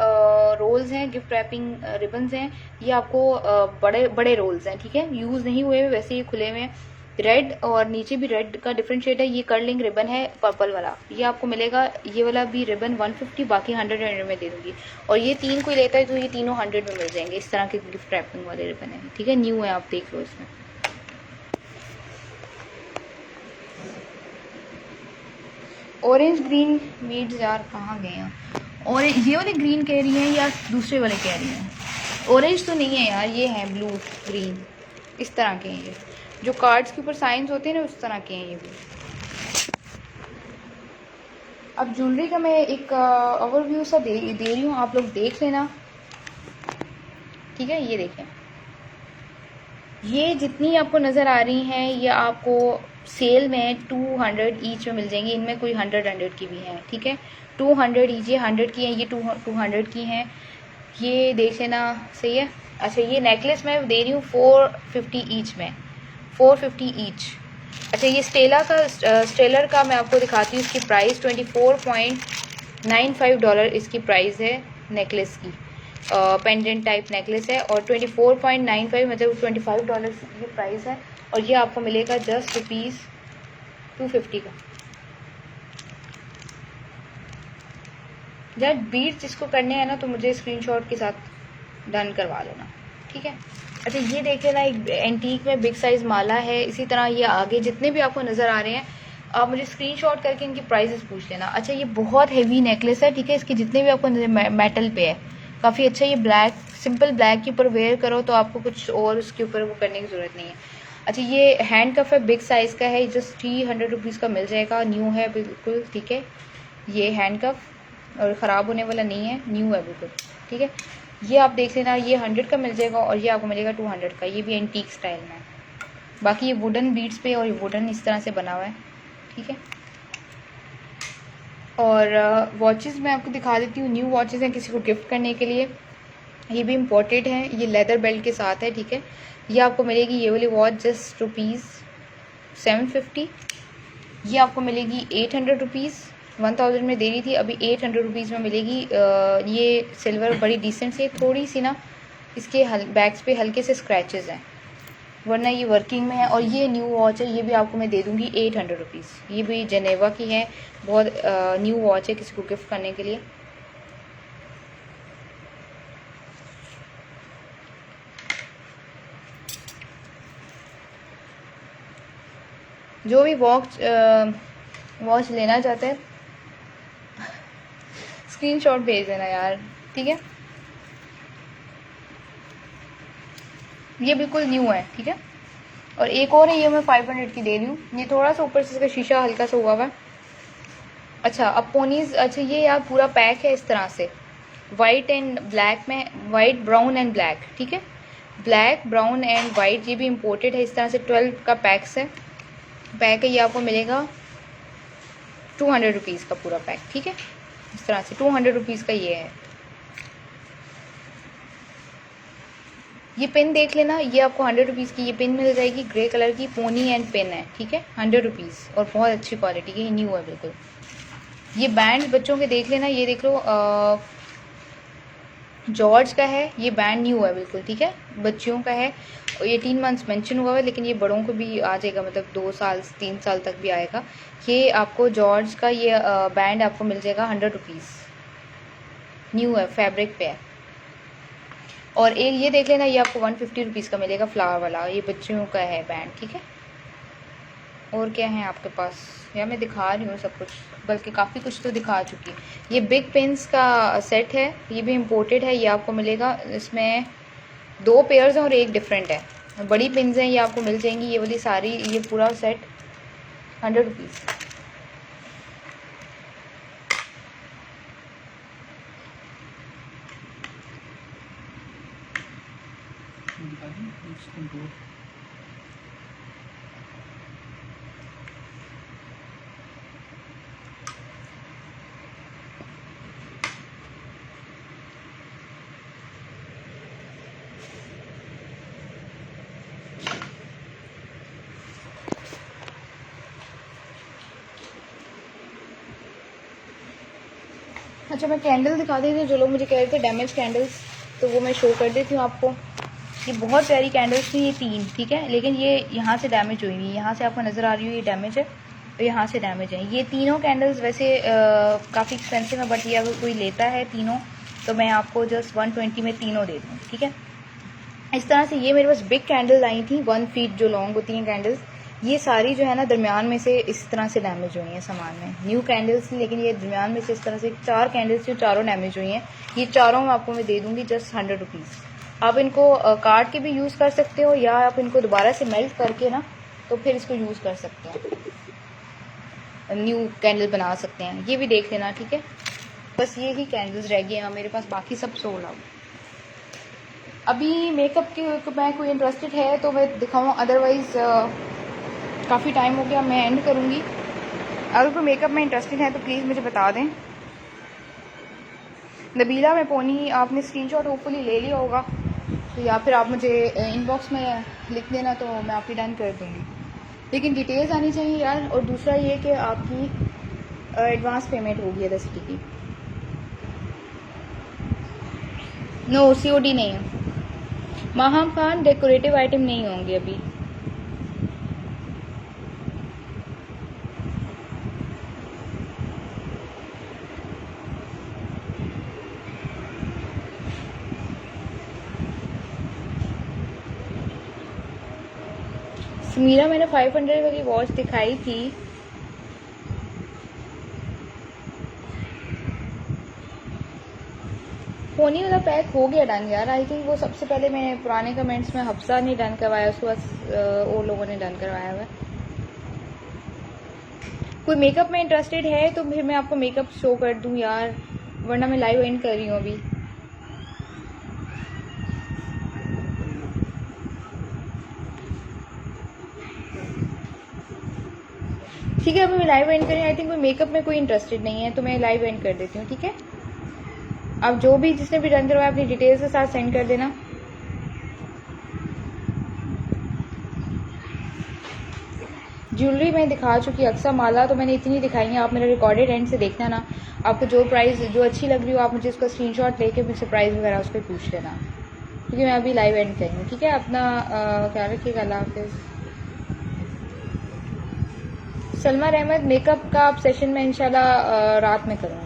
रोल्स हैं, गिफ्ट रैपिंग रिबन्स हैं। ये आपको बड़े बड़े रोल्स हैं। ठीक है। यूज़ नहीं हुए, वैसे ये खुले हुए हैं। रेड और नीचे भी रेड का डिफरेंट शेड है। ये कर्लिंग रिबन है पर्पल वाला, ये आपको मिलेगा। ये वाला भी रिबन 150, बाकी 100 में दे दूंगी। और ये 3 कोई लेता है तो ये तीनों 100 में मिल जाएंगे। इस तरह के गिफ्ट रैपिंग वाले रिबन है। ठीक है। न्यू है, आप देख लो इसमें। ऑरेंज ग्रीन बीड्स यार कहाँ गए हैं? और ये वाले ग्रीन कह रही हैं या दूसरे वाले कह रही हैं? ऑरेंज तो नहीं है यार, ये है ब्लू ग्रीन, इस तरह के हैं ये। जो कार्ड्स के ऊपर साइंस होते हैं ना उस तरह के हैं ये भी। अब ज्वेलरी का मैं एक ओवरव्यू सा दे रही हूँ, आप लोग देख लेना। ठीक है। ये देखें, ये जितनी आपको नज़र आ रही हैं ये आपको सेल में 200 ईच में मिल जाएंगी। इनमें कोई 100 की भी हैं। ठीक है। 200 ईच, ये 100 की हैं, ये 200 की हैं। ये देख लेना, सही है। अच्छा ये नेकलेस मैं दे रही हूँ 450 ईच में, 450 ईच। अच्छा ये स्टेलर का मैं आपको दिखाती हूँ। इसकी प्राइस $24.95 इसकी प्राइस है नेकलेस की। पेंडेंट टाइप नेकलेस है और 24.95 मतलब $25 की प्राइस है। और ये आपको मिलेगा जस्ट ₹250 का। यार बीट्स जिसको करने हैं ना तो मुझे स्क्रीनशॉट के साथ डन करवा लेना। ठीक है। अच्छा ये देख लेना, एक एंटीक में बिग साइज माला है। इसी तरह ये आगे जितने भी आपको नज़र आ रहे हैं आप मुझे स्क्रीनशॉट करके इनकी प्राइसेस पूछ लेना। अच्छा ये बहुत हेवी नेकलेस है। ठीक है। इसके जितने भी आपको मेटल पे है, काफ़ी अच्छा। ये ब्लैक, सिंपल ब्लैक के ऊपर वेयर करो तो आपको कुछ और उसके ऊपर वो करने की ज़रूरत नहीं है। अच्छा ये हैंड कफ है, बिग साइज़ का है, जस्ट 300 रुपीज़ का मिल जाएगा, न्यू है बिल्कुल, ठीक है। ये हैंड कफ और ख़राब होने वाला नहीं है, न्यू है बिल्कुल, ठीक है। ये आप देख लेना, ये 100 का मिल जाएगा और ये आपको मिलेगा 200 का, ये भी एंटीक स्टाइल में है। बाकी ये वुडन बीड्स पे और वुडन इस तरह से बना हुआ है, ठीक है। और वॉचेस मैं आपको दिखा देती हूँ, न्यू वॉचेस हैं किसी को गिफ्ट करने के लिए, ये भी इम्पोर्टेड है, ये लेदर बेल्ट के साथ है, ठीक है। ये आपको मिलेगी ये वाली वॉच जस्ट ₹750। ये आपको मिलेगी 800 रुपीज़, 1000 में दे रही थी, अभी 800 रुपीज़ में मिलेगी। ये सिल्वर बड़ी डिसेंट से, थोड़ी सी ना इसके बैग्स पे हल्के से स्क्रैचेस हैं, वरना ये वर्किंग में है। और ये न्यू वॉच है, ये भी आपको मैं दे दूँगी 800 रुपीज़। ये भी जेनेवा की है, बहुत न्यू वॉच है किसी को गिफ्ट करने के लिए। जो भी वॉच लेना चाहते हैं स्क्रीनशॉट भेज देना यार, ठीक है। ये बिल्कुल न्यू है, ठीक है। और एक और है, ये मैं 500 की दे रही हूँ, ये थोड़ा सा ऊपर से इसका शीशा हल्का सा हुआ हुआ है। अच्छा अब पोनीज, अच्छा ये यार पूरा पैक है इस तरह से, वाइट एंड ब्लैक में, वाइट ब्राउन एंड ब्लैक, ठीक है। ब्लैक ब्राउन एंड वाइट, ये भी इम्पोर्टेड है, इस तरह से 12 का पैक है। ये आपको मिलेगा 200 रुपीज़ का पूरा पैक, ठीक है। इस तरह से 200 रुपीज़ का ये है। ये पिन देख लेना, ये आपको 100 रुपीज़ की ये पिन मिल जाएगी, ग्रे कलर की पोनी एंड पिन है, ठीक है, 100 रुपीज़ और बहुत अच्छी क्वालिटी की, ये न्यू है बिल्कुल। ये बैंड बच्चों के देख लेना, ये देख लो जॉर्ज का है, ये बैंड न्यू है बिल्कुल, ठीक है, बच्चियों का है। 18 मंथ्स मेंशन हुआ है, लेकिन ये बड़ों को भी आ जाएगा, मतलब 2 साल 3 साल तक भी आएगा। ये आपको जॉर्ज का ये बैंड आपको मिल जाएगा 100 रुपीज़, न्यू है, फैब्रिक पे है। और एक ये देख लेना, ये आपको 150 रुपीज़ का मिलेगा, फ्लावर वाला, ये बच्चियों का है बैंड, ठीक है। और क्या है आपके पास, या मैं दिखा रही हूँ सब कुछ, बल्कि काफ़ी कुछ तो दिखा चुकी। ये बिग पिन्स का सेट है, ये भी इम्पोर्टेड है, ये आपको मिलेगा, इसमें 2 पेयर्स हैं और एक डिफरेंट है। बड़ी पिन्स हैं, ये आपको मिल जाएंगी, ये वाली सारी, ये पूरा सेट 100 रुपीज़। अच्छा मैं कैंडल दिखा देती हूँ, जो लोग मुझे कह रहे थे डैमेज कैंडल्स, तो वो मैं शो कर देती हूँ आपको। ये बहुत प्यारी कैंडल्स थी, ये 3, ठीक है, लेकिन ये यहाँ से डैमेज हुई हुई है, यहाँ से आपको नज़र आ रही है ये डैमेज है, और यहाँ से डैमेज है। ये तीनों कैंडल्स वैसे काफ़ी एक्सपेंसिव है, बट ये अगर कोई लेता है तीनों तो मैं आपको जस्ट 120 में तीनों दे दूँ, ठीक है। इस तरह से ये मेरे पास बिग कैंडल्स आई थी, 1 फीट जो लॉन्ग होती हैं कैंडल्स, ये सारी जो है ना दरमियान में से इस तरह से डैमेज हुई हैं सामान में। न्यू कैंडल्स थी, लेकिन ये दरमियान में से इस तरह से 4 कैंडल्स थी, चारों डैमेज हुई हैं। ये चारों में आपको मैं दे दूँगी जस्ट 100 रुपीज़। आप इनको काट के भी यूज़ कर सकते हो, या आप इनको दोबारा से मेल्ट करके ना तो फिर इसको यूज़ कर सकते हैं, न्यू कैंडल बना सकते हैं। ये भी देख लेना, ठीक है। बस ये ही कैंडल्स रह गए हैं मेरे पास, बाकी सब सोल्ड आउट। अभी मेकअप के मैं कोई इंटरेस्टेड है तो मैं दिखाऊँ, अदरवाइज़ काफ़ी टाइम हो गया, मैं एंड करूँगी। अगर कोई मेकअप में इंटरेस्टेड है तो प्लीज़ मुझे बता दें। नबीला में पोनी आपने स्क्रीनशॉट होपफुली ले लिया होगा, तो या फिर आप मुझे इनबॉक्स में लिख देना तो मैं आपकी डन कर दूँगी, लेकिन डिटेल्स आनी चाहिए यार। और दूसरा ये कि आपकी एडवांस पेमेंट होगी एलएसटी की। नो COD नहीं है। माहम खान डेकोरेटिव आइटम नहीं होंगे अभी। समीरा मैंने 500 वाली वॉच दिखाई थी, होनी वाला पैक हो गया डन यार। आई थिंक वो सबसे पहले मैं पुराने कमेंट्स में हफ्सा ने डन करवाया, उसके बाद और लोगों ने डन करवाया हुआ है। कोई मेकअप में इंटरेस्टेड है तो फिर मैं आपको मेकअप शो कर दूं यार, वरना मैं लाइव एंड कर रही हूँ अभी। ठीक है, अभी मैं लाइव एंड करें। आई थिंक कोई मेकअप में कोई इंटरेस्टेड नहीं है तो मैं लाइव एंड कर देती हूँ, ठीक है। आप जो भी जिसने भी डन करवाया अपनी डिटेल्स के साथ सेंड कर देना। ज्वेलरी मैं दिखा चुकी, अक्सर माला तो मैंने इतनी दिखाई है। आप मेरा रिकॉर्डेड एंड से देखना ना, आपको जो प्राइस जो अच्छी लग रही हो आप मुझे उसका स्क्रीनशॉट लेके मुझसे प्राइस वगैरह उस पर पूछ लेना, क्योंकि मैं अभी लाइव एंड करूँगी, ठीक है। अपना ख्याल रखिएगा, अल्लाह हाफिज़। सलमा रहमत, मेकअप का आप सेशन में इंशाल्लाह रात में करूँगी।